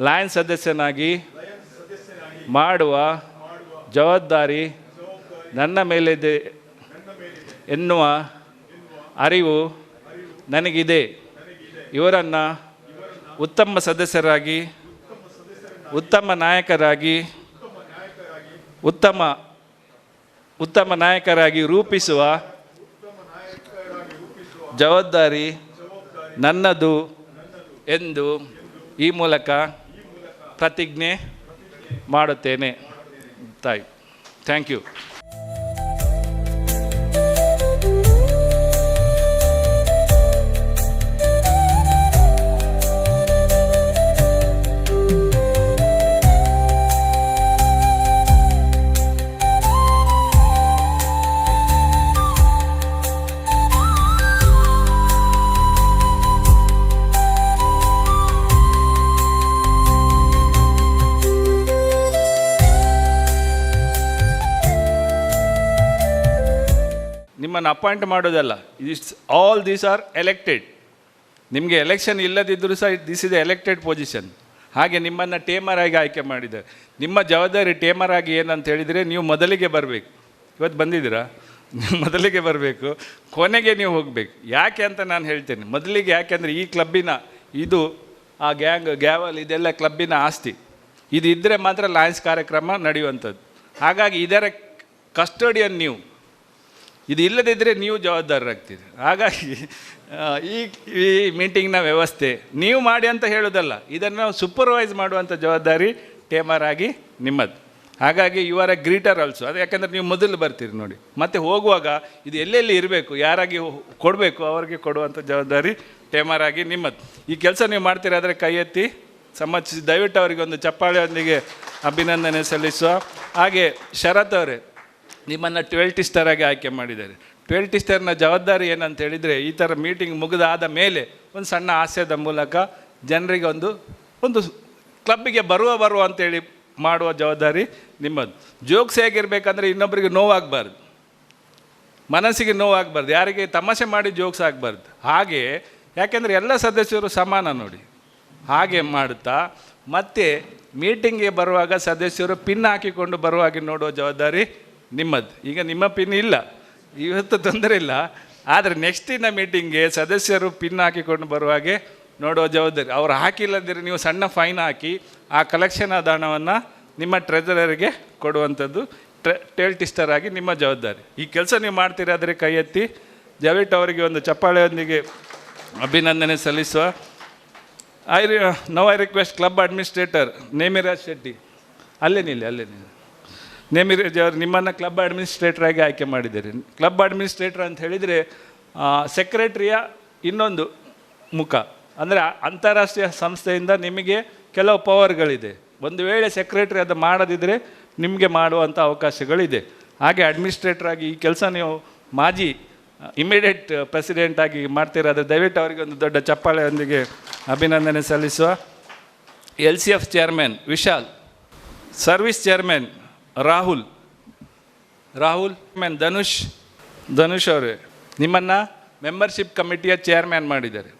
ಲಯನ್ಸ್ ಸದಸ್ಯನಾಗಿ ಮಾಡುವ ಜವಾಬ್ದಾರಿ ನನ್ನ ಮೇಲಿದೆ ಎನ್ನುವ ಅರಿವು ನನಗಿದೆ. ಇವರನ್ನು ಉತ್ತಮ ಸದಸ್ಯರಾಗಿ, ಉತ್ತಮ ನಾಯಕರಾಗಿ, ಉತ್ತಮ ನಾಯಕರಾಗಿ ರೂಪಿಸುವ ಜವಾಬ್ದಾರಿ ನನ್ನದು ಎಂದು ಈ ಮೂಲಕ ಪ್ರತಿಜ್ಞೆ ಮಾಡುತ್ತೇನೆ. Thank you. ನಿಮ್ಮನ್ನು ಅಪಾಯಿಂಟ್ ಮಾಡೋದಲ್ಲ, ಆಲ್ ದೀಸ್ ಆರ್ ಎಲೆಕ್ಟೆಡ್. ನಿಮಗೆ ಎಲೆಕ್ಷನ್ ಇಲ್ಲದಿದ್ದರೂ ಸಹ ದಿಸ್ ಇಸ್ ಎಲೆಕ್ಟೆಡ್ ಪೊಸಿಷನ್. ಹಾಗೆ ನಿಮ್ಮನ್ನು ಟೇಮರ್ ಆಗಿ ಆಯ್ಕೆ ಮಾಡಿದ್ದಾರೆ. ನಿಮ್ಮ ಜವಾಬ್ದಾರಿ ಟೇಮರ್ ಆಗಿ ಏನಂತ ಹೇಳಿದರೆ, ನೀವು ಮೊದಲಿಗೆ ಬರಬೇಕು. ಇವತ್ತು ಬಂದಿದ್ದೀರಾ? ನೀವು ಮೊದಲಿಗೆ ಬರಬೇಕು, ಕೊನೆಗೆ ನೀವು ಹೋಗಬೇಕು. ಯಾಕೆ ಅಂತ ನಾನು ಹೇಳ್ತೇನೆ. ಮೊದಲಿಗೆ ಯಾಕೆಂದರೆ ಈ ಕ್ಲಬ್ಬಿನ ಇದು ಆ ಗ್ಯಾವಲ್ ಇದೆಲ್ಲ ಕ್ಲಬ್ಬಿನ ಆಸ್ತಿ. ಇದು ಇದ್ದರೆ ಮಾತ್ರ ಲಯನ್ಸ್ ಕಾರ್ಯಕ್ರಮ ನಡೆಯುವಂಥದ್ದು. ಹಾಗಾಗಿ ಇದರ ಕಸ್ಟೋಡಿಯನ್ ನೀವು. ಇದು ಇಲ್ಲದಿದ್ದರೆ ನೀವು ಜವಾಬ್ದಾರರಾಗ್ತೀರಿ. ಹಾಗಾಗಿ ಈ ಮೀಟಿಂಗ್ನ ವ್ಯವಸ್ಥೆ ನೀವು ಮಾಡಿ ಅಂತ ಹೇಳೋದಲ್ಲ, ಇದನ್ನು ಸೂಪರ್ವೈಸ್ ಮಾಡುವಂಥ ಜವಾಬ್ದಾರಿ ಟೇಮರ್ ಆಗಿ ನಿಮ್ಮದು. ಹಾಗಾಗಿ ಇವರ ಗ್ರೀಟರ್ ಆಲ್ಸೋ. ಅದು ಯಾಕಂದರೆ ನೀವು ಮೊದಲು ಬರ್ತೀರಿ ನೋಡಿ. ಮತ್ತು ಹೋಗುವಾಗ ಇದು ಎಲ್ಲೆಲ್ಲಿ ಇರಬೇಕು, ಯಾರಾಗಿ ಕೊಡಬೇಕು ಅವರಿಗೆ ಕೊಡುವಂಥ ಜವಾಬ್ದಾರಿ ಟೇಮರ್ ಆಗಿ ನಿಮ್ಮದು. ಈ ಕೆಲಸ ನೀವು ಮಾಡ್ತೀರಾದರೆ ಕೈ ಎತ್ತಿ ಸಮರ್ಚಿಸಿ ದಯವಿಟ್ಟು ಅವರಿಗೆ ಒಂದು ಚಪ್ಪಾಳೆಯೊಂದಿಗೆ ಅಭಿನಂದನೆ ಸಲ್ಲಿಸುವ. ಹಾಗೆ ಶರತ್ ಅವರೇ, ನಿಮ್ಮನ್ನು 12 ಸ್ಟಾರ್ ಆಗಿ ಆಯ್ಕೆ ಮಾಡಿದ್ದಾರೆ. 12 ಸ್ಟಾರ್ನ ಜವಾಬ್ದಾರಿ ಏನಂತ ಹೇಳಿದರೆ, ಈ ಥರ ಮೀಟಿಂಗ್ ಮುಗಿದಾದ ಮೇಲೆ ಒಂದು ಸಣ್ಣ ಹಾಸ್ಯದ ಮೂಲಕ ಜನರಿಗೆ ಒಂದು ಕ್ಲಬ್ಬಿಗೆ ಬರುವ ಅಂತೇಳಿ ಮಾಡುವ ಜವಾಬ್ದಾರಿ ನಿಮ್ಮದು. ಜೋಕ್ಸ್ ಹೇಗಿರಬೇಕಂದ್ರೆ ಇನ್ನೊಬ್ಬರಿಗೆ ನೋವಾಗಬಾರ್ದು, ಮನಸ್ಸಿಗೆ ನೋವಾಗಬಾರ್ದು, ಯಾರಿಗೆ ತಮಾಷೆ ಮಾಡಿ ಜೋಕ್ಸ್ ಆಗಬಾರ್ದು. ಹಾಗೆ ಯಾಕೆಂದರೆ ಎಲ್ಲ ಸದಸ್ಯರು ಸಮಾನ ನೋಡಿ. ಹಾಗೆ ಮಾಡುತ್ತಾ ಮತ್ತು ಮೀಟಿಂಗ್ಗೆ ಬರುವಾಗ ಸದಸ್ಯರು ಪಿನ್ ಹಾಕಿಕೊಂಡು ಬರುವಾಗೆ ನೋಡುವ ಜವಾಬ್ದಾರಿ ನಿಮ್ಮದು. ಈಗ ನಿಮ್ಮ ಪಿನ್ ಇಲ್ಲ, ಇವತ್ತು ತೊಂದರೆ ಇಲ್ಲ, ಆದರೆ ನೆಕ್ಸ್ಟಿನ ಮೀಟಿಂಗ್ಗೆ ಸದಸ್ಯರು ಪಿನ್ ಹಾಕಿಕೊಂಡು ಬರುವಾಗೆ ನೋಡುವ ಜವಾಬ್ದಾರಿ. ಅವರು ಹಾಕಿಲ್ಲದಿದ್ದರೆ ನೀವು ಸಣ್ಣ ಫೈನ್ ಹಾಕಿ ಆ ಕಲೆಕ್ಷನ್ ಆದ ಹಣವನ್ನು ನಿಮ್ಮ ಟ್ರೆಜರರಿಗೆ ಕೊಡುವಂಥದ್ದು ಟೇಲ್ ಟಿಸ್ಟರ್ ಆಗಿ ನಿಮ್ಮ ಜವಾಬ್ದಾರಿ. ಈ ಕೆಲಸ ನೀವು ಮಾಡ್ತೀರಾದರೆ ಕೈ ಎತ್ತಿ ದಯವಿಟ್ಟು ಅವರಿಗೆ ಒಂದು ಚಪ್ಪಾಳೆಯೊಂದಿಗೆ ಅಭಿನಂದನೆ ಸಲ್ಲಿಸುವ. I request club administrator Nemiraj Shetty, ಅಲ್ಲೇ ನಿಲ್ಲಿ. ನೇಮಿರಾಜ್ ಅವರು ನಿಮ್ಮನ್ನು ಕ್ಲಬ್ ಅಡ್ಮಿನಿಸ್ಟ್ರೇಟರ್ ಆಗಿ ಆಯ್ಕೆ ಮಾಡಿದ್ದೀರಿ. ಕ್ಲಬ್ ಅಡ್ಮಿನಿಸ್ಟ್ರೇಟರ್ ಅಂತ ಹೇಳಿದರೆ ಸೆಕ್ರೆಟ್ರಿಯ ಇನ್ನೊಂದು ಮುಖ. ಅಂದರೆ ಅಂತಾರಾಷ್ಟ್ರೀಯ ಸಂಸ್ಥೆಯಿಂದ ನಿಮಗೆ ಕೆಲವು ಪವರ್ಗಳಿದೆ. ಒಂದು ವೇಳೆ ಸೆಕ್ರೆಟ್ರಿ ಅದು ಮಾಡದಿದ್ದರೆ ನಿಮಗೆ ಮಾಡುವಂಥ ಅವಕಾಶಗಳಿದೆ. ಹಾಗೆ ಅಡ್ಮಿನಿಸ್ಟ್ರೇಟರ್ ಆಗಿ ಈ ಕೆಲಸ ನೀವು ಮಾಜಿ ಇಮಿಡಿಯೇಟ್ ಪ್ರೆಸಿಡೆಂಟ್ ಆಗಿ ಮಾಡ್ತಿರೋದ್ರೆ ದಯವಿಟ್ಟು ಅವರಿಗೆ ಒಂದು ದೊಡ್ಡ ಚಪ್ಪಾಳೆಯೊಂದಿಗೆ ಅಭಿನಂದನೆ ಸಲ್ಲಿಸುವ. LCF chairman Vishal, service chairman Rahul, man Dhanush ಅವರೇ, ನಿಮ್ಮನ್ನು ಮೆಂಬರ್ಶಿಪ್ ಕಮಿಟಿಯ ಚೇರ್ಮ್ಯಾನ್ ಮಾಡಿದ್ದಾರೆ.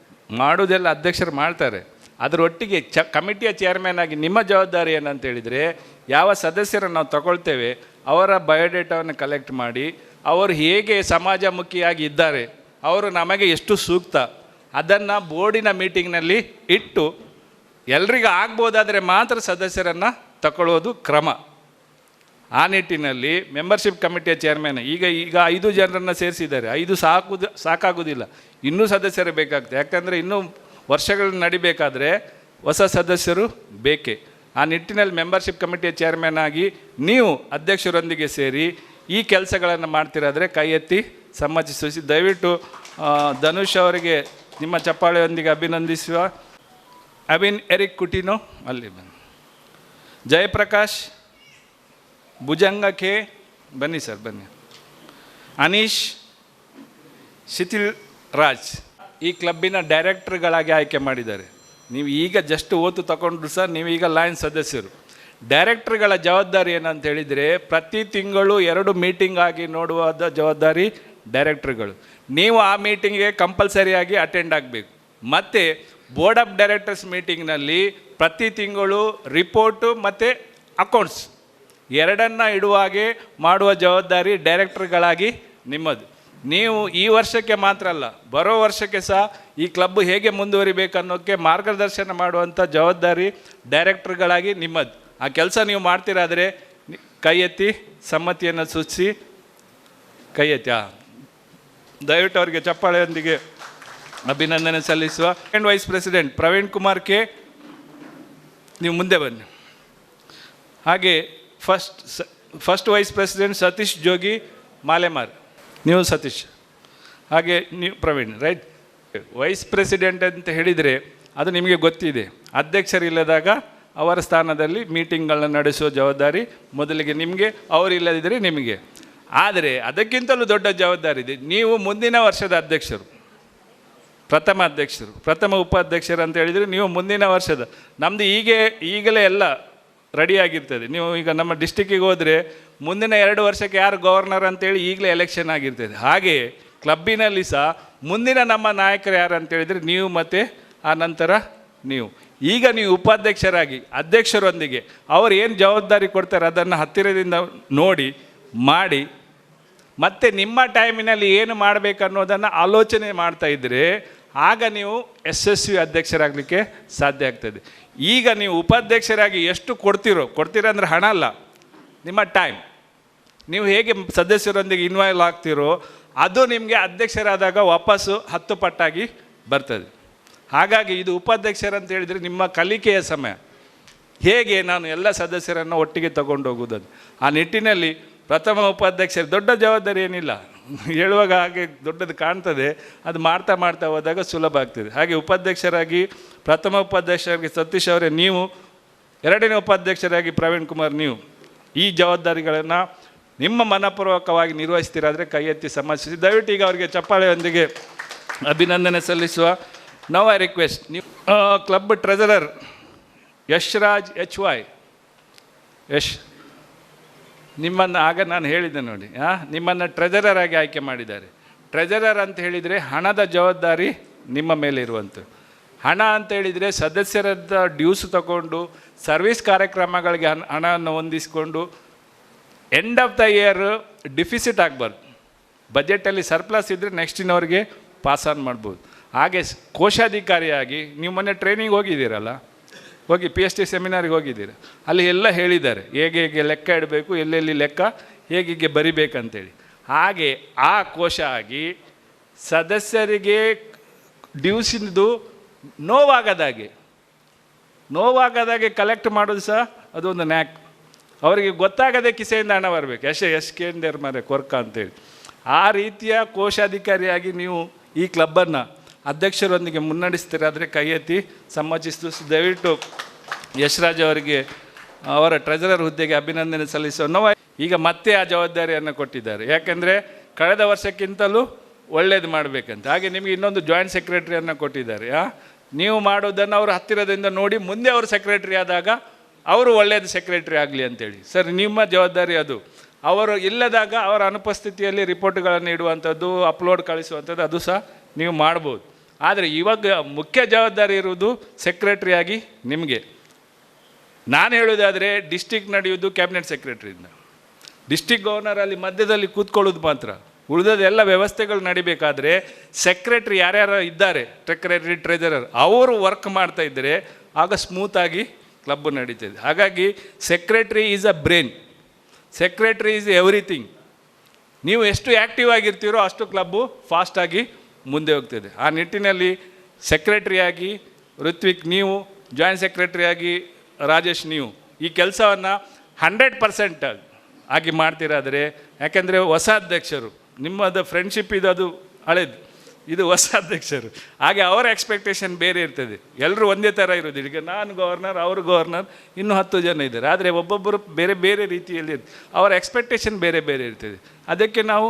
ಮಾಡೋದೆಲ್ಲ ಅಧ್ಯಕ್ಷರು ಮಾಡ್ತಾರೆ, ಅದರೊಟ್ಟಿಗೆ ಕಮಿಟಿಯ ಚೇರ್ಮನ್ ಆಗಿ ನಿಮ್ಮ ಜವಾಬ್ದಾರಿ ಏನಂತ ಹೇಳಿದರೆ, ಯಾವ ಸದಸ್ಯರನ್ನು ನಾವು ತಗೊಳ್ತೇವೆ ಅವರ ಬಯೋಡೇಟಾವನ್ನು ಕಲೆಕ್ಟ್ ಮಾಡಿ, ಅವರು ಹೇಗೆ ಸಮಾಜಮುಖಿಯಾಗಿ ಇದ್ದಾರೆ, ಅವರು ನಮಗೆ ಎಷ್ಟು ಸೂಕ್ತ, ಅದನ್ನು ಬೋರ್ಡಿನ ಮೀಟಿಂಗ್ನಲ್ಲಿ ಇಟ್ಟು ಎಲ್ರಿಗೂ ಆಗ್ಬೋದಾದರೆ ಮಾತ್ರ ಸದಸ್ಯರನ್ನು ತಗೊಳ್ಳೋದು ಕ್ರಮ. ಆ ನಿಟ್ಟಿನಲ್ಲಿ ಮೆಂಬರ್ಶಿಪ್ ಕಮಿಟಿಯ ಚೇರ್ಮನ್ ಈಗ 5 ಜನರನ್ನು ಸೇರಿಸಿದ್ದಾರೆ. 5 ಸಾಕಾಗೋದಿಲ್ಲ, ಇನ್ನೂ ಸದಸ್ಯರು ಬೇಕಾಗ್ತದೆ. ಯಾಕಂದರೆ ಇನ್ನೂ ವರ್ಷಗಳು ನಡಿಬೇಕಾದ್ರೆ ಹೊಸ ಸದಸ್ಯರು ಬೇಕೇ. ಆ ನಿಟ್ಟಿನಲ್ಲಿ ಮೆಂಬರ್ಶಿಪ್ ಕಮಿಟಿಯ ಚೇರ್ಮನ್ ಆಗಿ ನೀವು ಅಧ್ಯಕ್ಷರೊಂದಿಗೆ ಸೇರಿ ಈ ಕೆಲಸಗಳನ್ನು ಮಾಡ್ತಿರಾದರೆ ಕೈ ಎತ್ತಿ ಸಮ್ಮತಿಸಿ ದಯವಿಟ್ಟು ಧನುಷ್ ಅವರಿಗೆ ನಿಮ್ಮ ಚಪ್ಪಾಳೆಯೊಂದಿಗೆ ಅಭಿನಂದಿಸುವ. ಎರಿಕ್ ಕುಟಿನೋ ಅಲ್ಲಿ ಬನ್ನಿ. ಜಯಪ್ರಕಾಶ್ ಭುಜಂಗ ಕೆ ಬನ್ನಿ ಸರ್, ಬನ್ನಿ. ಅನೀಶ್ ಶಿಥಿಲ್ ರಾಜ್ ಈ ಕ್ಲಬ್ಬಿನ ಡೈರೆಕ್ಟರ್ಗಳಾಗಿ ಆಯ್ಕೆ ಮಾಡಿದ್ದಾರೆ. ನೀವು ಈಗ ಜಸ್ಟ್ ಓತು ತಗೊಂಡ್ರು ಸರ್, ನೀವು ಈಗ ಲಯನ್ಸ್ ಸದಸ್ಯರು. ಡೈರೆಕ್ಟರ್ಗಳ ಜವಾಬ್ದಾರಿ ಏನಂತ ಹೇಳಿದರೆ, ಪ್ರತಿ ತಿಂಗಳು 2 ಮೀಟಿಂಗ್ ಆಗಿ ನೋಡುವಾದ ಜವಾಬ್ದಾರಿ ಡೈರೆಕ್ಟರ್ಗಳು. ನೀವು ಆ ಮೀಟಿಂಗಿಗೆ ಕಂಪಲ್ಸರಿಯಾಗಿ ಅಟೆಂಡ್ ಆಗಬೇಕು. ಮತ್ತು ಬೋರ್ಡ್ ಆಫ್ ಡೈರೆಕ್ಟರ್ಸ್ ಮೀಟಿಂಗ್ನಲ್ಲಿ ಪ್ರತಿ ತಿಂಗಳು ರಿಪೋರ್ಟು ಮತ್ತು ಅಕೌಂಟ್ಸ್ ಎರಡನ್ನು ಇಡುವ ಹಾಗೆ ಮಾಡುವ ಜವಾಬ್ದಾರಿ ಡೈರೆಕ್ಟರ್ಗಳಾಗಿ ನಿಮ್ಮದು. ನೀವು ಈ ವರ್ಷಕ್ಕೆ ಮಾತ್ರ ಅಲ್ಲ, ಬರೋ ವರ್ಷಕ್ಕೆ ಸಹ ಈ ಕ್ಲಬ್ ಹೇಗೆ ಮುಂದುವರಿಬೇಕನ್ನೋಕ್ಕೆ ಮಾರ್ಗದರ್ಶನ ಮಾಡುವಂಥ ಜವಾಬ್ದಾರಿ ಡೈರೆಕ್ಟರ್ಗಳಾಗಿ ನಿಮ್ಮದು. ಆ ಕೆಲಸ ನೀವು ಮಾಡ್ತೀರಾದರೆ ಕೈ ಎತ್ತಿ ಸಮ್ಮತಿಯನ್ನು ಸೂಚಿಸಿ. ಕೈ ಎತ್ತಿ ದಯವಿಟ್ಟು ಅವರಿಗೆ ಚಪ್ಪಾಳೆಯೊಂದಿಗೆ ಅಭಿನಂದನೆ ಸಲ್ಲಿಸುವ. Second vice president Praveen Kumar K, ನೀವು ಮುಂದೆ ಬನ್ನಿ. ಹಾಗೆ ಫಸ್ಟ್ ವೈಸ್ ಪ್ರೆಸಿಡೆಂಟ್ ಸತೀಶ್ ಜೋಗಿ ಮಾಲೆಮಾರ್, ನೀವು ಸತೀಶ್. ಹಾಗೆ ನೀವು ಪ್ರವೀಣ್, ರೈಟ್. ವೈಸ್ ಪ್ರೆಸಿಡೆಂಟ್ ಅಂತ ಹೇಳಿದರೆ ಅದು ನಿಮಗೆ ಗೊತ್ತಿದೆ, ಅಧ್ಯಕ್ಷರಿಲ್ಲದಾಗ ಅವರ ಸ್ಥಾನದಲ್ಲಿ ಮೀಟಿಂಗ್ಗಳನ್ನ ನಡೆಸುವ ಜವಾಬ್ದಾರಿ ಮೊದಲಿಗೆ ನಿಮಗೆ, ಅವರಿಲ್ಲದಿದ್ದರೆ ನಿಮಗೆ. ಆದರೆ ಅದಕ್ಕಿಂತಲೂ ದೊಡ್ಡ ಜವಾಬ್ದಾರಿ ಇದೆ. ನೀವು ಮುಂದಿನ ವರ್ಷದ ಅಧ್ಯಕ್ಷರು, ಪ್ರಥಮ ಅಧ್ಯಕ್ಷರು, ಪ್ರಥಮ ಉಪಾಧ್ಯಕ್ಷರು ಅಂತ ಹೇಳಿದರೆ ನೀವು ಮುಂದಿನ ವರ್ಷದ. ನಮ್ಮದು ಈಗಲೇ ಎಲ್ಲ ರೆಡಿಯಾಗಿರ್ತದೆ. ನೀವು ಈಗ ನಮ್ಮ ಡಿಸ್ಟಿಕ್ಕಿಗೆ ಹೋದರೆ ಮುಂದಿನ 2 ವರ್ಷಕ್ಕೆ ಯಾರು ಗವರ್ನರ್ ಅಂತೇಳಿ ಈಗಲೇ ಎಲೆಕ್ಷನ್ ಆಗಿರ್ತದೆ. ಹಾಗೆ ಕ್ಲಬ್ಬಿನಲ್ಲಿ ಸಹ ಮುಂದಿನ ನಮ್ಮ ನಾಯಕರು ಯಾರು ಅಂತೇಳಿದರೆ ನೀವು ಮತ್ತು ಆ ನಂತರ ನೀವು. ಈಗ ನೀವು ಉಪಾಧ್ಯಕ್ಷರಾಗಿ ಅಧ್ಯಕ್ಷರೊಂದಿಗೆ ಅವರು ಏನು ಜವಾಬ್ದಾರಿ ಕೊಡ್ತಾರೆ ಅದನ್ನು ಹತ್ತಿರದಿಂದ ನೋಡಿ ಮಾಡಿ, ಮತ್ತು ನಿಮ್ಮ ಟೈಮಿನಲ್ಲಿ ಏನು ಮಾಡಬೇಕನ್ನೋದನ್ನು ಆಲೋಚನೆ ಮಾಡ್ತಾ ಇದ್ದರೆ ಆಗ ನೀವು ಯಶಸ್ವಿ ಅಧ್ಯಕ್ಷರಾಗಲಿಕ್ಕೆ ಸಾಧ್ಯ ಆಗ್ತದೆ. ಈಗ ನೀವು ಉಪಾಧ್ಯಕ್ಷರಾಗಿ ಎಷ್ಟು ಕೊಡ್ತೀರೋ ಅಂದರೆ ಹಣ ಅಲ್ಲ, ನಿಮ್ಮ ಟೈಮ್, ನೀವು ಹೇಗೆ ಸದಸ್ಯರೊಂದಿಗೆ ಇನ್ವಾಲ್ವ್ ಆಗ್ತೀರೋ ಅದು ನಿಮಗೆ ಅಧ್ಯಕ್ಷರಾದಾಗ ವಾಪಸ್ಸು 10 ಪಟ್ಟಾಗಿ ಬರ್ತದೆ. ಹಾಗಾಗಿ ಇದು ಉಪಾಧ್ಯಕ್ಷರಂತ ಹೇಳಿದರೆ ನಿಮ್ಮ ಕಲಿಕೆಯ ಸಮಯ. ಹೇಗೆ ನಾನು ಎಲ್ಲ ಸದಸ್ಯರನ್ನು ಒಟ್ಟಿಗೆ ತಗೊಂಡು ಹೋಗೋದು, ಆ ನಿಟ್ಟಿನಲ್ಲಿ ಪ್ರಥಮ ಉಪಾಧ್ಯಕ್ಷರು ದೊಡ್ಡ ಜವಾಬ್ದಾರಿ ಏನಿಲ್ಲ, ಹೇಳುವಾಗ ಹಾಗೆ ದೊಡ್ಡದು ಕಾಣ್ತದೆ, ಅದು ಮಾಡ್ತಾ ಹೋದಾಗ ಸುಲಭ ಆಗ್ತದೆ. ಹಾಗೆ ಉಪಾಧ್ಯಕ್ಷರಾಗಿ ಪ್ರಥಮ ಉಪಾಧ್ಯಕ್ಷರಾಗಿ ಸತೀಶ್ ಅವರೇ ನೀವು, 2ನೇ ಉಪಾಧ್ಯಕ್ಷರಾಗಿ ಪ್ರವೀಣ್ ಕುಮಾರ್ ನೀವು ಈ ಜವಾಬ್ದಾರಿಗಳನ್ನು ನಿಮ್ಮ ಮನಪೂರ್ವಕವಾಗಿ ನಿರ್ವಹಿಸ್ತೀರಾದರೆ ಕೈ ಎತ್ತಿ ಸಮರ್ಪಿಸಿ. ದಯವಿಟ್ಟು ಈಗ ಅವರಿಗೆ ಚಪ್ಪಾಳೆಯೊಂದಿಗೆ ಅಭಿನಂದನೆ ಸಲ್ಲಿಸುವ. ನೌ ಐ ರಿಕ್ವೆಸ್ಟ್ ನೀವು club treasurer Yash Raj HY, Yash, ನಿಮ್ಮನ್ನು ಆಗ ನಾನು ಹೇಳಿದ್ದೆ ನೋಡಿ, ನಿಮ್ಮನ್ನು ಟ್ರೆಜರರ್ ಆಗಿ ಆಯ್ಕೆ ಮಾಡಿದ್ದಾರೆ. ಟ್ರೆಜರರ್ ಅಂತ ಹೇಳಿದರೆ ಹಣದ ಜವಾಬ್ದಾರಿ ನಿಮ್ಮ ಮೇಲೆ ಇರುವಂಥದ್ದು. ಹಣ ಅಂತ ಹೇಳಿದರೆ ಸದಸ್ಯರದ ಡ್ಯೂಸ್ ತಗೊಂಡು ಸರ್ವಿಸ್ ಕಾರ್ಯಕ್ರಮಗಳಿಗೆ ಹಣವನ್ನು ಹೊಂದಿಸಿಕೊಂಡು end of the year deficit ಆಗಬಾರ್ದು. ಬಜೆಟಲ್ಲಿ ಸರ್ಪ್ಲಸ್ ಇದ್ದರೆ ನೆಕ್ಸ್ಟಿನವ್ರಿಗೆ ಪಾಸ್ ಆನ್ ಮಾಡ್ಬೋದು. ಹಾಗೆ ಕೋಶಾಧಿಕಾರಿಯಾಗಿ ನೀವು ಮೊನ್ನೆ ಟ್ರೈನಿಂಗ್ ಹೋಗಿದ್ದೀರಲ್ಲ, ಹೋಗಿ PhD ಸೆಮಿನಾರಿಗೆ ಹೋಗಿದ್ದೀರಾ, ಅಲ್ಲಿ ಎಲ್ಲ ಹೇಳಿದ್ದಾರೆ ಹೇಗೆ ಹೇಗೆ ಲೆಕ್ಕ ಇಡಬೇಕು, ಎಲ್ಲೆಲ್ಲಿ ಲೆಕ್ಕ ಹೇಗೆ ಬರಿಬೇಕಂತೇಳಿ. ಹಾಗೆ ಆ ಕೋಶ ಆಗಿ ಸದಸ್ಯರಿಗೆ ಡ್ಯೂಸಿಂದು ನೋವಾಗದಾಗೆ ಕಲೆಕ್ಟ್ ಮಾಡೋದು ಸಹ ಅದೊಂದು ನ್ಯಾಕ್. ಅವರಿಗೆ ಗೊತ್ತಾಗದೆ ಕಿಸೆಯಿಂದ ಹಣ ಬರಬೇಕು, ಎಸ್ಕೇಂದರ್ ಮರೆ ಕೊರ್ಕ ಅಂತೇಳಿ. ಆ ರೀತಿಯ ಕೋಶಾಧಿಕಾರಿಯಾಗಿ ನೀವು ಈ ಕ್ಲಬ್ಬನ್ನು ಅಧ್ಯಕ್ಷರೊಂದಿಗೆ ಮುನ್ನಡೆಸ್ತೀರಾದರೆ ಕೈ ಎತ್ತಿ ಸಮ್ಮತಿಸಿತು. ದಯವಿಟ್ಟು ಯಶ್ರಾಜ್ ಅವರಿಗೆ ಅವರ ಟ್ರೆಜರರ್ ಹುದ್ದೆಗೆ ಅಭಿನಂದನೆ ಸಲ್ಲಿಸೋಣ. ಈಗ ಮತ್ತೆ ಆ ಜವಾಬ್ದಾರಿಯನ್ನು ಕೊಟ್ಟಿದ್ದಾರೆ, ಯಾಕೆಂದರೆ ಕಳೆದ ವರ್ಷಕ್ಕಿಂತಲೂ ಒಳ್ಳೇದು ಮಾಡಬೇಕಂತ. ಹಾಗೆ ನಿಮಗೆ ಇನ್ನೊಂದು ಜಾಯಿಂಟ್ ಸೆಕ್ರೆಟರಿಯನ್ನು ಕೊಟ್ಟಿದ್ದಾರೆ. ನೀವು ಮಾಡೋದನ್ನು ಅವರು ಹತ್ತಿರದಿಂದ ನೋಡಿ ಮುಂದೆ ಅವರು ಸೆಕ್ರೆಟರಿ ಆದಾಗ ಅವರು ಒಳ್ಳೆಯದು ಸೆಕ್ರೆಟರಿ ಆಗಲಿ ಅಂತೇಳಿ. ಸರ್, ನಿಮ್ಮ ಜವಾಬ್ದಾರಿ ಅದು. ಅವರು ಇಲ್ಲದಾಗ ಅವರ ಅನುಪಸ್ಥಿತಿಯಲ್ಲಿ ರಿಪೋರ್ಟ್ಗಳನ್ನು ಇಡುವಂಥದ್ದು, ಅಪ್ಲೋಡ್ ಕಳಿಸುವಂಥದ್ದು ಅದು ಸಹ ನೀವು ಮಾಡ್ಬೋದು. ಆದರೆ ಇವಾಗ ಮುಖ್ಯ ಜವಾಬ್ದಾರಿ ಇರುವುದು ಸೆಕ್ರೆಟ್ರಿಯಾಗಿ ನಿಮಗೆ. ನಾನು ಹೇಳೋದಾದರೆ ಡಿಸ್ಟಿಕ್ ನಡೆಯೋದು ಕ್ಯಾಬಿನೆಟ್ ಸೆಕ್ರೆಟ್ರಿಯಿಂದ. ಡಿಸ್ಟಿಕ್ ಗವರ್ನರ್ ಅಲ್ಲಿ ಮಧ್ಯದಲ್ಲಿ ಕೂತ್ಕೊಳ್ಳೋದು ಮಾತ್ರ, ಉಳಿದದ ಎಲ್ಲ ವ್ಯವಸ್ಥೆಗಳು ನಡಿಬೇಕಾದ್ರೆ ಸೆಕ್ರೆಟ್ರಿ ಯಾರ್ಯಾರು ಇದ್ದಾರೆ, ಸೆಕ್ರೆಟ್ರಿ ಟ್ರೆಜರರ್ ಅವರು ವರ್ಕ್ ಮಾಡ್ತಾ ಇದ್ದರೆ ಆಗ ಸ್ಮೂತಾಗಿ ಕ್ಲಬ್ಬು ನಡೀತದೆ. ಹಾಗಾಗಿ secretary is a brain, secretary is everything. ನೀವು ಎಷ್ಟು ಆ್ಯಕ್ಟಿವ್ ಆಗಿರ್ತೀರೋ ಅಷ್ಟು ಕ್ಲಬ್ಬು ಫಾಸ್ಟಾಗಿ ಮುಂದೆ ಹೋಗ್ತದೆ. ಆ ನಿಟ್ಟಿನಲ್ಲಿ ಸೆಕ್ರೆಟ್ರಿಯಾಗಿ ಋತ್ವಿಕ್ ನೀವು, ಜಾಯಿಂಟ್ ಸೆಕ್ರೆಟ್ರಿಯಾಗಿ ರಾಜೇಶ್ ನೀವು ಈ ಕೆಲಸವನ್ನು 100% ಆಗಿ ಮಾಡ್ತೀರಾದರೆ, ಯಾಕೆಂದರೆ ಹೊಸ ಅಧ್ಯಕ್ಷರು, ನಿಮ್ಮದು ಫ್ರೆಂಡ್ಶಿಪ್ ಇದು ಅದು ಹಳೇದು, ಇದು ಹೊಸ ಅಧ್ಯಕ್ಷರು, ಹಾಗೆ ಅವರ ಎಕ್ಸ್ಪೆಕ್ಟೇಷನ್ ಬೇರೆ ಇರ್ತದೆ. ಎಲ್ಲರೂ ಒಂದೇ ಥರ ಇರೋದಿಲ್ಲ. ಈಗ ನಾನು ಗವರ್ನರ್, ಅವರು ಗವರ್ನರ್, ಇನ್ನೂ 10 ಜನ ಇದ್ದಾರೆ. ಆದರೆ ಒಬ್ಬೊಬ್ಬರು ಬೇರೆ ಬೇರೆ ರೀತಿಯಲ್ಲಿ ಅವರ ಎಕ್ಸ್ಪೆಕ್ಟೇಷನ್ ಬೇರೆ ಬೇರೆ ಇರ್ತದೆ. ಅದಕ್ಕೆ ನಾವು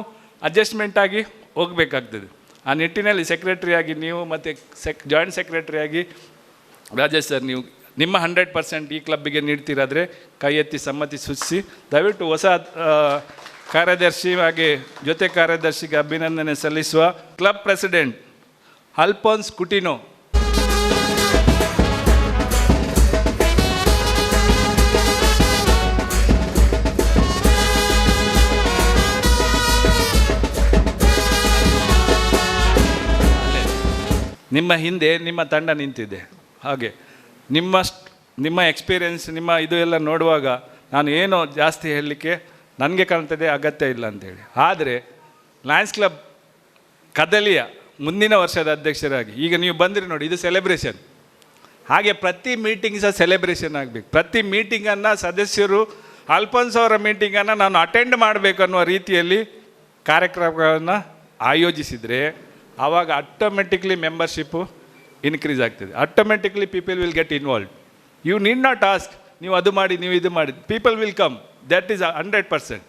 ಅಡ್ಜಸ್ಟ್ಮೆಂಟಾಗಿ ಹೋಗಬೇಕಾಗ್ತದೆ. ಆ ನಿಟ್ಟಿನಲ್ಲಿ ಸೆಕ್ರೆಟ್ರಿಯಾಗಿ ನೀವು ಮತ್ತು ಜಾಯಿಂಟ್ ಸೆಕ್ರೆಟ್ರಿಯಾಗಿ ರಾಜೇಶ್ ಸರ್ ನೀವು ನಿಮ್ಮ 100% ಈ ಕ್ಲಬ್ಬಿಗೆ ನೀಡ್ತೀರಾದರೆ ಕೈ ಎತ್ತಿ ಸಮ್ಮತಿ ಸೂಚಿಸಿ. ದಯವಿಟ್ಟು ಹೊಸ ಕಾರ್ಯದರ್ಶಿ ಹಾಗೆ ಜೊತೆ ಕಾರ್ಯದರ್ಶಿಗೆ ಅಭಿನಂದನೆ ಸಲ್ಲಿಸುವ ಕ್ಲಬ್ ಪ್ರೆಸಿಡೆಂಟ್ ಅಲ್ಫೋನ್ಸ್ ಕುಟಿನೋ. ನಿಮ್ಮ ಹಿಂದೆ ನಿಮ್ಮ ತಂಡ ನಿಂತಿದೆ. ಹಾಗೆ ನಿಮ್ಮ ಎಕ್ಸ್ಪೀರಿಯೆನ್ಸ್, ನಿಮ್ಮ ಇದು ಎಲ್ಲ ನೋಡುವಾಗ ನಾನು ಏನೋ ಜಾಸ್ತಿ ಹೇಳಲಿಕ್ಕೆ ನನಗೆ ಕಾಣ್ತದೆ ಅಗತ್ಯ ಇಲ್ಲ ಅಂತೇಳಿ. ಆದರೆ ಲಯನ್ಸ್ ಕ್ಲಬ್ ಕದಲಿಯ ಮುಂದಿನ ವರ್ಷದ ಅಧ್ಯಕ್ಷರಾಗಿ ಈಗ ನೀವು ಬಂದಿರಿ ನೋಡಿ, ಇದು ಸೆಲೆಬ್ರೇಷನ್. ಹಾಗೆ ಪ್ರತಿ ಮೀಟಿಂಗ್ ಸಹ ಸೆಲೆಬ್ರೇಷನ್ ಆಗಬೇಕು. ಪ್ರತಿ ಮೀಟಿಂಗನ್ನು ಸದಸ್ಯರು ಅಲ್ಫೋನ್ಸ್ ಅವರ ಮೀಟಿಂಗನ್ನು ನಾನು ಅಟೆಂಡ್ ಮಾಡಬೇಕು ಅನ್ನುವ ರೀತಿಯಲ್ಲಿ ಕಾರ್ಯಕ್ರಮಗಳನ್ನು ಆಯೋಜಿಸಿದರೆ ಆವಾಗ ಆಟೋಮೆಟಿಕ್ಲಿ ಮೆಂಬರ್ಶಿಪ್ಪು ಇನ್ಕ್ರೀಸ್ ಆಗ್ತದೆ. Automatically people will get involved. You need not ask, ನೀವು ಅದು ಮಾಡಿ, ನೀವು ಇದು ಮಾಡಿ, people will come. That is 100%.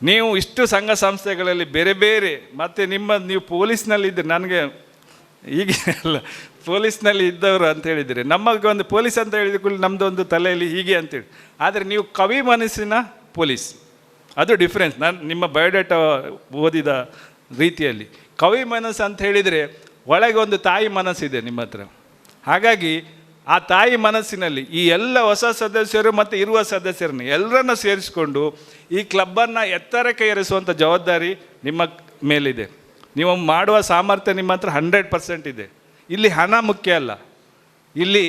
ನೀವು ಇಷ್ಟು ಸಂಘ ಸಂಸ್ಥೆಗಳಲ್ಲಿ ಬೇರೆ ಬೇರೆ, ಮತ್ತು ನೀವು ಪೊಲೀಸ್ನಲ್ಲಿದ್ದರೆ, ನನಗೆ ಈಗ ಅಲ್ಲ ಪೊಲೀಸ್ನಲ್ಲಿ ಇದ್ದವರು ಅಂತ ಹೇಳಿದರೆ, ನಮಗೆ ಒಂದು ಪೊಲೀಸ್ ಅಂತ ಹೇಳಿದ ಕೂಡಲೇ ನಮ್ಮದು ಒಂದು ತಲೆಯಲ್ಲಿ ಹೀಗೆ ಅಂತೇಳಿ. ಆದರೆ ನೀವು ಕವಿ ಮನಸ್ಸಿನ ಪೊಲೀಸ್, ಅದು ಡಿಫ್ರೆನ್ಸ್. ನಾನು ನಿಮ್ಮ ಬಯೋಡೇಟಾ ಓದಿದ ರೀತಿಯಲ್ಲಿ ಕವಿ ಮನಸ್ಸು ಅಂತ ಹೇಳಿದರೆ ಒಳಗೆ ಒಂದು ತಾಯಿ ಮನಸ್ಸಿದೆ ನಿಮ್ಮ ಹತ್ರ. ಹಾಗಾಗಿ ಆ ತಾಯಿ ಮನಸ್ಸಿನಲ್ಲಿ ಈ ಎಲ್ಲ ಹೊಸ ಸದಸ್ಯರು ಮತ್ತು ಇರುವ ಸದಸ್ಯರನ್ನು ಎಲ್ಲರನ್ನು ಸೇರಿಸಿಕೊಂಡು ಈ ಕ್ಲಬ್ಬನ್ನು ಎತ್ತರಕ್ಕೆ ಏರಿಸುವಂಥ ಜವಾಬ್ದಾರಿ ನಿಮ್ಮ ಮೇಲಿದೆ. ನೀವು ಮಾಡುವ ಸಾಮರ್ಥ್ಯ ನಿಮ್ಮ ಹತ್ರ 100% ಇದೆ. ಇಲ್ಲಿ ಹಣ ಮುಖ್ಯ ಅಲ್ಲ, ಇಲ್ಲಿ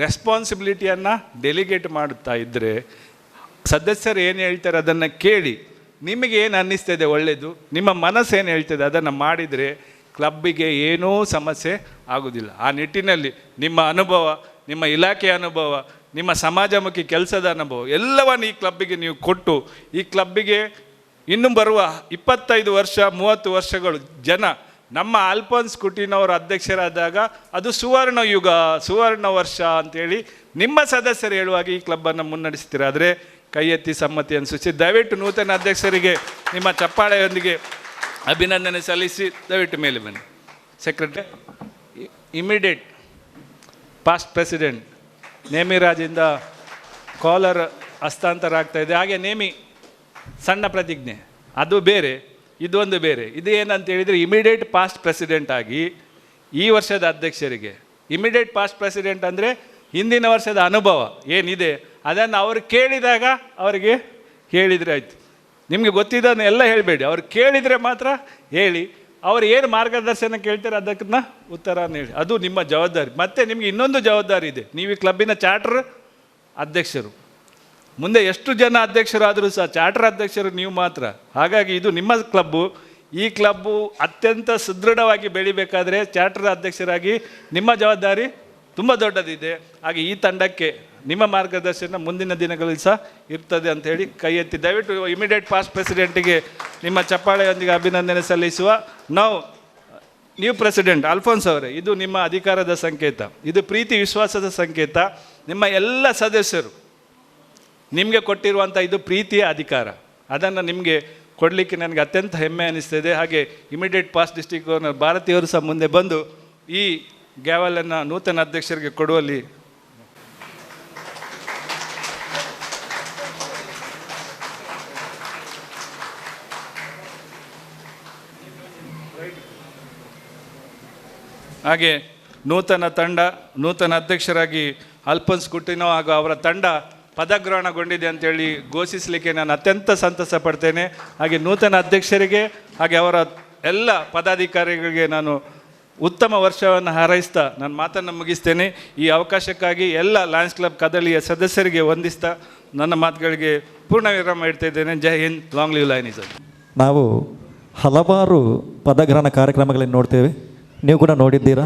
ರೆಸ್ಪಾನ್ಸಿಬಿಲಿಟಿಯನ್ನು ಡೆಲಿಗೇಟ್ ಮಾಡುತ್ತಾ ಇದ್ದರೆ ಸದಸ್ಯರು ಏನು ಹೇಳ್ತಾರೆ ಅದನ್ನು ಕೇಳಿ ನಿಮಗೆ ಏನು ಅನ್ನಿಸ್ತದೆ ಒಳ್ಳೆಯದು, ನಿಮ್ಮ ಮನಸ್ಸು ಏನು ಹೇಳ್ತದೆ ಅದನ್ನು ಮಾಡಿದರೆ ಕ್ಲಬ್ಬಿಗೆ ಏನೂ ಸಮಸ್ಯೆ ಆಗೋದಿಲ್ಲ. ಆ ನಿಟ್ಟಿನಲ್ಲಿ ನಿಮ್ಮ ಅನುಭವ, ನಿಮ್ಮ ಇಲಾಖೆಯ ಅನುಭವ, ನಿಮ್ಮ ಸಮಾಜಮುಖಿ ಕೆಲಸದ ಅನುಭವ ಎಲ್ಲವನ್ನು ಈ ಕ್ಲಬ್ಬಿಗೆ ನೀವು ಕೊಟ್ಟು ಈ ಕ್ಲಬ್ಬಿಗೆ ಇನ್ನು ಬರುವ 25 ವರ್ಷ 30 ವರ್ಷಗಳು ಜನ ನಮ್ಮ ಅಲ್ಫೋನ್ಸ್ ಕುಟಿನೋರ ಅಧ್ಯಕ್ಷರಾದಾಗ ಅದು ಸುವರ್ಣ ಯುಗ, ಸುವರ್ಣ ವರ್ಷ ಅಂಥೇಳಿ ನಿಮ್ಮ ಸದಸ್ಯರು ಹೇಳುವಾಗ ಈ ಕ್ಲಬ್ಬನ್ನು ಮುನ್ನಡೆಸ್ತೀರಾದರೆ ಕೈ ಎತ್ತಿ ಸಮ್ಮತಿಯನ್ನು ಸೂಚಿಸಿ ದಯವಿಟ್ಟು ನೂತನ ಅಧ್ಯಕ್ಷರಿಗೆ ನಿಮ್ಮ ಚಪ್ಪಾಳೆಯೊಂದಿಗೆ ಅಭಿನಂದನೆ ಸಲ್ಲಿಸಿ ದಯವಿಟ್ಟು ಮೇಲೆ ಬನ್ನಿ. ಸೆಕ್ರೆಟರಿ, ಇಮಿಡಿಯೇಟ್ ಪಾಸ್ಟ್ ಪ್ರೆಸಿಡೆಂಟ್ ನೇಮಿರಾಜಿಂದ ಕಾಲರ್ ಹಸ್ತಾಂತರ ಆಗ್ತಾಯಿದೆ. ಹಾಗೆ ನೇಮಿ ಸಣ್ಣ ಪ್ರತಿಜ್ಞೆ ಅದು ಬೇರೆ, ಇದೊಂದು ಬೇರೆ. ಇದು ಏನಂತ ಹೇಳಿದರೆ ಇಮಿಡಿಯೇಟ್ ಪಾಸ್ಟ್ ಪ್ರೆಸಿಡೆಂಟ್ ಆಗಿ ಈ ವರ್ಷದ ಅಧ್ಯಕ್ಷರಿಗೆ, ಇಮಿಡಿಯೇಟ್ ಪಾಸ್ಟ್ ಪ್ರೆಸಿಡೆಂಟ್ ಅಂದರೆ ಹಿಂದಿನ ವರ್ಷದ ಅನುಭವ ಏನಿದೆ ಅದನ್ನು ಅವರು ಕೇಳಿದಾಗ ಅವರಿಗೆ ಹೇಳಿದರೆ ಆಯಿತು. ನಿಮಗೆ ಗೊತ್ತಿದ್ದನ್ನು ಎಲ್ಲ ಹೇಳಬೇಡಿ, ಅವ್ರು ಕೇಳಿದರೆ ಮಾತ್ರ ಹೇಳಿ, ಅವ್ರು ಏನು ಮಾರ್ಗದರ್ಶನ ಕೇಳ್ತಾರೆ ಅದಕ್ಕನ್ನ ಉತ್ತರ ನೀಡಿ, ಅದು ನಿಮ್ಮ ಜವಾಬ್ದಾರಿ. ಮತ್ತು ನಿಮಗೆ ಇನ್ನೊಂದು ಜವಾಬ್ದಾರಿ ಇದೆ, ನೀವು ಈ ಕ್ಲಬ್ಬಿನ ಚಾರ್ಟರ್ ಅಧ್ಯಕ್ಷರು. ಮುಂದೆ ಎಷ್ಟು ಜನ ಅಧ್ಯಕ್ಷರಾದರೂ ಸಹ ಚಾರ್ಟರ್ ಅಧ್ಯಕ್ಷರು ನೀವು ಮಾತ್ರ. ಹಾಗಾಗಿ ಇದು ನಿಮ್ಮ ಕ್ಲಬ್ಬು. ಈ ಕ್ಲಬ್ಬು ಅತ್ಯಂತ ಸುದೃಢವಾಗಿ ಬೆಳಿಬೇಕಾದ್ರೆ ಚಾರ್ಟರ್ ಅಧ್ಯಕ್ಷರಾಗಿ ನಿಮ್ಮ ಜವಾಬ್ದಾರಿ ತುಂಬ ದೊಡ್ಡದಿದೆ. ಹಾಗೆ ಈ ತಂಡಕ್ಕೆ ನಿಮ್ಮ ಮಾರ್ಗದರ್ಶನ ಮುಂದಿನ ದಿನಗಳಲ್ಲಿ ಸಹ ಇರ್ತದೆ ಅಂತ ಹೇಳಿ ಕೈ ಎತ್ತಿ ದಯವಿಟ್ಟು ಇಮಿಡಿಯೇಟ್ ಪಾಸ್ಟ್ ಪ್ರೆಸಿಡೆಂಟಿಗೆ ನಿಮ್ಮ ಚಪ್ಪಾಳೆಯೊಂದಿಗೆ ಅಭಿನಂದನೆ ಸಲ್ಲಿಸುವ. ನಾವು ನ್ಯೂ ಪ್ರೆಸಿಡೆಂಟ್ ಅಲ್ಫೋನ್ಸ್ ಅವರೇ, ಇದು ನಿಮ್ಮ ಅಧಿಕಾರದ ಸಂಕೇತ, ಇದು ಪ್ರೀತಿ ವಿಶ್ವಾಸದ ಸಂಕೇತ. ನಿಮ್ಮ ಎಲ್ಲ ಸದಸ್ಯರು ನಿಮಗೆ ಕೊಟ್ಟಿರುವಂಥ ಇದು ಪ್ರೀತಿಯ ಅಧಿಕಾರ, ಅದನ್ನು ನಿಮಗೆ ಕೊಡಲಿಕ್ಕೆ ನನಗೆ ಅತ್ಯಂತ ಹೆಮ್ಮೆ ಅನ್ನಿಸ್ತಿದೆ. ಹಾಗೆ ಇಮಿಡಿಯೇಟ್ ಪಾಸ್ಟ್ ಡಿಸ್ಟ್ರಿಕ್ಟ್ ಗವರ್ನರ್ ಭಾರತೀಯವರು ಸಹ ಮುಂದೆ ಬಂದು ಈ ಗ್ಯಾವಲನ್ನು ನೂತನ ಅಧ್ಯಕ್ಷರಿಗೆ ಕೊಡುವಲ್ಲಿ ಹಾಗೆ ನೂತನ ಅಧ್ಯಕ್ಷರಾಗಿ ಅಲ್ಫೋನ್ಸ್ ಕುಟಿನೋ ಹಾಗೂ ಅವರ ತಂಡ ಪದಗ್ರಹಣಗೊಂಡಿದೆ ಅಂತೇಳಿ ಘೋಷಿಸಲಿಕ್ಕೆ ನಾನು ಅತ್ಯಂತ ಸಂತಸ ಪಡ್ತೇನೆ. ಹಾಗೆ ನೂತನ ಅಧ್ಯಕ್ಷರಿಗೆ ಹಾಗೆ ಅವರ ಎಲ್ಲ ಪದಾಧಿಕಾರಿಗಳಿಗೆ ನಾನು ಉತ್ತಮ ವರ್ಷವನ್ನು ಹಾರೈಸ್ತಾ ನಾನು ಮಾತನ್ನು ಮುಗಿಸ್ತೇನೆ. ಈ ಅವಕಾಶಕ್ಕಾಗಿ ಎಲ್ಲ ಲಯನ್ಸ್ ಕ್ಲಬ್ ಕದಳಿಯ ಸದಸ್ಯರಿಗೆ ವಂದಿಸ್ತಾ ನನ್ನ ಮಾತುಗಳಿಗೆ ಪೂರ್ಣ ವಿರಾಮ ಇಡ್ತಾ ಇದ್ದೇನೆ. ಜೈ ಹಿಂದ್, ಲಾಂಗ್ ಲಿವ್ ಲಯನಿಸಮ್. ನಾವು ಹಲವಾರು ಪದಗ್ರಹಣ ಕಾರ್ಯಕ್ರಮಗಳನ್ನು ನೋಡ್ತೇವೆ, ನೀವು ಕೂಡ ನೋಡಿದ್ದೀರಾ.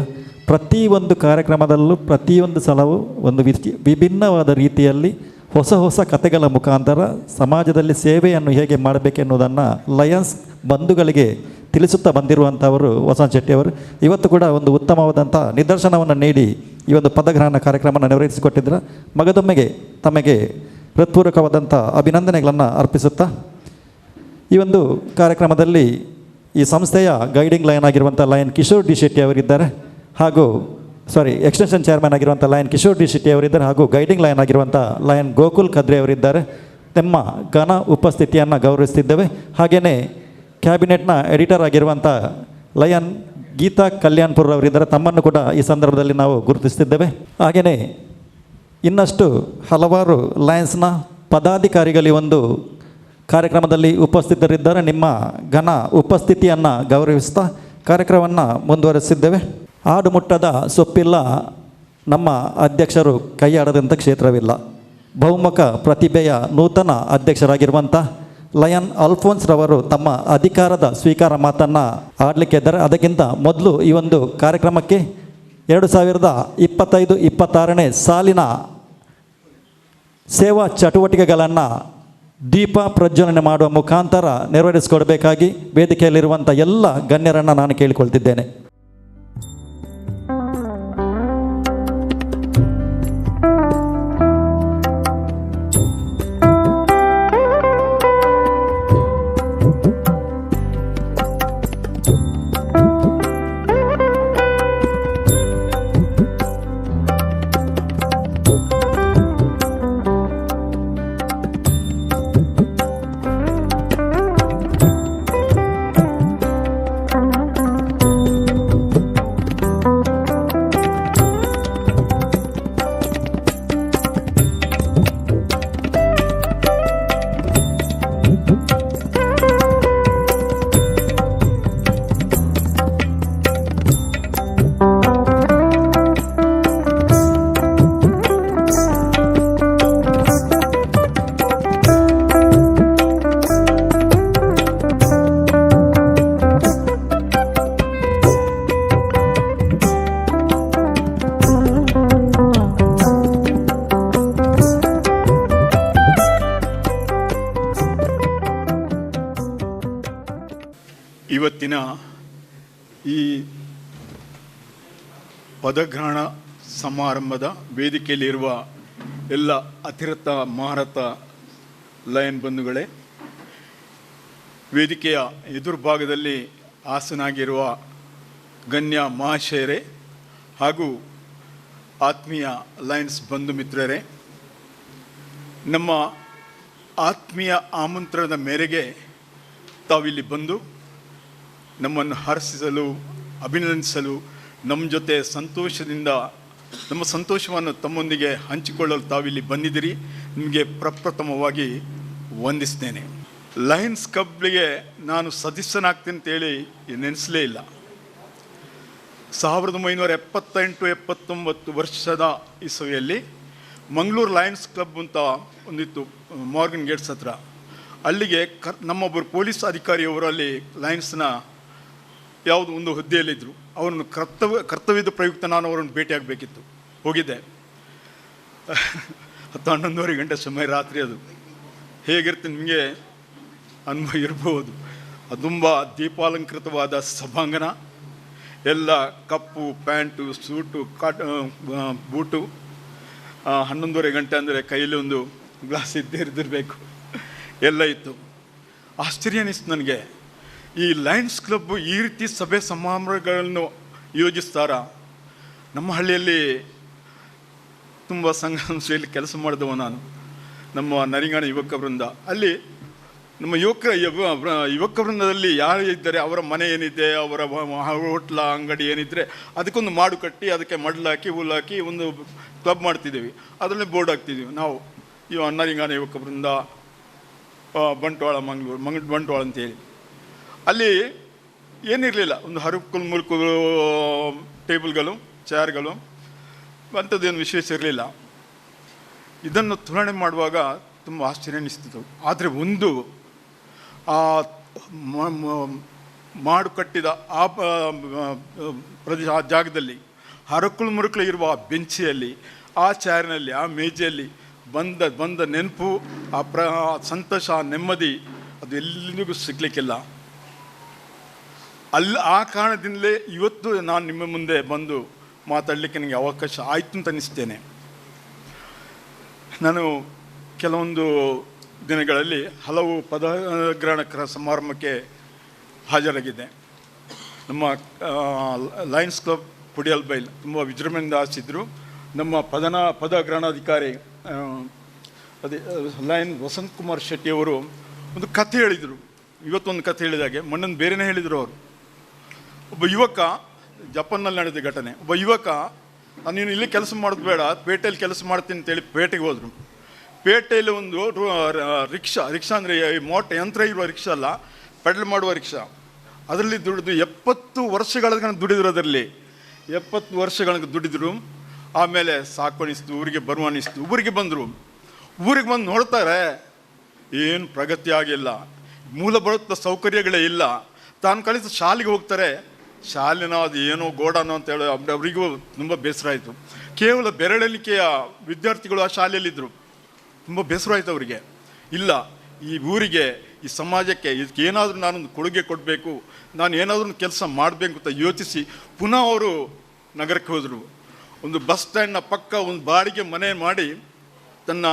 ಪ್ರತಿಯೊಂದು ಕಾರ್ಯಕ್ರಮದಲ್ಲೂ ಪ್ರತಿಯೊಂದು ಸಲವೂ ಒಂದು ವಿಭಿನ್ನವಾದ ರೀತಿಯಲ್ಲಿ ಹೊಸ ಕಥೆಗಳ ಮುಖಾಂತರ ಸಮಾಜದಲ್ಲಿ ಸೇವೆಯನ್ನು ಹೇಗೆ ಮಾಡಬೇಕೆನ್ನುವುದನ್ನು ಲಯನ್ಸ್ ಬಂಧುಗಳಿಗೆ ತಿಳಿಸುತ್ತಾ ಬಂದಿರುವಂಥವರು ವಸಂತ್ ಶೆಟ್ಟಿಯವರು. ಇವತ್ತು ಕೂಡ ಒಂದು ಉತ್ತಮವಾದಂಥ ನಿದರ್ಶನವನ್ನು ನೀಡಿ ಈ ಒಂದು ಪದಗ್ರಹಣ ಕಾರ್ಯಕ್ರಮವನ್ನು ನೆರವೇರಿಸಿಕೊಟ್ಟಿದ್ದರ ಮಗದೊಮ್ಮೆಗೆ ತಮಗೆ ಹೃತ್ಪೂರ್ವಕವಾದಂಥ ಅಭಿನಂದನೆಗಳನ್ನು ಅರ್ಪಿಸುತ್ತಾ ಈ ಒಂದು ಕಾರ್ಯಕ್ರಮದಲ್ಲಿ ಈ ಸಂಸ್ಥೆಯ ಗೈಡಿಂಗ್ ಲಯನ್ ಆಗಿರುವಂಥ ಲಯನ್ ಕಿಶೋರ್ ಡಿ ಶೆಟ್ಟಿ ಅವರಿದ್ದಾರೆ, ಹಾಗೂ ಎಕ್ಸ್ಟೆನ್ಷನ್ ಚೇರ್ಮನ್ ಆಗಿರುವಂಥ ಲಯನ್ ಕಿಶೋರ್ ಡಿ ಶೆಟ್ಟಿ ಅವರಿದ್ದಾರೆ, ಹಾಗೂ ಗೈಡಿಂಗ್ ಲಯನ್ ಆಗಿರುವಂಥ ಲಯನ್ ಗೋಕುಲ್ ಖದ್ರೆ ಅವರಿದ್ದಾರೆ. ನಿಮ್ಮ ಘನ ಉಪಸ್ಥಿತಿಯನ್ನು ಗೌರವಿಸ್ತಿದ್ದೇವೆ. ಹಾಗೆಯೇ ಕ್ಯಾಬಿನೆಟ್ನ ಎಡಿಟರ್ ಆಗಿರುವಂಥ ಲಯನ್ ಗೀತಾ ಕಲ್ಯಾಣ್ಪುರ್ ಅವರಿದ್ದಾರೆ, ತಮ್ಮನ್ನು ಕೂಡ ಈ ಸಂದರ್ಭದಲ್ಲಿ ನಾವು ಗುರುತಿಸ್ತಿದ್ದೇವೆ. ಹಾಗೆಯೇ ಇನ್ನಷ್ಟು ಹಲವಾರು ಲಯನ್ಸ್ನ ಪದಾಧಿಕಾರಿಗಳು ಒಂದು ಕಾರ್ಯಕ್ರಮದಲ್ಲಿ ಉಪಸ್ಥಿತರಿದ್ದಾರೆ. ನಿಮ್ಮ ಘನ ಉಪಸ್ಥಿತಿಯನ್ನು ಗೌರವಿಸ್ತಾ ಕಾರ್ಯಕ್ರಮವನ್ನು ಮುಂದುವರೆಸಿದ್ದೇವೆ. ಆಡು ಮುಟ್ಟದ ಸೊಪ್ಪಿಲ್ಲ, ನಮ್ಮ ಅಧ್ಯಕ್ಷರು ಕೈಯಾಡದಂಥ ಕ್ಷೇತ್ರವಿಲ್ಲ. ಬಹುಮುಖ ಪ್ರತಿಭೆಯ ನೂತನ ಅಧ್ಯಕ್ಷರಾಗಿರುವಂಥ ಲಯನ್ ಅಲ್ಫೋನ್ಸ್ ರವರು ತಮ್ಮ ಅಧಿಕಾರದ ಸ್ವೀಕಾರ ಮಾತನ್ನು ಆಡಲಿಕ್ಕೆ ಇದ್ದಾರೆ. ಅದಕ್ಕಿಂತ ಮೊದಲು ಈ ಒಂದು ಕಾರ್ಯಕ್ರಮಕ್ಕೆ 2025-26ನೇ ಸಾಲಿನ ಸೇವಾ ಚಟುವಟಿಕೆಗಳನ್ನು ದೀಪ ಪ್ರಜ್ವಲನೆ ಮಾಡುವ ಮುಖಾಂತರ ನೆರವೇರಿಸಿಕೊಡಬೇಕಾಗಿ ವೇದಿಕೆಯಲ್ಲಿರುವಂಥ ಎಲ್ಲ ಗಣ್ಯರನ್ನು ನಾನು ಕೇಳಿಕೊಳ್ತಿದ್ದೇನೆ. ಇವತ್ತಿನ ಈ ಪದಗ್ರಹಣ ಸಮಾರಂಭದ ವೇದಿಕೆಯಲ್ಲಿರುವ ಎಲ್ಲ ಅತಿರಥ ಮಹಾರಥ ಲಯನ್ ಬಂಧುಗಳೇ, ವೇದಿಕೆಯ ಎದುರುಭಾಗದಲ್ಲಿ ಆಸನಾಗಿರುವ ಗಣ್ಯ ಮಹಾಶಯರೇ ಹಾಗೂ ಆತ್ಮೀಯ ಲಯನ್ಸ್ ಬಂಧು ಮಿತ್ರರೇ, ನಮ್ಮ ಆತ್ಮೀಯ ಆಮಂತ್ರಣದ ಮೇರೆಗೆ ತಾವಿಲ್ಲಿ ಬಂದು ನಮ್ಮನ್ನು ಹರ್ಷಿಸಲು, ಅಭಿನಂದಿಸಲು, ನಮ್ಮ ಜೊತೆ ಸಂತೋಷದಿಂದ ನಮ್ಮ ಸಂತೋಷವನ್ನು ತಮ್ಮೊಂದಿಗೆ ಹಂಚಿಕೊಳ್ಳಲು ತಾವಿಲ್ಲಿ ಬಂದಿದ್ದೀರಿ. ನಿಮಗೆ ಪ್ರಪ್ರಥಮವಾಗಿ ವಂದಿಸ್ತೇನೆ. ಲಯನ್ಸ್ ಕ್ಲಬ್ಗೆ ನಾನು ಸದಸ್ಯನಾಗ್ತೀನಿ ಅಂತೇಳಿ ನೆನೆಸಲೇ ಇಲ್ಲ. 1978-79 ವರ್ಷದ ಇಸವಿಯಲ್ಲಿ ಮಂಗಳೂರು ಲಯನ್ಸ್ ಕ್ಲಬ್ ಅಂತ ಒಂದಿತ್ತು ಮಾರ್ಗನ್ ಗೇಟ್ಸ್ ಹತ್ರ. ಅಲ್ಲಿಗೆ ನಮ್ಮೊಬ್ಬರು ಪೊಲೀಸ್ ಅಧಿಕಾರಿಯವರು ಅಲ್ಲಿ ಲಯನ್ಸ್ನ ಯಾವುದು ಒಂದು ಹುದ್ದೆಯಲ್ಲಿದ್ದರು. ಅವರನ್ನು ಕರ್ತವ್ಯದ ಪ್ರಯುಕ್ತ ನಾನು ಅವರನ್ನು ಭೇಟಿಯಾಗಬೇಕಿತ್ತು. ಹೋಗಿದ್ದೆ. 10-11 ಗಂಟೆ ಸಮಯ, ರಾತ್ರಿ. ಅದು ಹೇಗಿರ್ತೀನಿ ನಿಮಗೆ ಅನುಭವ ಇರ್ಬೋದು. ತುಂಬ ದೀಪಾಲಂಕೃತವಾದ ಸಭಾಂಗಣ, ಎಲ್ಲ ಕಪ್ಪು ಪ್ಯಾಂಟು, ಸೂಟು, ಬೂಟು. 11:30 ಗಂಟೆ ಅಂದರೆ ಕೈಯಲ್ಲಿ ಒಂದು ಗ್ಲಾಸ್ ಇದ್ದಿರಬೇಕು, ಎಲ್ಲ ಇತ್ತು. ಆಶ್ಚರ್ಯ ಅನಿಸ್ತು ನನಗೆ, ಈ ಲಯನ್ಸ್ ಕ್ಲಬ್ಬು ಈ ರೀತಿ ಸಭೆ ಸಮಾರಂಭಗಳನ್ನು ಯೋಜಿಸ್ತಾರ? ನಮ್ಮ ಹಳ್ಳಿಯಲ್ಲಿ ತುಂಬ ಸಂಘ ಸಂಸ್ಥೆಯಲ್ಲಿ ಕೆಲಸ ಮಾಡಿದವ ನಾನು. ನಮ್ಮ ನರಿಂಗಾಣ ಯುವಕ ವೃಂದ, ಅಲ್ಲಿ ನಮ್ಮ ಯುವಕ ವೃಂದದಲ್ಲಿ ಯಾರು ಇದ್ದಾರೆ, ಅವರ ಮನೆ ಏನಿದೆ, ಅವರ ಹೋಟ್ಲ ಅಂಗಡಿ ಏನಿದ್ರೆ ಅದಕ್ಕೊಂದು ಮಾಡು ಕಟ್ಟಿ ಅದಕ್ಕೆ ಮಡ್ಲಾಕಿ ಹುಲ್ಲಾಕಿ ಒಂದು ಕ್ಲಬ್ ಮಾಡ್ತಿದ್ದೀವಿ. ಅದರಲ್ಲಿ ಬೋರ್ಡ್ ಹಾಕ್ತಿದ್ದೀವಿ ನಾವು, ನರಿಂಗಾಣ ಯುವಕ ವೃಂದ ಬಂಟ್ವಾಳ ಮಂಗಳೂರು ಬಂಟ್ವಾಳ ಅಂತೇಳಿ. ಅಲ್ಲಿ ಏನಿರಲಿಲ್ಲ, ಒಂದು ಹರಕುಲ್ ಮುಲ್ಕುಗಳು, ಟೇಬಲ್ಗಳು, ಚೇರ್ಗಳು, ಅಂಥದ್ದೇನು ವಿಶೇಷ ಇರಲಿಲ್ಲ. ಇದನ್ನು ತುಲನೆ ಮಾಡುವಾಗ ತುಂಬ ಆಶ್ಚರ್ಯ ಅನಿಸ್ತಿತ್ತು. ಆದರೆ ಒಂದು ಆ ಮಾಡು ಕಟ್ಟಿದ ಆ ಪ್ರದೇಶ, ಆ ಜಾಗದಲ್ಲಿ ಹರಕುಲ್ ಮುರುಕಲು ಇರುವ ಆ ಬೆಂಚಿಯಲ್ಲಿ, ಆ ಚೇರಿನಲ್ಲಿ, ಆ ಮೇಜೆಯಲ್ಲಿ ಬಂದ ನೆನಪು, ಆ ಸಂತೋಷ, ಆ ನೆಮ್ಮದಿ, ಅದು ಎಲ್ಲಿಗೂ ಸಿಗಲಿಕ್ಕಿಲ್ಲ. ಆ ಕಾರಣದಿಂದಲೇ ಇವತ್ತು ನಾನು ನಿಮ್ಮ ಮುಂದೆ ಬಂದು ಮಾತಾಡಲಿಕ್ಕೆ ನನಗೆ ಅವಕಾಶ ಆಯಿತು ಅಂತ ಅನ್ನಿಸ್ತೇನೆ. ನಾನು ಕೆಲವೊಂದು ದಿನಗಳಲ್ಲಿ ಹಲವು ಪದಗ್ರಹಣ ಸಮಾರಂಭಕ್ಕೆ ಹಾಜರಾಗಿದ್ದೆ. ನಮ್ಮ ಲಯನ್ಸ್ ಕ್ಲಬ್ ಪುಡಿಯಲ್ ಬೈಲ್ ತುಂಬ ವಿಜೃಂಭಣೆಯಿಂದ ಆಚಿದ್ರು. ನಮ್ಮ ಪದಗ್ರಹಣಾಧಿಕಾರಿ ಅದೇ ಲಯನ್ ವಸಂತ್ ಕುಮಾರ್ ಶೆಟ್ಟಿಯವರು ಒಂದು ಕಥೆ ಹೇಳಿದರು. ಇವತ್ತೊಂದು ಕಥೆ ಹೇಳಿದಾಗೆ ಮೊನ್ನೆ ಬೇರೆನೇ ಹೇಳಿದರು ಅವರು. ಒಬ್ಬ ಯುವಕ, ಜಪಾನ್ನಲ್ಲಿ ನಡೆದ ಘಟನೆ, ಒಬ್ಬ ಯುವಕ ನೀನು ಇಲ್ಲಿ ಕೆಲಸ ಮಾಡೋದು ಬೇಡ, ಪೇಟೆಯಲ್ಲಿ ಕೆಲಸ ಮಾಡ್ತೀನಿ ಅಂತೇಳಿ ಪೇಟೆಗೆ ಹೋದರು. ಪೇಟೆಯಲ್ಲಿ ಒಂದು ರಿಕ್ಷಾ ಅಂದರೆ ಯಂತ್ರ ಇರುವ ರಿಕ್ಷಾ ಅಲ್ಲ, ಪೆಡಲ್ ಮಾಡುವ ರಿಕ್ಷಾ, ಅದರಲ್ಲಿ ದುಡಿದು 70 ವರ್ಷಗಳ ದುಡಿದ್ರು. ಅದರಲ್ಲಿ 70 ವರ್ಷಗಳಿಗೆ ದುಡಿದ್ರು. ಆಮೇಲೆ ಸಾಕು ಅನಿಸ್ತು, ಊರಿಗೆ ಬರುವ ಅನಿಸ್ತು. ಊರಿಗೆ ಬಂದರು. ಊರಿಗೆ ಬಂದು ನೋಡ್ತಾರೆ, ಏನು ಪ್ರಗತಿ ಆಗಿಲ್ಲ, ಮೂಲಭೂತ ಸೌಕರ್ಯಗಳೇ ಇಲ್ಲ. ತಾನು ಕಳಿಸಿ ಶಾಲೆಗೆ ಹೋಗ್ತಾರೆ, ಶಾಲೆನ ಅದು ಏನೋ ಗೋಡಾನೋ ಅಂತೇಳಿ ಅವರಿಗೂ ತುಂಬ ಬೇಸರ ಆಯಿತು. ಕೇವಲ ಬೆರಳೆಣಿಕೆಯ ವಿದ್ಯಾರ್ಥಿಗಳು ಆ ಶಾಲೆಯಲ್ಲಿದ್ದರು. ತುಂಬ ಬೇಸರ ಆಯಿತು ಅವರಿಗೆ. ಇಲ್ಲ, ಈ ಊರಿಗೆ, ಈ ಸಮಾಜಕ್ಕೆ ಇದಕ್ಕೆ ಏನಾದರೂ ನಾನೊಂದು ಕೊಡುಗೆ ಕೊಡಬೇಕು, ನಾನು ಏನಾದರೂ ಒಂದು ಕೆಲಸ ಮಾಡಬೇಕು ಅಂತ ಯೋಚಿಸಿ ಪುನಃ ಅವರು ನಗರಕ್ಕೆ ಹೋದರು. ಒಂದು ಬಸ್ ಸ್ಟ್ಯಾಂಡ್ನ ಪಕ್ಕ ಒಂದು ಬಾಡಿಗೆ ಮನೆ ಮಾಡಿ ತನ್ನ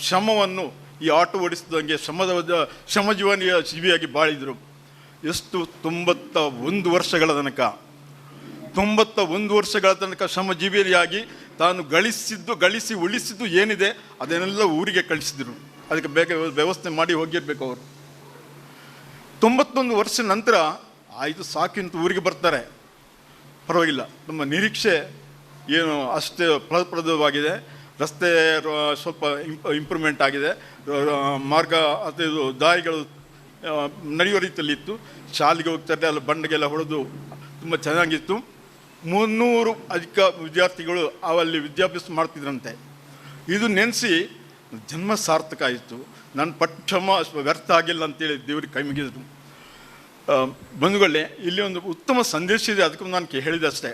ಶ್ರಮವನ್ನು ಈ ಆಟೋ ಓಡಿಸಿದಂಗೆ ಶ್ರಮಜೀವನಿಯ ಜೀವಿಯಾಗಿ ಬಾಳಿದರು. ಎಷ್ಟು 91 ವರ್ಷಗಳ ತನಕ 91 ವರ್ಷಗಳ ತನಕ ಶ್ರಮಜೀವಿಯಾಗಿ ತಾನು ಗಳಿಸಿ ಉಳಿಸಿದ್ದು ಏನಿದೆ ಅದನ್ನೆಲ್ಲ ಊರಿಗೆ ಕಳಿಸಿದರು. ಅದಕ್ಕೆ ಬೇಗ ವ್ಯವಸ್ಥೆ ಮಾಡಿ ಹೋಗಿರ್ಬೇಕು ಅವರು. 91 ವರ್ಷ ನಂತರ ಆಯಿತು ಸಾಕಿಂತ ಊರಿಗೆ ಬರ್ತಾರೆ. ಪರವಾಗಿಲ್ಲ, ನಮ್ಮ ನಿರೀಕ್ಷೆ ಏನು ಅಷ್ಟೇ ಫಲಪ್ರದವಾಗಿದೆ. ರಸ್ತೆ ಸ್ವಲ್ಪ ಇಂಪ್ರೂವ್ಮೆಂಟ್ ಆಗಿದೆ, ಮಾರ್ಗ ಅದು ದಾರಿಗಳು ನಡೆಯುವ ರೀತಿಯಲ್ಲಿ ಇತ್ತು. ಶಾಲೆಗೆ ಹೋಗ್ತಾರೆ, ಅಲ್ಲಿ ಬಂಡೆಗೆಲ್ಲ ಹೊಡೆದು ತುಂಬ ಚೆನ್ನಾಗಿತ್ತು. 300 ಅಧಿಕ ವಿದ್ಯಾರ್ಥಿಗಳು ಅಲ್ಲಿ ವಿದ್ಯಾಭ್ಯಾಸ ಮಾಡ್ತಿದ್ರಂತೆ. ಇದು ನೆನೆಸಿ ಜನ್ಮ ಸಾರ್ಥಕ ಆಯಿತು, ನನ್ನ ಪಠ್ಯಮ ವ್ಯರ್ಥ ಆಗಿಲ್ಲ ಅಂತೇಳಿ ದೇವರಿಗೆ ಕೈ ಮುಗಿದ್ರು. ಬಂಧುಗಳೇ, ಇಲ್ಲಿ ಒಂದು ಉತ್ತಮ ಸಂದೇಶ ಇದೆ, ಅದಕ್ಕೆ ನಾನು ಹೇಳಿದೆ ಅಷ್ಟೇ.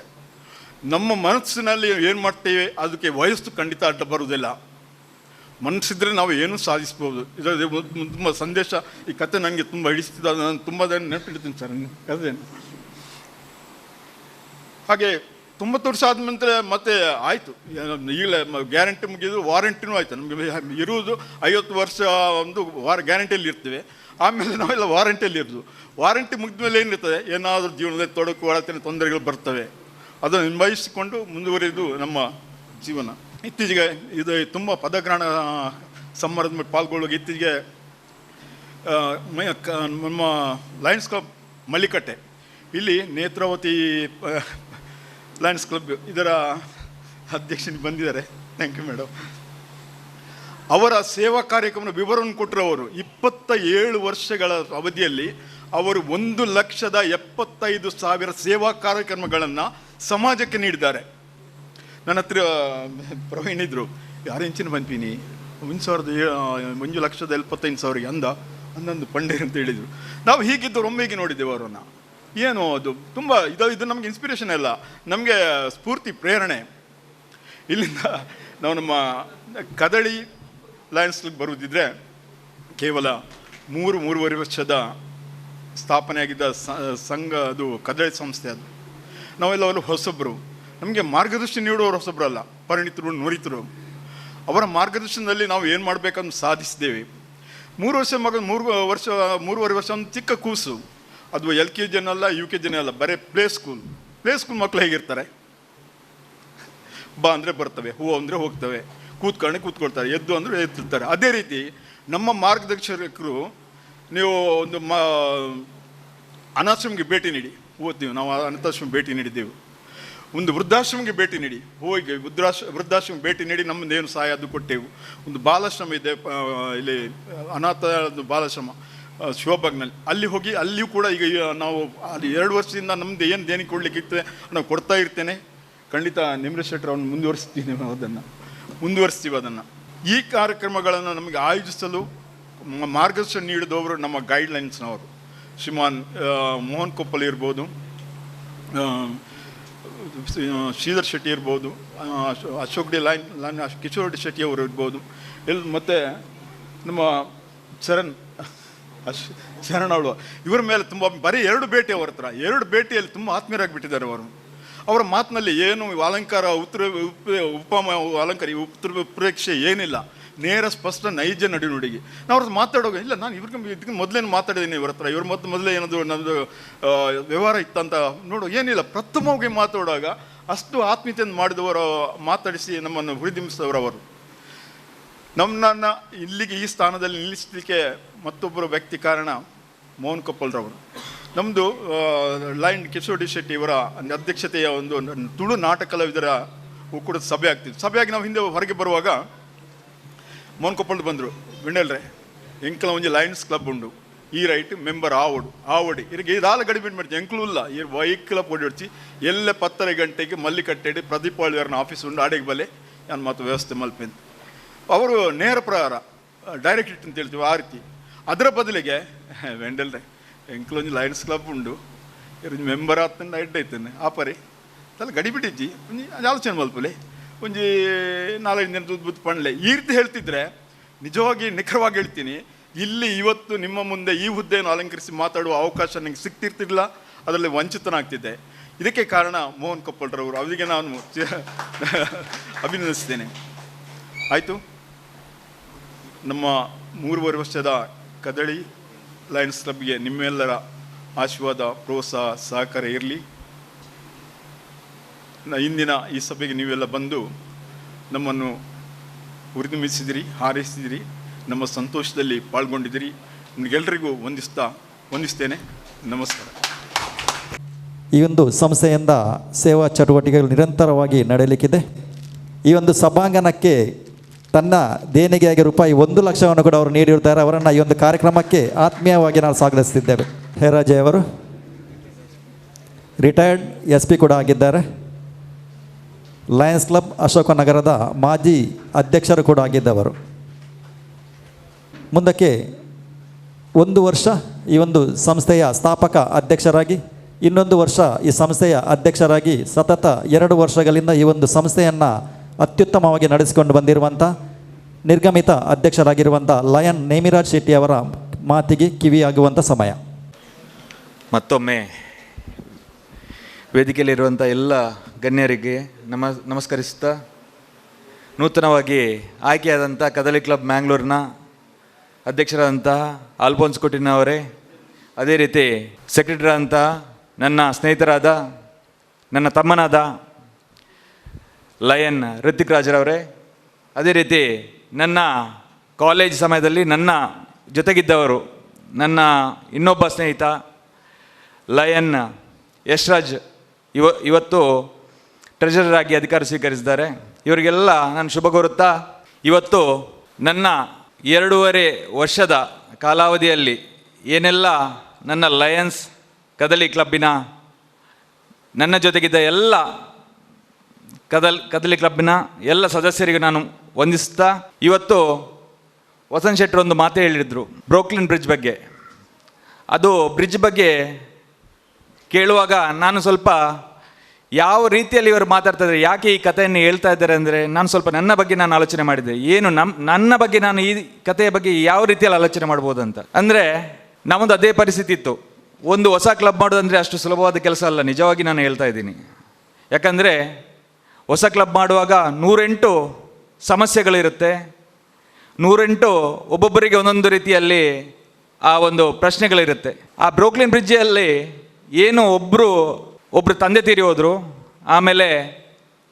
ನಮ್ಮ ಮನಸ್ಸಿನಲ್ಲಿ ಏನು ಮಾಡ್ತೇವೆ ಅದಕ್ಕೆ ವಯಸ್ಸು ಖಂಡಿತ ಅಡ್ಡ ಬರುವುದಿಲ್ಲ. ಮನಸ್ಸಿದ್ರೆ ನಾವು ಏನೂ ಸಾಧಿಸ್ಬೋದು. ಇದರಲ್ಲಿ ತುಂಬ ಸಂದೇಶ, ಈ ಕತೆ ನನಗೆ ತುಂಬ ಹಿಡಿಸ್ತಿದ್ದ, ನಾನು ತುಂಬ ನೆನಪಿಡ್ತೀನಿ ಸರ್ ಕತೆ. ಹಾಗೆ 90 ವರ್ಷ ಆದ ನಂತರ ಮತ್ತೆ ಆಯಿತು, ಈಗಲೇ ಗ್ಯಾರಂಟಿ ಮುಗಿದು ವಾರಂಟಿನೂ ಆಯಿತು. ನಮಗೆ ಇರುವುದು 50 ವರ್ಷ ಒಂದು ಗ್ಯಾರಂಟಿಯಲ್ಲಿ ಇರ್ತೀವಿ. ಆಮೇಲೆ ನಾವೆಲ್ಲ ವಾರಂಟಿಯಲ್ಲಿ ಇರೋದು. ವಾರಂಟಿ ಮುಗಿದ ಮೇಲೆ ಏನಿರ್ತದೆ, ಏನಾದರೂ ಜೀವನದಲ್ಲಿ ತೊಡಕು ಒಳತಿನ ತೊಂದರೆಗಳು ಬರ್ತವೆ. ಅದನ್ನು ನಿಭಾಯಿಸಿಕೊಂಡು ಮುಂದುವರಿಯುವುದು ನಮ್ಮ ಜೀವನ. ಇತ್ತೀಚೆಗೆ ಇದು ತುಂಬ ಪದಗ್ರಹಣ ಸಮಾರಂಭದಲ್ಲಿ ಪಾಲ್ಗೊಳ್ಳುವಾಗ ಇತ್ತೀಚೆಗೆ ನಮ್ಮ ಲಯನ್ಸ್ ಕ್ಲಬ್ ಮಲ್ಲಿಕಟ್ಟೆ ಇಲ್ಲಿ ನೇತ್ರಾವತಿ ಲಯನ್ಸ್ ಕ್ಲಬ್ ಇದರ ಅಧ್ಯಕ್ಷನಿಗೆ ಬಂದಿದ್ದಾರೆ. Thank you madam. ಅವರ ಸೇವಾ ಕಾರ್ಯಕ್ರಮದ ವಿವರವನ್ನು ಕೊಟ್ಟರು. ಅವರು 27 ವರ್ಷಗಳ ಅವಧಿಯಲ್ಲಿ ಅವರು 1,75,000 ಸೇವಾ ಕಾರ್ಯಕ್ರಮಗಳನ್ನು ಸಮಾಜಕ್ಕೆ ನೀಡಿದ್ದಾರೆ. ನನ್ನ ಹತ್ರ ಪ್ರವೀಣ್ ಇದ್ರು, ಯಾರು ಇಂಚಿನ ಬಂದ್ಪೀನಿ 1,75,000 ಅಂದೊಂದು ಪಂಡೇರ್ ಅಂತ ಹೇಳಿದರು. ನಾವು ಹೀಗಿದ್ದು ಒಮ್ಮೆಗೆ ನೋಡಿದ್ದೇವೆ ಅವರನ್ನು. ಏನು ಅದು ತುಂಬ ಇದು ನಮಗೆ ಇನ್ಸ್ಪಿರೇಷನ್ ಅಲ್ಲ, ನಮಗೆ ಸ್ಫೂರ್ತಿ, ಪ್ರೇರಣೆ. ಇಲ್ಲಿಂದ ನಾವು ನಮ್ಮ ಕದಳಿ ಲಯನ್ಸ್ ಕ್ಲಬ್ ಬರುವುದಿದ್ರೆ ಕೇವಲ 3-3.5 ವರ್ಷದ ಸ್ಥಾಪನೆಯಾಗಿದ್ದ ಸಂಘ, ಅದು ಕದಳಿ ಸಂಸ್ಥೆ. ಅದು ನಾವೆಲ್ಲವಲ್ಲೂ ಹೊಸಬ್ರು, ನಮಗೆ ಮಾರ್ಗದರ್ಶನ ನೀಡುವವರು ಹೊಸಬ್ರಲ್ಲ, ಪರಿಣಿತರು, ನುರಿತರು. ಅವರ ಮಾರ್ಗದರ್ಶನದಲ್ಲಿ ನಾವು ಏನು ಮಾಡಬೇಕಂತ ಸಾಧಿಸಿದ್ದೇವೆ. 3 ವರ್ಷ ಮಗ 3.5 ವರ್ಷ ಒಂದು ಚಿಕ್ಕ ಕೂಸು, ಅದು LKG ಅಲ್ಲ, UKG ಅಲ್ಲ, ಬರೀ ಪ್ಲೇ ಸ್ಕೂಲ್ ಮಕ್ಕಳು ಹೇಗಿರ್ತಾರೆ? ಬಾ ಅಂದರೆ ಬರ್ತವೆ, ಹೂ ಅಂದರೆ ಹೋಗ್ತವೆ, ಕೂತ್ಕೊಳ್ತಾರೆ, ಎದ್ದು ಅಂದರೆ ಎತ್ತಿರ್ತಾರೆ. ಅದೇ ರೀತಿ ನಮ್ಮ ಮಾರ್ಗದರ್ಶಕರು, ನೀವು ಒಂದು ಅನಾಥಾಶ್ರಮಕ್ಕೆ ಭೇಟಿ ನೀಡಿ, ಓದ್ತೀವಿ ನಾವು, ಅನಾಥಾಶ್ರಮ ಭೇಟಿ ನೀಡಿದ್ದೆವು. ಒಂದು ವೃದ್ಧಾಶ್ರಮಕ್ಕೆ ಭೇಟಿ ನೀಡಿ, ಹೋಗಿ ವೃದ್ಧಾಶ್ರಮ ಭೇಟಿ ನೀಡಿ ನಮ್ಮದೇನು ಸಹಾಯ ಅದು ಕೊಟ್ಟೆವು. ಒಂದು ಬಾಲಾಶ್ರಮ ಇದೆ ಇಲ್ಲಿ, ಅನಾಥ ಬಾಲಾಶ್ರಮ ಶಿವಬಾಗ್ನಲ್ಲಿ, ಅಲ್ಲಿ ಹೋಗಿ ಅಲ್ಲಿಯೂ ಕೂಡ ಈಗ ನಾವು ಅಲ್ಲಿ 2 ವರ್ಷದಿಂದ ನಮ್ಮದು ಏನು ದೇಣಿಗೆ ಕೊಡಲಿಕ್ಕಿರ್ತದೆ ನಾವು ಕೊಡ್ತಾ ಇರ್ತೇನೆ. ಖಂಡಿತ ನಿಮ್ರೇಶ್ ಶೆಟ್ಟರ್ ಅವ್ನು ಮುಂದುವರಿಸ್ತೀವಿ ಅದನ್ನು. ಈ ಕಾರ್ಯಕ್ರಮಗಳನ್ನು ನಮಗೆ ಆಯೋಜಿಸಲು ಮಾರ್ಗದರ್ಶನ ನೀಡಿದವರು ನಮ್ಮ ಗೈಡ್ಲೈನ್ಸ್ನವರು, ಶ್ರೀಮಾನ್ ಮೋಹನ್ ಕೊಪ್ಪಲ್ ಇರ್ಬೋದು, ಶ್ರೀಧರ್ ಶೆಟ್ಟಿ ಇರ್ಬೋದು, Ashok D line Kishore D Shetty ಅವರು ಇರ್ಬೋದು, ಮತ್ತು ನಮ್ಮ ಶರಣ್ ಅವಳು, ಇವರ ಮೇಲೆ ತುಂಬ ಬರೀ 2 ಭೇಟಿ ಅವರ ಹತ್ರ, 2 ಭೇಟಿಯಲ್ಲಿ ತುಂಬ ಆತ್ಮೀಯರಾಗಿಬಿಟ್ಟಿದ್ದಾರೆ ಅವರು. ಅವರ ಮಾತಿನಲ್ಲಿ ಏನು ಅಲಂಕಾರ ಅಲಂಕಾರ ಉತ್ಪ್ರೇಕ್ಷೆ ಏನಿಲ್ಲ, ನೇರ ಸ್ಪಷ್ಟ ನೈಜ ನಡಿನುಡಿಗೆ. ನಾವು ಅವ್ರದ್ದು ಮಾತಾಡೋದು ಇಲ್ಲ, ನಾನು ಇದಕ್ಕೆ ಮೊದಲೇನು ಮಾತಾಡಿದ್ದೀನಿ ಇವರ ಹತ್ರ, ಇವ್ರ ಮೊದಲೇ ಏನದು ನನ್ನದು ವ್ಯವಹಾರ ಇತ್ತಂತ ನೋಡು, ಏನಿಲ್ಲ, ಪ್ರಥಮವಾಗಿ ಮಾತಾಡುವಾಗ ಅಷ್ಟು ಆತ್ಮೀಯತೆಯನ್ನು ಮಾಡಿದವರು, ಮಾತಾಡಿಸಿ ನಮ್ಮನ್ನು ಹುರಿದುಂಬಿಸಿದವರು ಅವರು. ನಮ್ಮನ್ನು ಇಲ್ಲಿಗೆ ಈ ಸ್ಥಾನದಲ್ಲಿ ನಿಲ್ಲಿಸಲಿಕ್ಕೆ ಮತ್ತೊಬ್ಬರು ವ್ಯಕ್ತಿ ಕಾರಣ ಮೋಹನ್ ಕೊಪ್ಪಲ್ರವರು. ನಮ್ಮದು ಲೈನ್ ಕಿಶೋರ್ ಡಿ ಶೆಟ್ಟಿ ಇವರ ಅಧ್ಯಕ್ಷತೆಯ ಒಂದು ತುಳು ನಾಟಕ ಕಲಾವಿದರ ಒಕ್ಕೂಟದ ಸಭೆ ಆಗ್ತಿತ್ತು. ಸಭೆಯಾಗಿ ನಾವು ಹಿಂದೆ ಹೊರಗೆ ಬರುವಾಗ ಮೋಹನ್ ಕೊಪ್ಪಲ್ ಬಂದರು, ವಿಂಡಲ್ರೆ ಎಂಕಲ ಒಂಜಿ ಲಯನ್ಸ್ ಕ್ಲಬ್ ಉಂಡು, ಈ ರೈಟ್ ಮೆಂಬರ್ ಆವಡಿ ಇರಿಗೆ ಇದಾಲ ಗಡಿಬಿಟ್ಟು ಮಾಡ್ತೀವಿ ಎಂಕ್ಲೂ ಇಲ್ಲ, ಈ ವೈಕ್ಲ ಪೊಡಿ ಎಲ್ಲ 10 ಗಂಟೆಗೆ ಮಲ್ಲಿಕಟ್ಟೆಡಿ ಪ್ರದೀಪ್ ಆಳ್ವಿಯರ್ನ ಆಫೀಸ್ ಉಂಡು, ಆಡೆಗೆ ಬಲೆ ನಾನು ಮತ್ತು ವ್ಯವಸ್ಥೆ ಮಲ್ಪೇಂತ. ಅವರು ನೇರ ಪ್ರಕಾರ ಡೈರೆಕ್ಟ್ ಇಟ್ ಅಂತ ಹೇಳ್ತೀವಿ, ಆ ರೀತಿ. ಅದರ ಬದಲಿಗೆ ವೆಂಡಲ್ರೆ ಎಂಕ್ಲೊಂದು ಲಯನ್ಸ್ ಕ್ಲಬ್ ಉಂಡು, ಇವ್ರು ಮೆಂಬರ್ ಆತಂದು ಅಡ್ಡ ಐತೇನೆ ಆಪರಿ ತಲೆ ಗಡಿಬಿಟ್ಟಿಜ್ಜಿ ಒಂಜಿ ಆಲೋಚನೆ ಮಲ್ಪಲೆ ಒಂಜಿ 4-5 ದಿನ ಬುದ್ಧ ಪಣ್ಲೆ ಈ ರೀತಿ ಹೇಳ್ತಿದ್ರೆ, ನಿಜವಾಗಿ ನಿಖರವಾಗಿ ಹೇಳ್ತೀನಿ, ಇಲ್ಲಿ ಇವತ್ತು ನಿಮ್ಮ ಮುಂದೆ ಈ ಹುದ್ದೆಯನ್ನು ಅಲಂಕರಿಸಿ ಮಾತಾಡುವ ಅವಕಾಶ ನನಗೆ ಸಿಗ್ತಿರ್ತಿರಲಿಲ್ಲ, ಅದರಲ್ಲಿ ವಂಚಿತನಾಗ್ತಿದ್ದೆ. ಇದಕ್ಕೆ ಕಾರಣ ಮೋಹನ್ ಕೊಪ್ಪಲ್ರವರು, ಅವರಿಗೆ ನಾನು ಅಭಿನಂದಿಸ್ತೇನೆ. ಆಯಿತು, ನಮ್ಮ 3.5 ವರ್ಷದ ಕದಳಿ ಲಯನ್ಸ್ ಕ್ಲಬ್ಗೆ ನಿಮ್ಮೆಲ್ಲರ ಆಶೀರ್ವಾದ, ಪ್ರೋತ್ಸಾಹ, ಸಹಕಾರ ಇರಲಿ. ಇಂದಿನ ಈ ಸಭೆಗೆ ನೀವೆಲ್ಲ ಬಂದು ನಮ್ಮನ್ನು ಹುರಿದುಂಬಿಸಿದಿರಿ, ಹಾರೈಸಿದಿರಿ, ನಮ್ಮ ಸಂತೋಷದಲ್ಲಿ ಪಾಲ್ಗೊಂಡಿದ್ದೀರಿ. ನಿಮಗೆಲ್ಲರಿಗೂ ವಂದಿಸ್ತೇನೆ. ನಮಸ್ಕಾರ. ಈ ಒಂದು ಸಂಸ್ಥೆಯಿಂದ ಸೇವಾ ಚಟುವಟಿಕೆಗಳು ನಿರಂತರವಾಗಿ ನಡೆಯಲಿಕ್ಕಿದೆ. ಈ ಒಂದು ಸಭಾಂಗಣಕ್ಕೆ ತನ್ನ ದೇಣಿಗೆಯಾಗಿ ರೂಪಾಯಿ 1 ಲಕ್ಷವನ್ನು ಕೂಡ ಅವರು ನೀಡಿರುತ್ತಾರೆ. ಅವರನ್ನು ಈ ಒಂದು ಕಾರ್ಯಕ್ರಮಕ್ಕೆ ಆತ್ಮೀಯವಾಗಿ ನಾವು ಸ್ವಾಗತಿಸುತ್ತಿದ್ದೇವೆ. ಹೇರಾಜೆ ಅವರು ರಿಟೈರ್ಡ್ SP ಕೂಡ ಆಗಿದ್ದಾರೆ. ಲಯನ್ಸ್ ಕ್ಲಬ್ ಅಶೋಕನಗರದ ಮಾಜಿ ಅಧ್ಯಕ್ಷರು ಕೂಡ ಆಗಿದ್ದವರು. ಮುಂದಕ್ಕೆ 1 ವರ್ಷ ಈ ಒಂದು ಸಂಸ್ಥೆಯ ಸ್ಥಾಪಕ ಅಧ್ಯಕ್ಷರಾಗಿ, 1 ವರ್ಷ ಈ ಸಂಸ್ಥೆಯ ಅಧ್ಯಕ್ಷರಾಗಿ ಸತತ 2 ವರ್ಷಗಳಿಂದ ಈ ಒಂದು ಸಂಸ್ಥೆಯನ್ನು ಅತ್ಯುತ್ತಮವಾಗಿ ನಡೆಸಿಕೊಂಡು ಬಂದಿರುವಂಥ ನಿರ್ಗಮಿತ ಅಧ್ಯಕ್ಷರಾಗಿರುವಂಥ ಲಯನ್ ನೇಮಿರಾಜ್ ಶೆಟ್ಟಿ ಅವರ ಮಾತಿಗೆ ಕಿವಿಯಾಗುವಂಥ ಸಮಯ. ಮತ್ತೊಮ್ಮೆ ವೇದಿಕೆಯಲ್ಲಿರುವಂಥ ಎಲ್ಲ ಗಣ್ಯರಿಗೆ ನಮಸ್ಕರಿಸುತ್ತಾ, ನೂತನವಾಗಿ ಆಯ್ಕೆಯಾದಂಥ ಕದಳಿ ಕ್ಲಬ್ ಮ್ಯಾಂಗ್ಳೂರಿನ ಅಧ್ಯಕ್ಷರಾದಂತಹ ಆಲ್ಫೋನ್ಸ್ ಕೊಟ್ಟಿನವರೇ, ಅದೇ ರೀತಿ ಸೆಕ್ರೆಟರಿ ಆದಂತಹ ನನ್ನ ಸ್ನೇಹಿತರಾದ ನನ್ನ ತಮ್ಮನಾದ ಲಯನ್ ಋತಿಕ್ ರಾಜರವರೇ, ಅದೇ ರೀತಿ ನನ್ನ ಕಾಲೇಜ್ ಸಮಯದಲ್ಲಿ ನನ್ನ ಜೊತೆಗಿದ್ದವರು, ನನ್ನ ಇನ್ನೊಬ್ಬ ಸ್ನೇಹಿತ ಲಯನ್ ಯಶ್ರಾಜ್ ಇವತ್ತು ಟ್ರೆಜರರ್ ಆಗಿ ಅಧಿಕಾರ ಸ್ವೀಕರಿಸಿದ್ದಾರೆ. ಇವರಿಗೆಲ್ಲ ನಾನು ಶುಭ ಕೋರುತ್ತಾ, ಇವತ್ತು ನನ್ನ 2.5 ವರ್ಷದ ಕಾಲಾವಧಿಯಲ್ಲಿ ಏನೆಲ್ಲ ನನ್ನ ಲಯನ್ಸ್ ಕದಲಿ ಕ್ಲಬ್ಬಿನ ನನ್ನ ಜೊತೆಗಿದ್ದ ಎಲ್ಲ ಕದಲಿ ಕ್ಲಬ್ಬಿನ ಎಲ್ಲ ಸದಸ್ಯರಿಗೆ ನಾನು ವಂದಿಸ್ತಾ, ಇವತ್ತು ವಸಂತ್ ಶೆಟ್ಟರ್ ಒಂದು ಮಾತು ಹೇಳಿದರು ಬ್ರೋಕ್ಲಿನ್ ಬ್ರಿಡ್ಜ್ ಬಗ್ಗೆ. ಅದು ಬ್ರಿಡ್ಜ್ ಬಗ್ಗೆ ಕೇಳುವಾಗ ನಾನು ಸ್ವಲ್ಪ ಯಾವ ರೀತಿಯಲ್ಲಿ ಇವರು ಮಾತಾಡ್ತಾ ಇದ್ದಾರೆ, ಯಾಕೆ ಈ ಕಥೆಯನ್ನು ಹೇಳ್ತಾ ಇದ್ದಾರೆ ಅಂದರೆ, ನಾನು ಸ್ವಲ್ಪ ನನ್ನ ಬಗ್ಗೆ ನಾನು ಆಲೋಚನೆ ಮಾಡಿದೆ. ಏನು ನನ್ನ ಬಗ್ಗೆ ನಾನು ಈ ಕಥೆಯ ಬಗ್ಗೆ ಯಾವ ರೀತಿಯಲ್ಲಿ ಆಲೋಚನೆ ಮಾಡ್ಬೋದು ಅಂತ. ಅಂದರೆ ನಮ್ಮದು ಅದೇ ಪರಿಸ್ಥಿತಿ ಇತ್ತು. ಒಂದು ಹೊಸ ಕ್ಲಬ್ ಮಾಡೋದಂದರೆ ಅಷ್ಟು ಸುಲಭವಾದ ಕೆಲಸ ಅಲ್ಲ, ನಿಜವಾಗಿ ನಾನು ಹೇಳ್ತಾ ಇದ್ದೀನಿ. ಯಾಕಂದರೆ ಹೊಸ ಕ್ಲಬ್ ಮಾಡುವಾಗ 108 ಸಮಸ್ಯೆಗಳಿರುತ್ತೆ, 108 ಒಬ್ಬೊಬ್ಬರಿಗೆ ಒಂದೊಂದು ರೀತಿಯಲ್ಲಿ ಆ ಒಂದು ಪ್ರಶ್ನೆಗಳಿರುತ್ತೆ. ಆ ಬ್ರೋಕ್ಲಿನ್ ಬ್ರಿಡ್ಜಲ್ಲಿ ಏನು ಒಬ್ಬರು ತಂದೆ ತೀರಿ ಹೋದರು, ಆಮೇಲೆ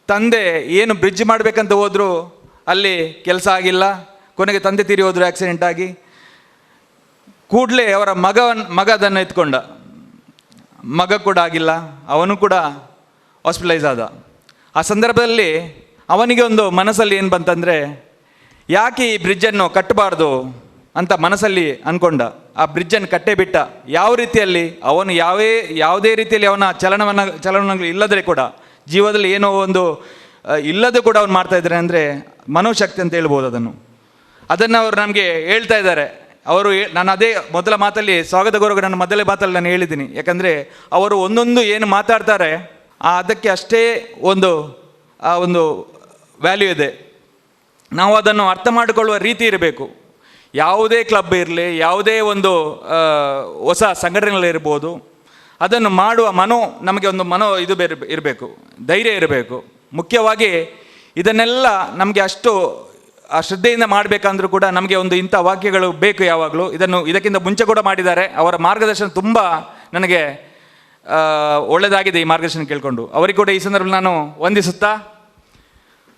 ತಂದೆ ಏನು ಬ್ರಿಡ್ಜ್ ಮಾಡಬೇಕಂತ ಹೋದರು, ಅಲ್ಲಿ ಕೆಲಸ ಆಗಿಲ್ಲ, ಕೊನೆಗೆ ತಂದೆ ತೀರಿ ಹೋದರು ಆಕ್ಸಿಡೆಂಟ್ ಆಗಿ. ಕೂಡಲೇ ಅವರ ಮಗ ಅದನ್ನು ಎತ್ಕೊಂಡ, ಮಗ ಕೂಡ ಆಗಿಲ್ಲ, ಅವನು ಕೂಡ ಹಾಸ್ಪಿಟಲೈಸ್ ಆದ. ಆ ಸಂದರ್ಭದಲ್ಲಿ ಅವನಿಗೆ ಒಂದು ಮನಸ್ಸಲ್ಲಿ ಏನು ಬಂತಂದರೆ, ಯಾಕೆ ಈ ಬ್ರಿಡ್ಜನ್ನು ಕಟ್ಟಬಾರ್ದು ಅಂತ ಮನಸ್ಸಲ್ಲಿ ಅಂದ್ಕೊಂಡ. ಆ ಬ್ರಿಡ್ಜನ್ನು ಕಟ್ಟೇ ಬಿಟ್ಟ. ಯಾವ ರೀತಿಯಲ್ಲಿ ಅವನು ಯಾವುದೇ ರೀತಿಯಲ್ಲಿ ಅವನ ಚಲನಗಳು ಇಲ್ಲದ್ರೆ ಕೂಡ, ಜೀವದಲ್ಲಿ ಏನೋ ಒಂದು ಇಲ್ಲದೆ ಕೂಡ ಅವನು ಮಾಡ್ತಾ ಇದ್ದಾರೆ ಅಂದರೆ ಮನೋಶಕ್ತಿ ಅಂತ ಹೇಳ್ಬೋದು. ಅದನ್ನು ಅವರು ನಮಗೆ ಹೇಳ್ತಾ ಇದ್ದಾರೆ. ನಾನು ಅದೇ ಮೊದಲ ಮಾತಲ್ಲಿ ಸ್ವಾಗತ ಗೌರವ ನನ್ನ ಮೊದಲೇ ಮಾತಲ್ಲಿ ನಾನು ಹೇಳಿದ್ದೀನಿ. ಯಾಕಂದರೆ ಅವರು ಒಂದೊಂದು ಏನು ಮಾತಾಡ್ತಾರೆ ಅದಕ್ಕೆ ಅಷ್ಟೇ ಒಂದು ವ್ಯಾಲ್ಯೂ ಇದೆ. ನಾವು ಅದನ್ನು ಅರ್ಥ ಮಾಡಿಕೊಳ್ಳುವ ರೀತಿ ಇರಬೇಕು. ಯಾವುದೇ ಕ್ಲಬ್ ಇರಲಿ, ಯಾವುದೇ ಒಂದು ಹೊಸ ಸಂಘಟನೆಗಳಿರ್ಬೋದು, ಅದನ್ನು ಮಾಡುವ ನಮಗೆ ಒಂದು ಇದು ಇರಬೇಕು, ಧೈರ್ಯ ಇರಬೇಕು. ಮುಖ್ಯವಾಗಿ ಇದನ್ನೆಲ್ಲ ನಮಗೆ ಅಷ್ಟು ಆ ಶ್ರದ್ಧೆಯಿಂದ ಮಾಡಬೇಕಂದ್ರೂ ಕೂಡ ನಮಗೆ ಒಂದು ಇಂಥ ವಾಕ್ಯಗಳು ಬೇಕು ಯಾವಾಗಲೂ. ಇದಕ್ಕಿಂತ ಮುಂಚೆ ಕೂಡ ಮಾಡಿದ್ದಾರೆ. ಅವರ ಮಾರ್ಗದರ್ಶನ ತುಂಬ ನನಗೆ ಒಳ್ಳೆಯದಾಗಿದೆ. ಈ ಮಾರ್ಗದರ್ಶನ ಕೇಳಿಕೊಂಡು ಅವರಿಗೆ ಕೂಡ ಈ ಸಂದರ್ಭದಲ್ಲಿ ನಾನು ವಂದಿಸುತ್ತಾ,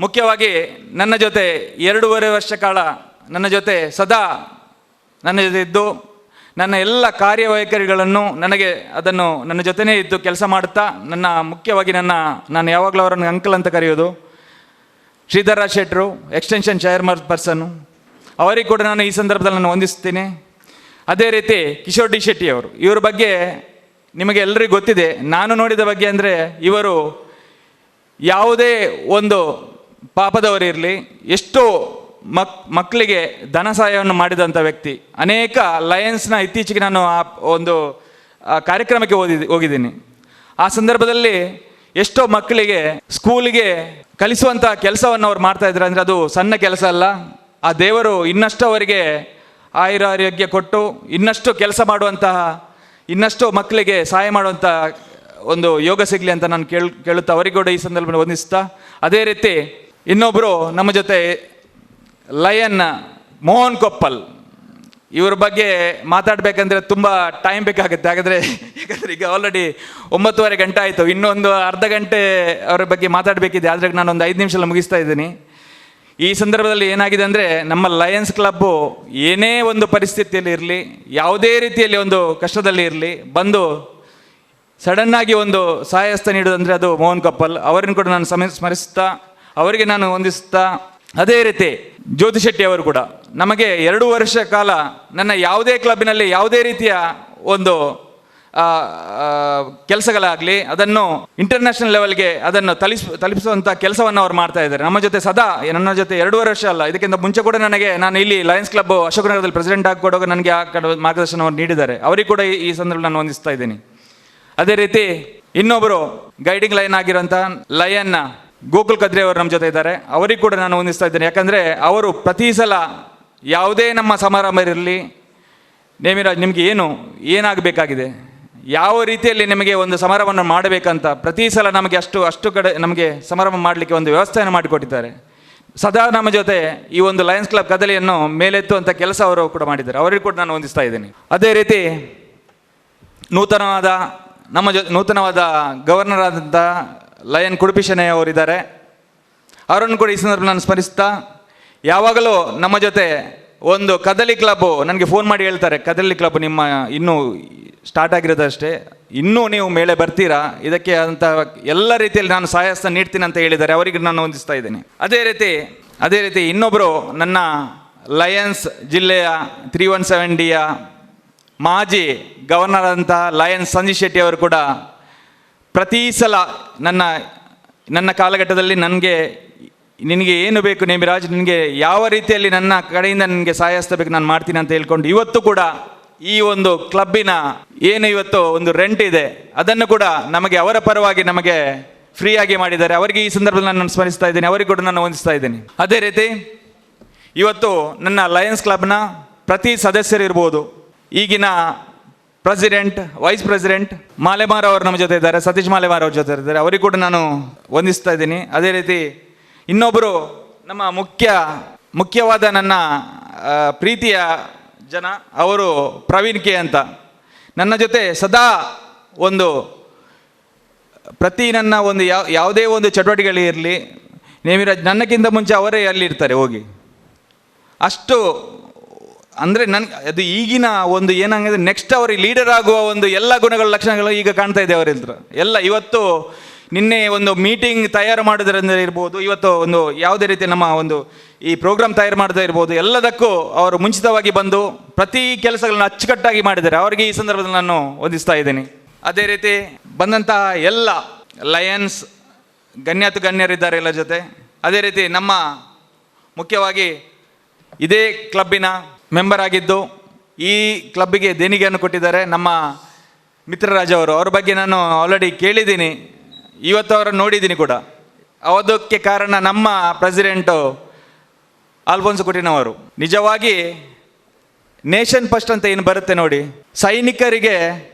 ಮುಖ್ಯವಾಗಿ ನನ್ನ ಜೊತೆ 2.5 ವರ್ಷ ಕಾಲ ನನ್ನ ಜೊತೆ ಸದಾ ನನ್ನ ಜೊತೆ ಇದ್ದು ನನ್ನ ಎಲ್ಲ ಕಾರ್ಯವೈಖರಿಗಳನ್ನು ಅದನ್ನು ನನ್ನ ಜೊತೆನೇ ಇದ್ದು ಕೆಲಸ ಮಾಡುತ್ತಾ, ಮುಖ್ಯವಾಗಿ ನಾನು ಯಾವಾಗಲೂ ಅವರನ್ನು ಅಂಕಲ್ ಅಂತ ಕರೆಯೋದು, ಶ್ರೀಧರ ಶೆಟ್ಟರು ಎಕ್ಸ್ಟೆನ್ಷನ್ ಚೇರ್ಪರ್ಸನ್ನು, ಅವರಿಗೆ ಕೂಡ ನಾನು ಈ ಸಂದರ್ಭದಲ್ಲಿ ನಾನು ವಂದಿಸ್ತೀನಿ. ಅದೇ ರೀತಿ ಕಿಶೋರ್ ಡಿ ಶೆಟ್ಟಿ ಅವರು, ಇವರ ಬಗ್ಗೆ ನಿಮಗೆ ಎಲ್ಲರಿಗೂ ಗೊತ್ತಿದೆ. ನಾನು ನೋಡಿದ ಬಗ್ಗೆ ಅಂದರೆ, ಇವರು ಯಾವುದೇ ಒಂದು ಪಾಪದವರಿರಲಿ, ಎಷ್ಟೋ ಮಕ್ಕಳಿಗೆ ಧನ ಸಹಾಯವನ್ನು ಮಾಡಿದಂಥ ವ್ಯಕ್ತಿ. ಅನೇಕ ಲಯನ್ಸ್ನ ಇತ್ತೀಚೆಗೆ ನಾನು ಆ ಒಂದು ಕಾರ್ಯಕ್ರಮಕ್ಕೆ ಹೋಗಿದ್ದೀನಿ. ಆ ಸಂದರ್ಭದಲ್ಲಿ ಎಷ್ಟೋ ಮಕ್ಕಳಿಗೆ ಸ್ಕೂಲಿಗೆ ಕಲಿಸುವಂಥ ಕೆಲಸವನ್ನು ಅವ್ರು ಮಾಡ್ತಾ ಇದ್ದಾರೆ. ಅಂದರೆ ಅದು ಸಣ್ಣ ಕೆಲಸ ಅಲ್ಲ. ಆ ದೇವರು ಇನ್ನಷ್ಟು ಅವರಿಗೆ ಆಯುರಾರೋಗ್ಯ ಕೊಟ್ಟು ಇನ್ನಷ್ಟು ಕೆಲಸ ಮಾಡುವಂತಹ, ಇನ್ನಷ್ಟು ಮಕ್ಕಳಿಗೆ ಸಹಾಯ ಮಾಡುವಂಥ ಒಂದು ಯೋಗ ಸಿಗಲಿ ಅಂತ ನಾನು ಕೇಳುತ್ತಾ ಅವರಿಗೆ ಕೂಡ ಈ ಸಂದರ್ಭದಲ್ಲಿ ವಂದಿಸ್ತಾ, ಅದೇ ರೀತಿ ಇನ್ನೊಬ್ಬರು ನಮ್ಮ ಜೊತೆ ಲಯನ್ ಮೋಹನ್ ಕೊಪ್ಪಲ್, ಇವ್ರ ಬಗ್ಗೆ ಮಾತಾಡಬೇಕಂದ್ರೆ ತುಂಬ ಟೈಮ್ ಬೇಕಾಗುತ್ತೆ. ಯಾಕಂದರೆ ಈಗ ಆಲ್ರೆಡಿ 9:15 ಗಂಟೆ ಆಯಿತು. ಇನ್ನೊಂದು ಅರ್ಧ ಗಂಟೆ ಅವರ ಬಗ್ಗೆ ಮಾತಾಡಬೇಕಿದೆ. ಆದರೆ ನಾನೊಂದು 5 ನಿಮಿಷದಲ್ಲಿ ಮುಗಿಸ್ತಾ ಇದ್ದೀನಿ. ಈ ಸಂದರ್ಭದಲ್ಲಿ ಏನಾಗಿದೆ ಅಂದರೆ, ನಮ್ಮ ಲಯನ್ಸ್ ಕ್ಲಬ್ಬು ಏನೇ ಒಂದು ಪರಿಸ್ಥಿತಿಯಲ್ಲಿ ಇರಲಿ, ಯಾವುದೇ ರೀತಿಯಲ್ಲಿ ಒಂದು ಕಷ್ಟದಲ್ಲಿ ಇರಲಿ, ಬಂದು ಸಡನ್ನಾಗಿ ಒಂದು ಸಹಾಯಹಸ್ತ ನೀಡೋದಂದರೆ ಅದು ಮೋಹನ್ ಕೊಪ್ಪಲ್. ಅವರನ್ನು ಕೂಡ ನಾನು ಸ್ಮರಿಸ್ತಾ ಅವರಿಗೆ ನಾನು ವಂದಿಸ್ತಾ, ಅದೇ ರೀತಿ ಜ್ಯೋತಿ ಶೆಟ್ಟಿ ಅವರು ಕೂಡ ನಮಗೆ 2 ವರ್ಷ ಕಾಲ ನನ್ನ ಯಾವುದೇ ಕ್ಲಬ್ಬಿನಲ್ಲಿ ಯಾವುದೇ ರೀತಿಯ ಒಂದು ಕೆಲಸಗಳಾಗಲಿ ಅದನ್ನು ಇಂಟರ್ನ್ಯಾಷನಲ್ ಲೆವೆಲ್ಗೆ ಅದನ್ನು ತಲುಪಿಸುವಂಥ ಕೆಲಸವನ್ನು ಅವ್ರು ಮಾಡ್ತಾ ಇದ್ದಾರೆ. ನಮ್ಮ ಜೊತೆ ಸದಾ, ನನ್ನ ಜೊತೆ 2.5 ವರ್ಷ ಅಲ್ಲ, ಇದಕ್ಕಿಂತ ಮುಂಚೆ ಕೂಡ ನಾನು ಇಲ್ಲಿ ಲಯನ್ಸ್ ಕ್ಲಬ್ ಅಶೋಕನಗರದಲ್ಲಿ ಪ್ರೆಸಿಡೆಂಟ್ ಆಗಿ ಕೊಡುವಾಗ ನನಗೆ ಆ ಮಾರ್ಗದರ್ಶನವನ್ನು ನೀಡಿದ್ದಾರೆ. ಅವರಿಗೆ ಕೂಡ ಈ ಸಂದರ್ಭದಲ್ಲಿ ನಾನು ವಂದಿಸ್ತಾ ಇದ್ದೀನಿ. ಅದೇ ರೀತಿ ಇನ್ನೊಬ್ಬರು ಗೈಡಿಂಗ್ ಲೈನ್ ಆಗಿರೋಂಥ ಲಯನ್ನ ಗೋಕುಲ್ ಕದ್ರಿ ಅವರು ನಮ್ಮ ಜೊತೆ ಇದ್ದಾರೆ. ಅವರಿಗೆ ಕೂಡ ನಾನು ವಂದಿಸ್ತಾ ಇದ್ದೇನೆ. ಯಾಕಂದರೆ ಅವರು ಪ್ರತಿ ಸಲ ಯಾವುದೇ ನಮ್ಮ ಸಮಾರಂಭ ಇರಲಿ, ನೇಮಿರಾಜ್ ನಿಮಗೆ ಏನಾಗಬೇಕಾಗಿದೆ, ಯಾವ ರೀತಿಯಲ್ಲಿ ನಿಮಗೆ ಒಂದು ಸಮಾರಂಭವನ್ನು ಮಾಡಬೇಕಂತ ಪ್ರತಿ ಸಲ ನಮಗೆ ಅಷ್ಟು ಕಡೆ ನಮಗೆ ಸಮಾರಂಭ ಮಾಡಲಿಕ್ಕೆ ಒಂದು ವ್ಯವಸ್ಥೆಯನ್ನು ಮಾಡಿಕೊಟ್ಟಿದ್ದಾರೆ. ಸದಾ ನಮ್ಮ ಜೊತೆ ಈ ಒಂದು ಲಯನ್ಸ್ ಕ್ಲಬ್ ಕದಲಿಯನ್ನು ಮೇಲೆತ್ತುವಂಥ ಕೆಲಸ ಅವರು ಕೂಡ ಮಾಡಿದ್ದಾರೆ. ಅವರಿಗೆ ಕೂಡ ನಾನು ವಂದಿಸ್ತಾ ಇದ್ದೀನಿ. ಅದೇ ರೀತಿ ನೂತನವಾದ ಗವರ್ನರ್ ಆದಂಥ ಲಯನ್ ಕುಡುಪಿ ಶೆಣೈ ಅವರಿದ್ದಾರೆ. ಅವರನ್ನು ಕೂಡ ಈ ಸಂದರ್ಭದಲ್ಲಿ ನಾನು ಸ್ಮರಿಸ್ತಾ, ಯಾವಾಗಲೂ ನಮ್ಮ ಜೊತೆ ಒಂದು ಕದಲಿ ಕ್ಲಬ್ಬು ನನಗೆ ಫೋನ್ ಮಾಡಿ ಹೇಳ್ತಾರೆ, ಕದಲಿ ಕ್ಲಬ್ ನಿಮ್ಮ ಇನ್ನೂ ಸ್ಟಾರ್ಟ್ ಆಗಿರೋದಷ್ಟೇ, ಇನ್ನೂ ನೀವು ಮೇಲೆ ಬರ್ತೀರಾ, ಇದಕ್ಕೆ ಅಂತ ಎಲ್ಲ ರೀತಿಯಲ್ಲಿ ನಾನು ಸಹಾಯಹಸ್ತ ನೀಡ್ತೀನಿ ಅಂತ ಹೇಳಿದ್ದಾರೆ. ಅವರಿಗೆ ನಾನು ವಂದಿಸ್ತಾ ಇದ್ದೀನಿ. ಅದೇ ರೀತಿ ಇನ್ನೊಬ್ಬರು ನನ್ನ ಲಯನ್ಸ್ ಜಿಲ್ಲೆಯ 317Dಯ ಮಾಜಿ ಗವರ್ನರ್ ಅಂತ ಲಯನ್ಸ್ ಸಂಜೀವ್ ಶೆಟ್ಟಿ ಅವರು ಕೂಡ ಪ್ರತಿ ಸಲ ನನ್ನ ಕಾಲಘಟ್ಟದಲ್ಲಿ ನಿನಗೆ ಏನು ಬೇಕು ನೇಮಿರಾಜ್, ನಿನಗೆ ಯಾವ ರೀತಿಯಲ್ಲಿ ನನ್ನ ಕಡೆಯಿಂದ ನಿನಗೆ ಸಹಾಯ ಹಸ್ತಬೇಕು ನಾನು ಮಾಡ್ತೀನಿ ಅಂತ ಹೇಳ್ಕೊಂಡು ಇವತ್ತು ಕೂಡ ಈ ಒಂದು ಕ್ಲಬ್ಬಿನ ಏನು ಇವತ್ತು ಒಂದು ರೆಂಟ್ ಇದೆ ಅದನ್ನು ಕೂಡ ನಮಗೆ ಅವರ ಪರವಾಗಿ ನಮಗೆ ಫ್ರೀಯಾಗಿ ಮಾಡಿದ್ದಾರೆ. ಅವರಿಗೆ ಈ ಸಂದರ್ಭದಲ್ಲಿ ನಾನು ಸ್ಮರಿಸ್ತಾ ಇದ್ದೀನಿ, ಅವರಿಗೆ ಕೂಡ ನಾನು ವಂದಿಸ್ತಾ ಇದ್ದೀನಿ. ಅದೇ ರೀತಿ ಇವತ್ತು ನನ್ನ ಲಯನ್ಸ್ ಕ್ಲಬ್ನ ಪ್ರತಿ ಸದಸ್ಯರಿರ್ಬೋದು, ಈಗಿನ ಪ್ರೆಸಿಡೆಂಟ್, ವೈಸ್ ಪ್ರೆಸಿಡೆಂಟ್ ಮಾಲೆಮಾರ್ ಅವರು ನಮ್ಮ ಜೊತೆ ಇದ್ದಾರೆ, ಸತೀಶ್ ಮಾಲೆಮಾರ್ ಅವ್ರ ಜೊತೆ ಇದ್ದಾರೆ, ಅವರಿಗೆ ಕೂಡ ನಾನು ವಂದಿಸ್ತಾ ಇದ್ದೀನಿ. ಅದೇ ರೀತಿ ಇನ್ನೊಬ್ಬರು ನಮ್ಮ ಮುಖ್ಯವಾದ ನನ್ನ ಪ್ರೀತಿಯ ಜನ, ಅವರು ಪ್ರವೀಣ್ ಕೆ ಅಂತ ನನ್ನ ಜೊತೆ ಸದಾ ಒಂದು ಪ್ರತಿ ನನ್ನ ಒಂದು ಯಾವುದೇ ಒಂದು ಚಟುವಟಿಕೆಗಳಿರಲಿ, ನೇಮಿರಾಜ್ ನನ್ನಕ್ಕಿಂತ ಮುಂಚೆ ಅವರೇ ಅಲ್ಲಿ ಇರ್ತಾರೆ ಹೋಗಿ. ಅಷ್ಟು ಅಂದರೆ ಅದು ಈಗಿನ ಒಂದು ಏನಾಗಿದೆ, ನೆಕ್ಸ್ಟ್ ಅವರಿಗೆ ಲೀಡರ್ ಆಗುವ ಒಂದು ಎಲ್ಲ ಗುಣಗಳ ಲಕ್ಷಣಗಳು ಈಗ ಕಾಣ್ತಾ ಇದೆ ಅವರಿಲ್ದ್ರ ಎಲ್ಲ. ಇವತ್ತು ನಿನ್ನೆ ಒಂದು ಮೀಟಿಂಗ್ ತಯಾರು ಮಾಡೋದ್ರಿಂದ ಇರ್ಬೋದು, ಇವತ್ತು ಒಂದು ಯಾವುದೇ ರೀತಿ ನಮ್ಮ ಒಂದು ಈ ಪ್ರೋಗ್ರಾಮ್ ತಯಾರು ಮಾಡೋದೇ ಇರ್ಬೋದು, ಎಲ್ಲದಕ್ಕೂ ಅವರು ಮುಂಚಿತವಾಗಿ ಬಂದು ಪ್ರತಿ ಕೆಲಸಗಳನ್ನ ಅಚ್ಚುಕಟ್ಟಾಗಿ ಮಾಡಿದ್ದಾರೆ. ಅವರಿಗೆ ಈ ಸಂದರ್ಭದಲ್ಲಿ ನಾನು ವಂದಿಸ್ತಾ ಇದ್ದೀನಿ. ಅದೇ ರೀತಿ ಬಂದಂತಹ ಎಲ್ಲ ಲಯನ್ಸ್ ಗಣ್ಯರಿದ್ದಾರೆ ಎಲ್ಲ ಜೊತೆ. ಅದೇ ರೀತಿ ನಮ್ಮ ಮುಖ್ಯವಾಗಿ ಇದೇ ಕ್ಲಬ್ಬಿನ ಮೆಂಬರ್ ಆಗಿದ್ದು ಈ ಕ್ಲಬ್ಬಿಗೆ ದೇಣಿಗೆಯನ್ನು ಕೊಟ್ಟಿದ್ದಾರೆ ನಮ್ಮ ಮಿತ್ರರಾಜ್ ಅವರು. ಅವ್ರ ಬಗ್ಗೆ ನಾನು ಆಲ್ರೆಡಿ ಕೇಳಿದ್ದೀನಿ, ಇವತ್ತು ಅವರನ್ನು ನೋಡಿದ್ದೀನಿ ಕೂಡ. ಅದಕ್ಕೆ ಕಾರಣ ನಮ್ಮ ಪ್ರೆಸಿಡೆಂಟು ಆಲ್ಫೋನ್ಸೋ ಕುಟಿನವರು. ನಿಜವಾಗಿ ನೇಷನ್ ಫಸ್ಟ್ ಅಂತ ಏನು ಬರುತ್ತೆ ನೋಡಿ, ಸೈನಿಕರಿಗೆ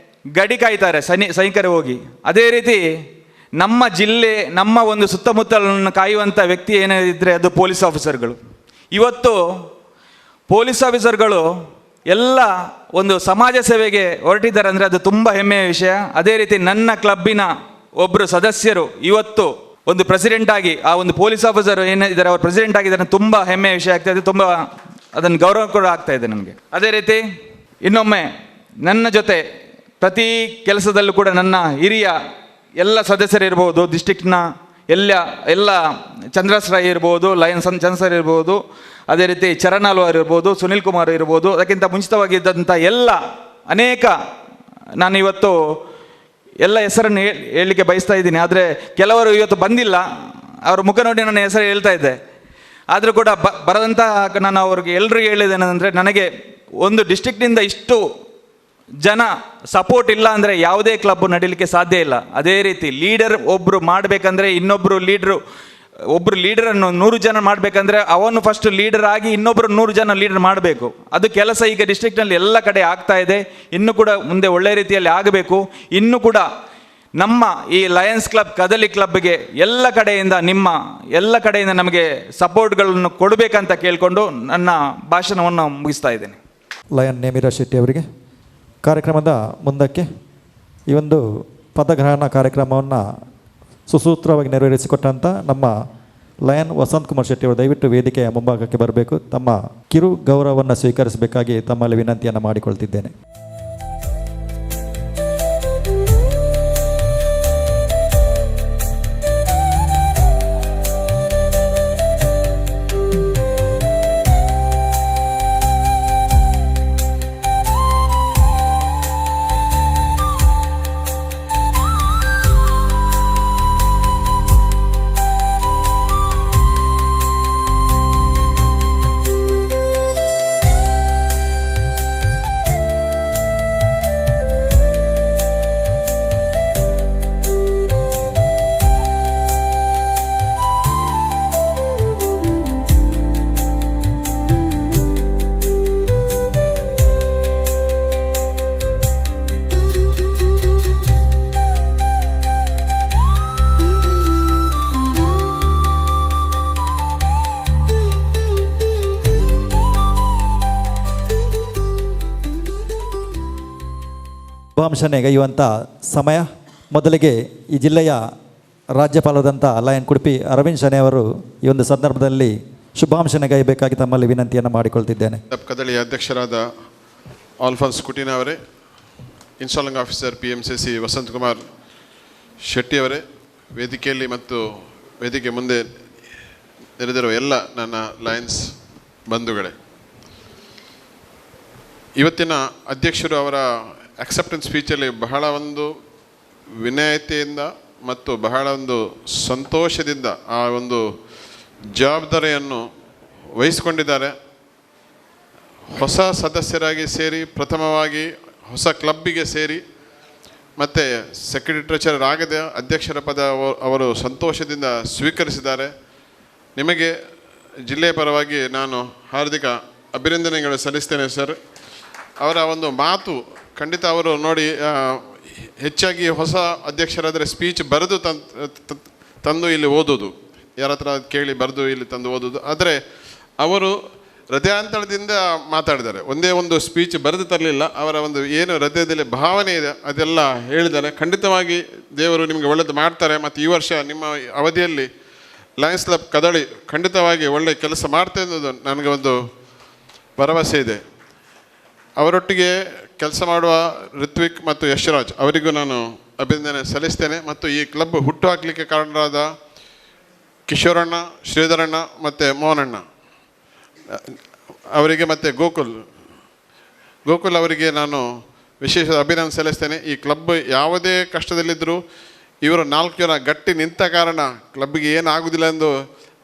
ಗಡಿ ಕಾಯ್ತಾರೆ ಸೈನಿಕರು ಹೋಗಿ. ಅದೇ ರೀತಿ ನಮ್ಮ ಜಿಲ್ಲೆ, ನಮ್ಮ ಒಂದು ಸುತ್ತಮುತ್ತಲನ್ನು ಕಾಯುವಂಥ ವ್ಯಕ್ತಿ ಏನಿದ್ರೆ ಅದು ಪೊಲೀಸ್ ಆಫೀಸರ್ಗಳು. ಇವತ್ತು ಪೊಲೀಸ್ ಆಫೀಸರ್ಗಳು ಎಲ್ಲ ಒಂದು ಸಮಾಜ ಸೇವೆಗೆ ಹೊರಟಿದ್ದಾರೆ ಅಂದರೆ ಅದು ತುಂಬ ಹೆಮ್ಮೆಯ ವಿಷಯ. ಅದೇ ರೀತಿ ನನ್ನ ಕ್ಲಬ್ಬಿನ ಒಬ್ಬರು ಸದಸ್ಯರು ಇವತ್ತು ಒಂದು ಪ್ರೆಸಿಡೆಂಟ್ ಆಗಿ, ಆ ಒಂದು ಪೊಲೀಸ್ ಆಫೀಸರ್ ಏನಿದ್ದಾರೆ ಅವರು ಪ್ರೆಸಿಡೆಂಟ್ ಆಗಿದ್ದಾರೆ, ತುಂಬ ಹೆಮ್ಮೆಯ ವಿಷಯ ಆಗ್ತಾಯಿದೆ, ತುಂಬ ಅದನ್ನು ಗೌರವ ಕೂಡ ಆಗ್ತಾ ಇದೆ ನನಗೆ. ಅದೇ ರೀತಿ ಇನ್ನೊಮ್ಮೆ ನನ್ನ ಜೊತೆ ಪ್ರತಿ ಕೆಲಸದಲ್ಲೂ ಕೂಡ ನನ್ನ ಹಿರಿಯ ಎಲ್ಲ ಸದಸ್ಯರಿರ್ಬೋದು, ಡಿಸ್ಟಿಕ್ನ ಎಲ್ಲ ಚಂದ್ರಸ್ ರೈ ಇರ್ಬೋದು, ಲಯನ್ಸ್ ಚಂದ್ರಸರ್ ಇರ್ಬೋದು, ಅದೇ ರೀತಿ ಚರಣ್ ಅಲ್ವಾರ್ ಇರ್ಬೋದು, ಸುನಿಲ್ ಕುಮಾರ್ ಇರ್ಬೋದು, ಅದಕ್ಕಿಂತ ಮುಂಚಿತವಾಗಿದ್ದಂಥ ಎಲ್ಲ ಅನೇಕ ನಾನು ಇವತ್ತು ಎಲ್ಲ ಹೆಸರನ್ನು ಹೇಳಲಿಕ್ಕೆ ಬಯಸ್ತಾ ಇದ್ದೀನಿ. ಆದರೆ ಕೆಲವರು ಇವತ್ತು ಬಂದಿಲ್ಲ, ಅವ್ರ ಮುಖ ನೋಡಿ ನನ್ನ ಹೆಸರು ಹೇಳ್ತಾ ಇದ್ದೆ. ಆದರೂ ಕೂಡ ಬರದಂಥ ನಾನು ಅವ್ರಿಗೆ ಎಲ್ರಿಗೂ ಹೇಳಿದ್ದೇನೆಂದರೆ, ನನಗೆ ಒಂದು ಡಿಸ್ಟ್ರಿಕ್ಟಿಂದ ಇಷ್ಟು ಜನ ಸಪೋರ್ಟ್ ಇಲ್ಲ ಅಂದರೆ ಯಾವುದೇ ಕ್ಲಬ್ ನಡೀಲಿಕ್ಕೆ ಸಾಧ್ಯ ಇಲ್ಲ. ಅದೇ ರೀತಿ ಲೀಡರ್ ಒಬ್ಬರು ಮಾಡಬೇಕಂದ್ರೆ ಒಬ್ಬರು ಲೀಡರನ್ನು 100 ಜನ ಮಾಡಬೇಕಂದ್ರೆ ಅವನು ಫಸ್ಟ್ ಲೀಡರ್ ಆಗಿ ಇನ್ನೊಬ್ಬರು 100 ಜನ ಲೀಡರ್ ಮಾಡಬೇಕು. ಅದು ಕೆಲಸ ಈಗ ಡಿಸ್ಟ್ರಿಕ್ಟ್ನಲ್ಲಿ ಎಲ್ಲ ಕಡೆ ಆಗ್ತಾ ಇದೆ, ಇನ್ನೂ ಕೂಡ ಮುಂದೆ ಒಳ್ಳೆಯ ರೀತಿಯಲ್ಲಿ ಆಗಬೇಕು. ಇನ್ನೂ ಕೂಡ ನಮ್ಮ ಈ ಲಯನ್ಸ್ ಕ್ಲಬ್ ಕದಲಿ ಕ್ಲಬ್ಗೆ ಎಲ್ಲ ಕಡೆಯಿಂದ ನಮಗೆ ಸಪೋರ್ಟ್ಗಳನ್ನು ಕೊಡಬೇಕಂತ ಕೇಳಿಕೊಂಡು ನನ್ನ ಭಾಷಣವನ್ನು ಮುಗಿಸ್ತಾ ಇದ್ದೇನೆ. ಲಯನ್ ನೇಮಿರಾಜ್ ಶೆಟ್ಟಿ ಅವರಿಗೆ ಕಾರ್ಯಕ್ರಮದ ಮುಂದಕ್ಕೆ ಈ ಒಂದು ಪದಗ್ರಹಣ ಕಾರ್ಯಕ್ರಮವನ್ನು ಸುಸೂತ್ರವಾಗಿ ನೆರವೇರಿಸಿಕೊಟ್ಟಂಥ ನಮ್ಮ ಲಯನ್ ವಸಂತ್ ಕುಮಾರ್ ಶೆಟ್ಟಿ ಅವರು ದಯವಿಟ್ಟು ವೇದಿಕೆಯ ಮುಂಭಾಗಕ್ಕೆ ಬರಬೇಕು, ತಮ್ಮ ಕಿರು ಗೌರವವನ್ನು ಸ್ವೀಕರಿಸಬೇಕಾಗಿ ತಮ್ಮಲ್ಲಿ ವಿನಂತಿಯನ್ನು ಮಾಡಿಕೊಳ್ತಿದ್ದೇನೆ. ಶುಭಾಂಶನೆಗೈಯುವಂಥ ಸಮಯ. ಮೊದಲಿಗೆ ಈ ಜಿಲ್ಲೆಯ ರಾಜ್ಯಪಾಲರಾದಂಥ ಲಯನ್ ಕುಡುಪಿ ಅರವಿಂದ್ ಶನೆ ಅವರು ಈ ಒಂದು ಸಂದರ್ಭದಲ್ಲಿ ಶುಭಾಂಶನೆಗೈಯಬೇಕಾಗಿ ತಮ್ಮಲ್ಲಿ ವಿನಂತಿಯನ್ನು ಮಾಡಿಕೊಳ್ತಿದ್ದೇನೆ. ಕದಳಿಯ ಅಧ್ಯಕ್ಷರಾದ ಆಲ್ಫೋನ್ಸ್ ಕುಟಿನ ಅವರೇ, installing officer PMCC Vasanth Kumar ಶೆಟ್ಟಿಯವರೇ, ವೇದಿಕೆಯಲ್ಲಿ ಮತ್ತು ವೇದಿಕೆ ಮುಂದೆ ನೆರೆದಿರುವ ಎಲ್ಲ ನನ್ನ ಲಯನ್ಸ್ ಬಂಧುಗಳೇ, ಇವತ್ತಿನ ಅಧ್ಯಕ್ಷರು ಅವರ ಅಕ್ಸೆಪ್ಟೆನ್ಸ್ ಸ್ಪೀಚಲ್ಲಿ ಬಹಳ ಒಂದು ವಿನಯತೆಯಿಂದ ಮತ್ತು ಬಹಳ ಒಂದು ಸಂತೋಷದಿಂದ ಆ ಒಂದು ಜವಾಬ್ದಾರಿಯನ್ನು ವಹಿಸಿಕೊಂಡಿದ್ದಾರೆ. ಹೊಸ ಸದಸ್ಯರಾಗಿ ಸೇರಿ, ಪ್ರಥಮವಾಗಿ ಹೊಸ ಕ್ಲಬ್ಬಿಗೆ ಸೇರಿ, ಮತ್ತು ಸೆಕ್ರೆಟರಿ ಟ್ರೆಷರರ್ ಆಗದೆ ಅಧ್ಯಕ್ಷರ ಪದ ಅವರು ಸಂತೋಷದಿಂದ ಸ್ವೀಕರಿಸಿದ್ದಾರೆ. ನಿಮಗೆ ಜಿಲ್ಲೆಯ ಪರವಾಗಿ ನಾನು ಹಾರ್ದಿಕ ಅಭಿನಂದನೆಗಳು ಸಲ್ಲಿಸ್ತೇನೆ ಸರ್. ಅವರ ಒಂದು ಮಾತು ಖಂಡಿತ ಅವರು ನೋಡಿ, ಹೆಚ್ಚಾಗಿ ಹೊಸ ಅಧ್ಯಕ್ಷರಾದರೆ ಸ್ಪೀಚ್ ಬರೆದು ತಂದು ಇಲ್ಲಿ ಓದೋದು, ಯಾರ ಹತ್ರ ಕೇಳಿ ಬರೆದು ಇಲ್ಲಿ ತಂದು ಓದೋದು. ಆದರೆ ಅವರು ಹೃದಯಾಂತರದಿಂದ ಮಾತಾಡಿದ್ದಾರೆ. ಒಂದೇ ಒಂದು ಸ್ಪೀಚ್ ಬರೆದು ತರಲಿಲ್ಲ, ಅವರ ಒಂದು ಏನು ಹೃದಯದಲ್ಲಿ ಭಾವನೆ ಇದೆ ಅದೆಲ್ಲ ಹೇಳಿದ್ದಾರೆ. ಖಂಡಿತವಾಗಿ ದೇವರು ನಿಮಗೆ ಒಳ್ಳೆಯದು ಮಾಡ್ತಾರೆ. ಮತ್ತು ಈ ವರ್ಷ ನಿಮ್ಮ ಅವಧಿಯಲ್ಲಿ ಲಯನ್ಸ್ ಕ್ಲಬ್ ಕದಳಿ ಖಂಡಿತವಾಗಿ ಒಳ್ಳೆಯ ಕೆಲಸ ಮಾಡ್ತೇನೆ ಅನ್ನೋದು ನನಗೆ ಒಂದು ಭರವಸೆ ಇದೆ. ಅವರೊಟ್ಟಿಗೆ ಕೆಲಸ ಮಾಡುವ ಋತ್ವಿಕ್ ಮತ್ತು ಯಶ್ರಾಜ್ ಅವರಿಗೂ ನಾನು ಅಭಿನಂದನೆ ಸಲ್ಲಿಸ್ತೇನೆ. ಮತ್ತು ಈ ಕ್ಲಬ್ ಹುಟ್ಟು ಹಾಕಲಿಕ್ಕೆ ಕಾರಣರಾದ ಕಿಶೋರಣ್ಣ, ಶ್ರೀಧರಣ್ಣ ಮತ್ತು ಮೋಹನಣ್ಣ ಅವರಿಗೆ, ಮತ್ತು ಗೋಕುಲ್ ಅವರಿಗೆ ನಾನು ವಿಶೇಷ ಅಭಿನಂದನೆ ಸಲ್ಲಿಸ್ತೇನೆ. ಈ ಕ್ಲಬ್ ಯಾವುದೇ ಕಷ್ಟದಲ್ಲಿದ್ದರೂ ಇವರು 4 ಜನ ಗಟ್ಟಿ ನಿಂತ ಕಾರಣ ಕ್ಲಬ್ಬಿಗೆ ಏನಾಗುವುದಿಲ್ಲ ಎಂದು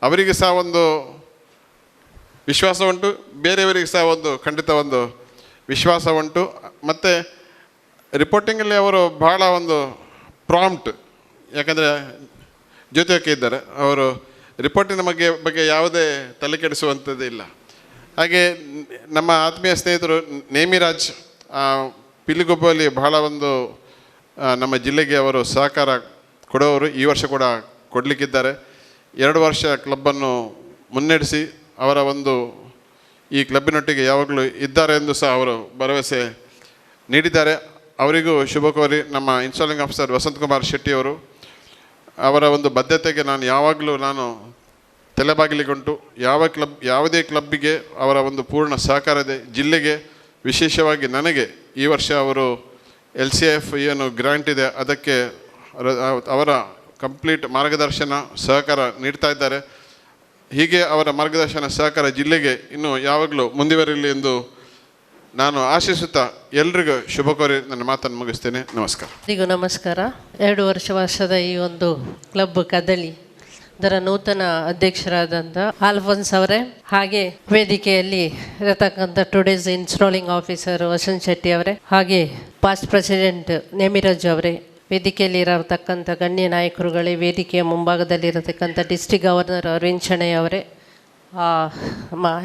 ಅವರಿಗೆ ಸಹ ಒಂದು ವಿಶ್ವಾಸ ಉಂಟು, ಬೇರೆಯವರಿಗೆ ಸಹ ಒಂದು ಖಂಡಿತ ಒಂದು ವಿಶ್ವಾಸ ಉಂಟು. ಮತ್ತು ರಿಪೋರ್ಟಿಂಗಲ್ಲಿ ಅವರು ಬಹಳ ಒಂದು ಪ್ರಾಂಪ್ಟ್, ಯಾಕಂದರೆ ಜೊತೆಗೆ ಇದ್ದಾರೆ, ಅವರು ರಿಪೋರ್ಟಿನ ಬಗ್ಗೆ ಯಾವುದೇ ತಲೆ ಕೆಡಿಸುವಂಥದ್ದು ಇಲ್ಲ. ಹಾಗೆ ನಮ್ಮ ಆತ್ಮೀಯ ಸ್ನೇಹಿತರು ನೇಮಿರಾಜ್ ಪಿಲಿಗೊಬ್ಬಲ್ಲಿ ಬಹಳ ಒಂದು ನಮ್ಮ ಜಿಲ್ಲೆಗೆ ಅವರು ಸಹಕಾರ ಕೊಡೋರು, ಈ ವರ್ಷ ಕೂಡ ಕೊಡಲಿಕ್ಕಿದ್ದಾರೆ. 2 ವರ್ಷ ಕ್ಲಬ್ಬನ್ನು ಮುನ್ನಡೆಸಿ ಅವರ ಒಂದು ಈ ಕ್ಲಬ್ಬಿನೊಟ್ಟಿಗೆ ಯಾವಾಗಲೂ ಇದ್ದಾರೆ ಎಂದು ಸಹ ಅವರು ಭರವಸೆ ನೀಡಿದ್ದಾರೆ. ಅವರಿಗೂ ಶುಭ ಕೋರಿ ನಮ್ಮ ಇನ್ಸ್ಟಾಲಿಂಗ್ ಆಫೀಸರ್ ವಸಂತ್ ಕುಮಾರ್ ಶೆಟ್ಟಿಯವರು ಅವರ ಒಂದು ಬದ್ಧತೆಗೆ ನಾನು ತಲೆಬಾಗಲಿಗುಂಟು. ಯಾವುದೇ ಕ್ಲಬ್ಬಿಗೆ ಅವರ ಒಂದು ಪೂರ್ಣ ಸಹಕಾರ ಇದೆ. ಜಿಲ್ಲೆಗೆ ವಿಶೇಷವಾಗಿ ನನಗೆ ಈ ವರ್ಷ ಅವರು LCF ಏನು ಗ್ರಾಂಟ್ ಇದೆ ಅದಕ್ಕೆ ಅವರ ಕಂಪ್ಲೀಟ್ ಮಾರ್ಗದರ್ಶನ ಸಹಕಾರ ನೀಡ್ತಾ ಇದ್ದಾರೆ. ಹೀಗೆ ಅವರ ಮಾರ್ಗದರ್ಶನ ಸಹಕಾರ ಜಿಲ್ಲೆಗೆ ಇನ್ನೂ ಯಾವಾಗಲೂ ಮುಂದುವರಿಯಲಿ ಎಂದು ನಾನು ಆಶಿಸುತ್ತಾ ಎಲ್ರಿಗೂ ಶುಭ ಕೋರಿ ನನ್ನ ಮಾತನ್ನು ಮುಗಿಸ್ತೇನೆ. ನಮಸ್ಕಾರ. ಎಲ್ರಿಗೂ ನಮಸ್ಕಾರ. 2 ವರ್ಷದ ಈ ಒಂದು ಕ್ಲಬ್ ಕದಳಿ ಇದರ ನೂತನ ಅಧ್ಯಕ್ಷರಾದಂಥ ಆಲ್ಫೋನ್ಸ್ ಅವರೇ, ಹಾಗೆ ವೇದಿಕೆಯಲ್ಲಿ ಇರತಕ್ಕಂಥ today's installing officer Vasant Shetty ಅವರೇ, ಹಾಗೆ ಪಾಸ್ಟ್ ಪ್ರೆಸಿಡೆಂಟ್ ನೇಮಿರಾಜ್ ಅವರೇ, ವೇದಿಕೆಯಲ್ಲಿ ಇರತಕ್ಕಂಥ ಗಣ್ಯ ನಾಯಕರುಗಳೇ, ವೇದಿಕೆಯ ಮುಂಭಾಗದಲ್ಲಿರತಕ್ಕಂಥ ಡಿಸ್ಟ್ರಿಕ್ಟ್ ಗವರ್ನರ್ ಅರವಿಂದ್ ಶೆಣೈ ಅವರೇ,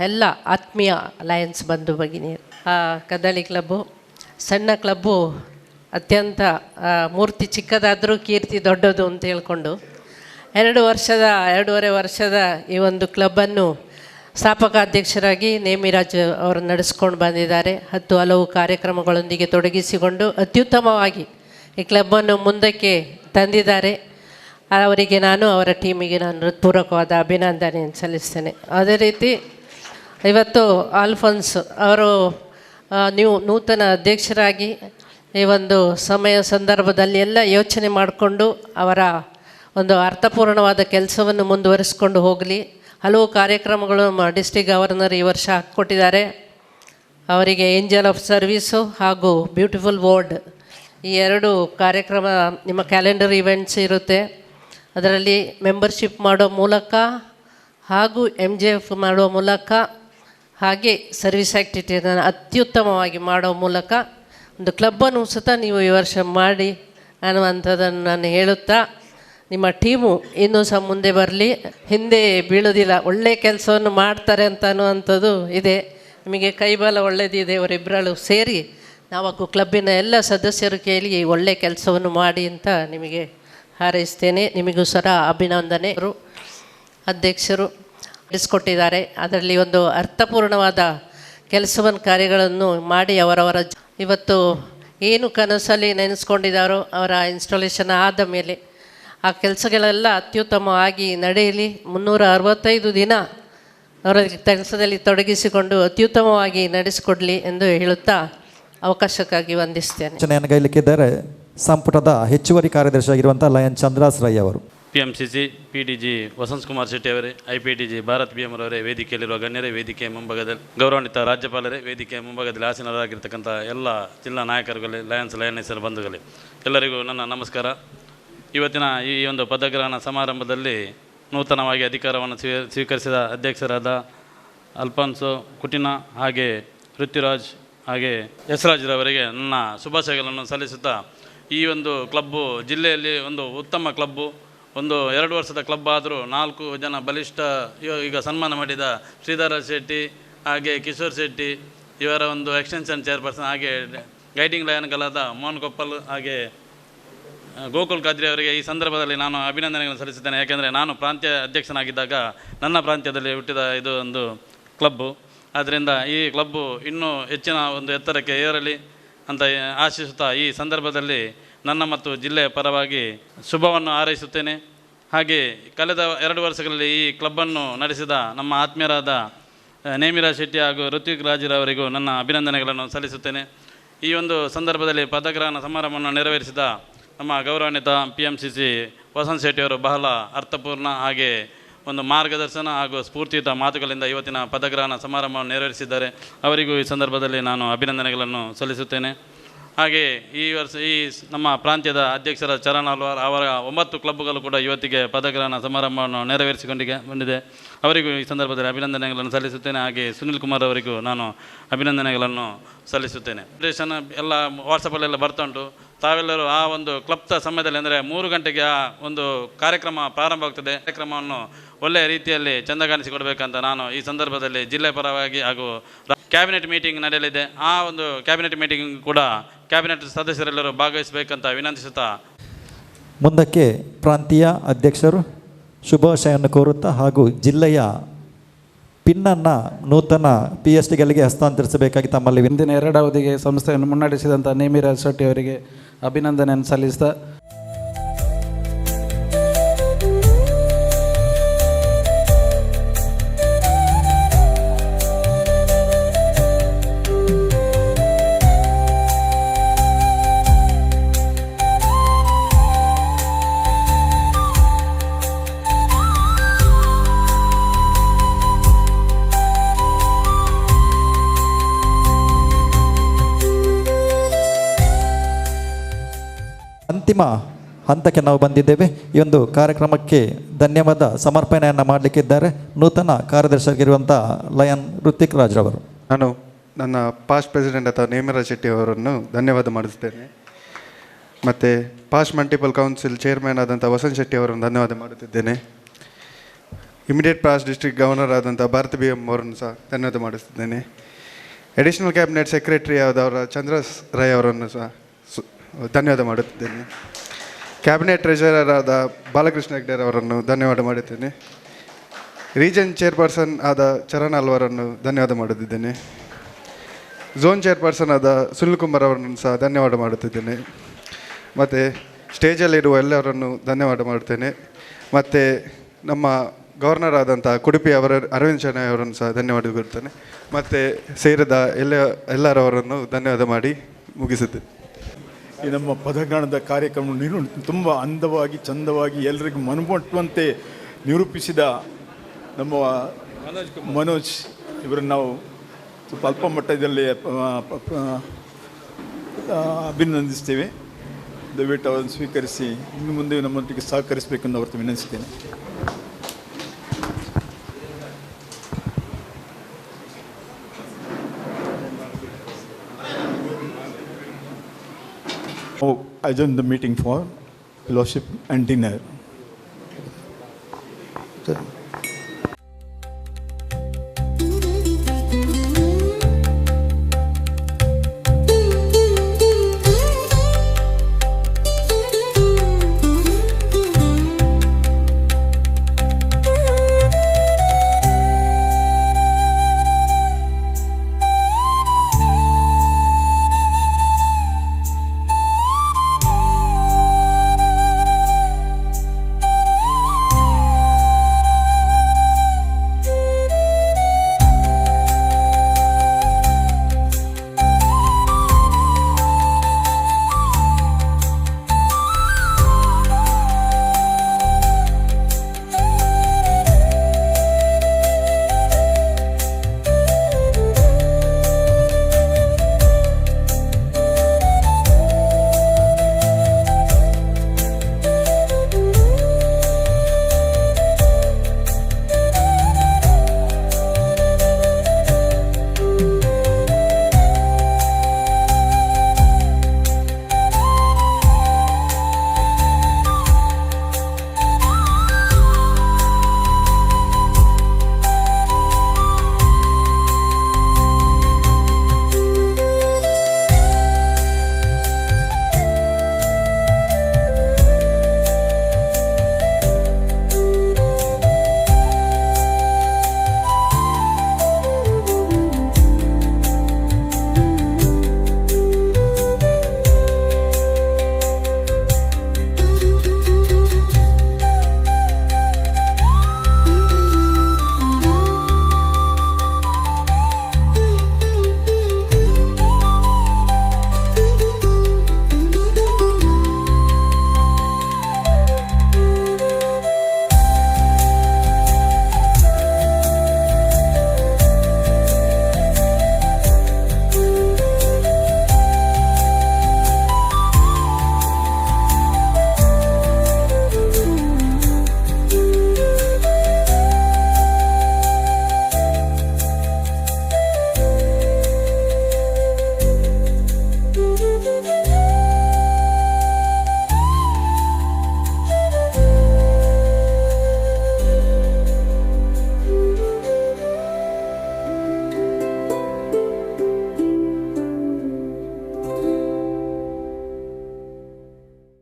ಎಲ್ಲ ಆತ್ಮೀಯ ಲಯನ್ಸ್ ಬಂಧು ಭಗಿನಿಯರು. ಕದಳಿ ಕ್ಲಬ್ಬು ಸಣ್ಣ ಕ್ಲಬ್ಬು, ಅತ್ಯಂತ ಮೂರ್ತಿ ಚಿಕ್ಕದಾದರೂ ಕೀರ್ತಿ ದೊಡ್ಡದು ಅಂತ ಹೇಳ್ಕೊಂಡು 2.5 ವರ್ಷದ ಈ ಒಂದು ಕ್ಲಬ್ಬನ್ನು ಸ್ಥಾಪಕ ಅಧ್ಯಕ್ಷರಾಗಿ ನೇಮಿರಾಜ್ ಅವರು ನಡೆಸ್ಕೊಂಡು ಬಂದಿದ್ದಾರೆ. 10 ಹಲವು ಕಾರ್ಯಕ್ರಮಗಳೊಂದಿಗೆ ತೊಡಗಿಸಿಕೊಂಡು ಅತ್ಯುತ್ತಮವಾಗಿ ಈ ಕ್ಲಬ್ಬನ್ನು ಮುಂದಕ್ಕೆ ತಂದಿದ್ದಾರೆ. ಅವರಿಗೆ ಅವರ ಟೀಮಿಗೆ ನಾನು ಹೃತ್ಪೂರ್ವಕವಾದ ಅಭಿನಂದನೆಯನ್ನು ಸಲ್ಲಿಸ್ತೇನೆ. ಅದೇ ರೀತಿ ಇವತ್ತು ಆಲ್ಫೋನ್ಸ್ ಅವರು ನೂತನ ಅಧ್ಯಕ್ಷರಾಗಿ ಈ ಒಂದು ಸಂದರ್ಭದಲ್ಲಿ ಎಲ್ಲ ಯೋಚನೆ ಮಾಡಿಕೊಂಡು ಅವರ ಒಂದು ಅರ್ಥಪೂರ್ಣವಾದ ಕೆಲಸವನ್ನು ಮುಂದುವರಿಸ್ಕೊಂಡು ಹೋಗಲಿ. ಹಲವು ಕಾರ್ಯಕ್ರಮಗಳು ಡಿಸ್ಟ್ರಿಕ್ಟ್ ಗವರ್ನರ್ ಈ ವರ್ಷ ಹಾಕ್ಕೊಟ್ಟಿದ್ದಾರೆ. ಅವರಿಗೆ ಏಂಜಲ್ ಆಫ್ ಸರ್ವೀಸು ಹಾಗೂ ಬ್ಯೂಟಿಫುಲ್ ವರ್ಡ್, ಈ 2 ಕಾರ್ಯಕ್ರಮ ನಿಮ್ಮ ಕ್ಯಾಲೆಂಡರ್ ಇವೆಂಟ್ಸ್ ಇರುತ್ತೆ. ಅದರಲ್ಲಿ ಮೆಂಬರ್ಶಿಪ್ ಮಾಡೋ ಮೂಲಕ ಹಾಗೂ MJF ಮಾಡೋ ಮೂಲಕ ಹಾಗೆ ಸರ್ವಿಸ್ ಆ್ಯಕ್ಟಿವಿಟಿಯನ್ನು ಅತ್ಯುತ್ತಮವಾಗಿ ಮಾಡೋ ಮೂಲಕ ಒಂದು ಕ್ಲಬ್ಬನ್ನು ಸಹ ನೀವು ಈ ವರ್ಷ ಮಾಡಿ ಅನ್ನುವಂಥದ್ದನ್ನು ನಾನು ಹೇಳುತ್ತಾ, ನಿಮ್ಮ ಟೀಮು ಇನ್ನೂ ಸಹ ಮುಂದೆ ಬರಲಿ, ಹಿಂದೆ ಬೀಳೋದಿಲ್ಲ, ಒಳ್ಳೆಯ ಕೆಲಸವನ್ನು ಮಾಡ್ತಾರೆ ಅಂತ ಅನ್ನುವಂಥದ್ದು ಇದೆ. ನಿಮಗೆ ಕೈಬಲ ಒಳ್ಳೆಯದಿದೆ, ಅವರಿಬ್ಬರಳು ಸೇರಿ ನಾವು ಕ್ಲಬ್ಬಿನ ಎಲ್ಲ ಸದಸ್ಯರು ಕೇಳಿ ಒಳ್ಳೆಯ ಕೆಲಸವನ್ನು ಮಾಡಿ ಅಂತ ನಿಮಗೆ ಹಾರೈಸ್ತೇನೆ. ನಿಮಗೂ ಸಹ ಅಭಿನಂದನೆ. ಅಧ್ಯಕ್ಷರು ನಡೆಸಿಕೊಟ್ಟಿದ್ದಾರೆ, ಅದರಲ್ಲಿ ಒಂದು ಅರ್ಥಪೂರ್ಣವಾದ ಕಾರ್ಯಗಳನ್ನು ಮಾಡಿ ಅವರವರ ಇವತ್ತು ಏನು ಕನಸಲ್ಲಿ ನೆನೆಸ್ಕೊಂಡಿದ್ದಾರೋ ಅವರ ಇನ್ಸ್ಟಾಲೇಷನ್ ಆದ ಮೇಲೆ ಆ ಕೆಲಸಗಳೆಲ್ಲ ಅತ್ಯುತ್ತಮವಾಗಿ ನಡೆಯಲಿ. 365 ದಿನ ಅವರ ಕೆಲಸದಲ್ಲಿ ತೊಡಗಿಸಿಕೊಂಡು ಅತ್ಯುತ್ತಮವಾಗಿ ನಡೆಸಿಕೊಡಲಿ ಎಂದು ಹೇಳುತ್ತಾ ಅವಕಾಶಕ್ಕಾಗಿ ವಂದಿಸ್ತೇನೆ. ರಚನೆಯನ್ನು ಗೈಲಿಕ್ಕಿದ್ದಾರೆ ಸಂಪುಟದ ಹೆಚ್ಚುವರಿ ಕಾರ್ಯದರ್ಶಿಯಾಗಿರುವಂಥ ಲಯನ್ ಚಂದ್ರಾಸ್ ರೈ ಅವರು. PMCC PDG ವಸಂತ್ ಕುಮಾರ್ ಶೆಟ್ಟಿ ಅವರೇ, IPTG ಭಾರತ್ BM ಅವರೇ, ವೇದಿಕೆಯಲ್ಲಿರುವ ಗಣ್ಯರೇ, ವೇದಿಕೆ ಮುಂಭಾಗದಲ್ಲಿ ಗೌರವಾನ್ವಿತ ರಾಜ್ಯಪಾಲರೇ, ವೇದಿಕೆ ಮುಂಭಾಗದಲ್ಲಿ ಆಸೀನರಾಗಿರ್ತಕ್ಕಂಥ ಎಲ್ಲ ಜಿಲ್ಲಾ ನಾಯಕರುಗಳೇ, ಲಯನ್ಸರ ಬಂಧುಗಳೇ, ಎಲ್ಲರಿಗೂ ನನ್ನ ನಮಸ್ಕಾರ. ಇವತ್ತಿನ ಈ ಒಂದು ಪದಗ್ರಹಣ ಸಮಾರಂಭದಲ್ಲಿ ನೂತನವಾಗಿ ಅಧಿಕಾರವನ್ನು ಸ್ವೀಕರಿಸಿದ ಅಧ್ಯಕ್ಷರಾದ ಅಲ್ಫಾನ್ಸೋ ಕುಟಿನ ಹಾಗೆ ಪೃಥ್ವಿರಾಜ್ ಹಾಗೆ ಯಶರಾಜ್ರವರಿಗೆ ನನ್ನ ಶುಭಾಶಯಗಳನ್ನು ಸಲ್ಲಿಸುತ್ತಾ, ಈ ಒಂದು ಕ್ಲಬ್ಬು ಜಿಲ್ಲೆಯಲ್ಲಿ ಒಂದು ಉತ್ತಮ ಕ್ಲಬ್ಬು, ಒಂದು 2 ವರ್ಷದ ಕ್ಲಬ್ ಆದರೂ 4 ಜನ ಬಲಿಷ್ಠ ಈಗ ಸನ್ಮಾನ ಮಾಡಿದ ಶ್ರೀಧರ ಶೆಟ್ಟಿ ಹಾಗೆ ಕಿಶೋರ್ ಶೆಟ್ಟಿ ಇವರ ಒಂದು ಎಕ್ಸ್ಟೆನ್ಷನ್ ಚೇರ್ಪರ್ಸನ್, ಹಾಗೆ ಗೈಡಿಂಗ್ ಲಯನ್ಗಳಾದ ಮೋಹನ್ ಕೊಪ್ಪಲ್ ಹಾಗೆ ಗೋಕುಲ್ ಖಾದ್ರಿ ಅವರಿಗೆ ಈ ಸಂದರ್ಭದಲ್ಲಿ ನಾನು ಅಭಿನಂದನೆಗಳನ್ನು ಸಲ್ಲಿಸುತ್ತೇನೆ. ಯಾಕೆಂದರೆ ನಾನು ಪ್ರಾಂತ್ಯ ಅಧ್ಯಕ್ಷನಾಗಿದ್ದಾಗ ನನ್ನ ಪ್ರಾಂತ್ಯದಲ್ಲಿ ಹುಟ್ಟಿದ ಇದು ಒಂದು ಕ್ಲಬ್ಬು. ಆದ್ದರಿಂದ ಈ ಕ್ಲಬ್ಬು ಇನ್ನೂ ಹೆಚ್ಚಿನ ಒಂದು ಎತ್ತರಕ್ಕೆ ಏರಲಿ ಅಂತ ಆಶಿಸುತ್ತಾ ಈ ಸಂದರ್ಭದಲ್ಲಿ ನನ್ನ ಮತ್ತು ಜಿಲ್ಲೆಯ ಪರವಾಗಿ ಶುಭವನ್ನು ಹಾರೈಸುತ್ತೇನೆ. ಹಾಗೆ ಕಳೆದ 2 ವರ್ಷಗಳಲ್ಲಿ ಈ ಕ್ಲಬ್ಬನ್ನು ನಡೆಸಿದ ನಮ್ಮ ಆತ್ಮೀಯರಾದ ನೇಮಿರಾಜ್ ಶೆಟ್ಟಿ ಹಾಗೂ ಋತ್ವಿಕ್ ರಾಜ್ರವರಿಗೂ ನನ್ನ ಅಭಿನಂದನೆಗಳನ್ನು ಸಲ್ಲಿಸುತ್ತೇನೆ. ಈ ಒಂದು ಸಂದರ್ಭದಲ್ಲಿ ಪದಗ್ರಹಣ ಸಮಾರಂಭವನ್ನು ನೆರವೇರಿಸಿದ ನಮ್ಮ ಗೌರವಾನ್ವಿತ PMCC ವಸಂತ್ ಶೆಟ್ಟಿಯವರು ಬಹಳ ಅರ್ಥಪೂರ್ಣ ಹಾಗೆ ಒಂದು ಮಾರ್ಗದರ್ಶನ ಹಾಗೂ ಸ್ಫೂರ್ತಿಯುತ ಮಾತುಗಳಿಂದ ಇವತ್ತಿನ ಪದಗ್ರಹಣ ಸಮಾರಂಭವನ್ನು ನೆರವೇರಿಸಿದ್ದಾರೆ. ಅವರಿಗೂ ಈ ಸಂದರ್ಭದಲ್ಲಿ ನಾನು ಅಭಿನಂದನೆಗಳನ್ನು ಸಲ್ಲಿಸುತ್ತೇನೆ. ಹಾಗೆ ಈ ವರ್ಷ ನಮ್ಮ ಪ್ರಾಂತ್ಯದ ಅಧ್ಯಕ್ಷರ ಚರಣ್ ಅಲ್ವಾರ್ ಅವರ 9 ಕ್ಲಬ್ಗಳು ಕೂಡ ಇವತ್ತಿಗೆ ಪದಗ್ರಹಣ ಸಮಾರಂಭವನ್ನು ಬಂದಿದೆ. ಅವರಿಗೂ ಈ ಸಂದರ್ಭದಲ್ಲಿ ಅಭಿನಂದನೆಗಳನ್ನು ಸಲ್ಲಿಸುತ್ತೇನೆ. ಹಾಗೆ ಸುನಿಲ್ ಕುಮಾರ್ ಅವರಿಗೂ ನಾನು ಅಭಿನಂದನೆಗಳನ್ನು ಸಲ್ಲಿಸುತ್ತೇನೆ. ಫೆಡರೇಷನ್ ಎಲ್ಲ ವಾಟ್ಸಪ್ಪಲ್ಲೆಲ್ಲ ಬರ್ತಾ ಉಂಟು. ತಾವೆಲ್ಲರೂ ಆ ಒಂದು ಕ್ಲಬ್ನ ಸಮಯದಲ್ಲಿ ಅಂದರೆ 3 ಗಂಟೆಗೆ ಆ ಒಂದು ಕಾರ್ಯಕ್ರಮ ಪ್ರಾರಂಭವಾಗ್ತದೆ. ಕಾರ್ಯಕ್ರಮವನ್ನು ಒಳ್ಳೆಯ ರೀತಿಯಲ್ಲಿ ಚೆಂದಗಾಣಿಸಿಕೊಡ್ಬೇಕಂತ ನಾನು ಈ ಸಂದರ್ಭದಲ್ಲಿ ಜಿಲ್ಲೆ ಪರವಾಗಿ ಹಾಗೂ ಕ್ಯಾಬಿನೆಟ್ ಮೀಟಿಂಗ್ ನಡೆಯಲಿದೆ. ಆ ಒಂದು ಕ್ಯಾಬಿನೆಟ್ ಮೀಟಿಂಗ್ ಕೂಡ ಕ್ಯಾಬಿನೆಟ್ ಸದಸ್ಯರೆಲ್ಲರೂ ಭಾಗವಹಿಸಬೇಕಂತ ವಿನಂತಿಸುತ್ತಾ ಮುಂದಕ್ಕೆ ಪ್ರಾಂತೀಯ ಅಧ್ಯಕ್ಷರು ಶುಭಾಶಯವನ್ನು ಕೋರುತ್ತಾ ಹಾಗೂ ಜಿಲ್ಲೆಯ ಪಿನ್ನನ್ನು ನೂತನ PSTಗಳಿಗೆ ಹಸ್ತಾಂತರಿಸಬೇಕಾಗಿ ತಮ್ಮಲ್ಲಿ ಇಂದಿನ 2 ಅವಧಿಗೆ ಸಂಸ್ಥೆಯನ್ನು ಮುನ್ನಡೆಸಿದಂಥ ನೇಮಿರಾಜ್ ಶೆಟ್ಟಿ ಅವರಿಗೆ ಅಭಿನಂದನೆಯನ್ನು ಸಲ್ಲಿಸ್ತಾ, ಅಂತಿಮ ಹಂತಕ್ಕೆ ನಾವು ಬಂದಿದ್ದೇವೆ. ಈ ಒಂದು ಕಾರ್ಯಕ್ರಮಕ್ಕೆ ಧನ್ಯವಾದ ಸಮರ್ಪಣೆಯನ್ನು ಮಾಡಲಿಕ್ಕಿದ್ದಾರೆ ನೂತನ ಕಾರ್ಯದರ್ಶಿಯಾಗಿರುವಂಥ ಲಯನ್ ಋತ್ವಿಕ್ ರಾಜ್ರವರು. ನಾನು ನನ್ನ ಪಾಸ್ಟ್ ಪ್ರೆಸಿಡೆಂಟ್ ಅಥವಾ ನೇಮಿರಾಜ್ ಶೆಟ್ಟಿ ಅವರನ್ನು ಧನ್ಯವಾದ ಮಾಡುತ್ತೇನೆ. ಮತ್ತು ಪಾಸ್ಟ್ ಮಲ್ಟಿಪಲ್ ಕೌನ್ಸಿಲ್ ಚೇರ್ಮನ್ ಆದಂಥ ವಸಂತ್ ಶೆಟ್ಟಿ ಅವರನ್ನು ಧನ್ಯವಾದ ಮಾಡುತ್ತಿದ್ದೇನೆ. ಇಮಿಡಿಯೇಟ್ ಪಾಸ್ಟ್ ಡಿಸ್ಟ್ರಿಕ್ಟ್ ಗವರ್ನರ್ ಆದಂಥ ಭಾರತ್ BM ಅವರನ್ನು ಸಹ ಧನ್ಯವಾದ ಮಾಡುತ್ತಿದ್ದೇನೆ. ಅಡಿಷನಲ್ ಕ್ಯಾಬಿನೆಟ್ ಸೆಕ್ರೆಟರಿ ಆದವರ ಚಂದ್ರಸ್ ರೈ ಅವರನ್ನು ಸಹ ಧನ್ಯವಾದ ಮಾಡುತ್ತಿದ್ದೇನೆ. ಕ್ಯಾಬಿನೆಟ್ ಟ್ರೆಜರರ್ ಆದ ಬಾಲಕೃಷ್ಣ ಹೆಗ್ಡೆ ಅವರನ್ನು ಧನ್ಯವಾದ ಮಾಡುತ್ತೇನೆ. ರೀಜನ್ ಚೇರ್ಪರ್ಸನ್ ಆದ ಚರಣ್ ಅಲ್ವಾರನ್ನು ಧನ್ಯವಾದ ಮಾಡುತ್ತಿದ್ದೇನೆ. ಝೋನ್ ಚೇರ್ಪರ್ಸನ್ ಆದ ಸುನಿಲ್ ಕುಮಾರ್ ಅವರನ್ನು ಸಹ ಧನ್ಯವಾದ ಮಾಡುತ್ತಿದ್ದೇನೆ. ಮತ್ತು ಸ್ಟೇಜಲ್ಲಿರುವ ಎಲ್ಲರನ್ನು ಧನ್ಯವಾದ ಮಾಡುತ್ತೇನೆ. ಮತ್ತು ನಮ್ಮ ಗವರ್ನರ್ ಆದಂಥ ಕುಡುಪಿ ಅರವಿಂದ್ ಶೆಣೈ ಅವರನ್ನು ಸಹ ಧನ್ಯವಾದ ಕೊಡ್ತೇನೆ. ಮತ್ತು ಸೇರಿದ ಎಲ್ಲರವರನ್ನು ಧನ್ಯವಾದ ಮಾಡಿ ಮುಗಿಸುತ್ತೇನೆ. ಈ ನಮ್ಮ ಪದಗ್ರಹಣದ ಕಾರ್ಯಕ್ರಮ ತುಂಬ ಅಂದವಾಗಿ ಚಂದವಾಗಿ ಎಲ್ಲರಿಗೂ ಮನಮುಟ್ಟುವಂತೆ ನಿರೂಪಿಸಿದ ನಮ್ಮ ಮನೋಜ್ ಇವರನ್ನು ನಾವು ಸ್ವಲ್ಪ ಅಲ್ಪ ಮಟ್ಟದಲ್ಲಿ ಅಭಿನಂದಿಸ್ತೇವೆ. ದಯವಿಟ್ಟು ಅವರನ್ನು ಸ್ವೀಕರಿಸಿ ಇನ್ನು ಮುಂದೆ ನಮ್ಮೊಟ್ಟಿಗೆ ಸಹಕರಿಸಬೇಕೆಂದು ಅವತ್ತು ವಿನಂತಿಸ್ತೇನೆ. I adjourn the meeting for fellowship and dinner.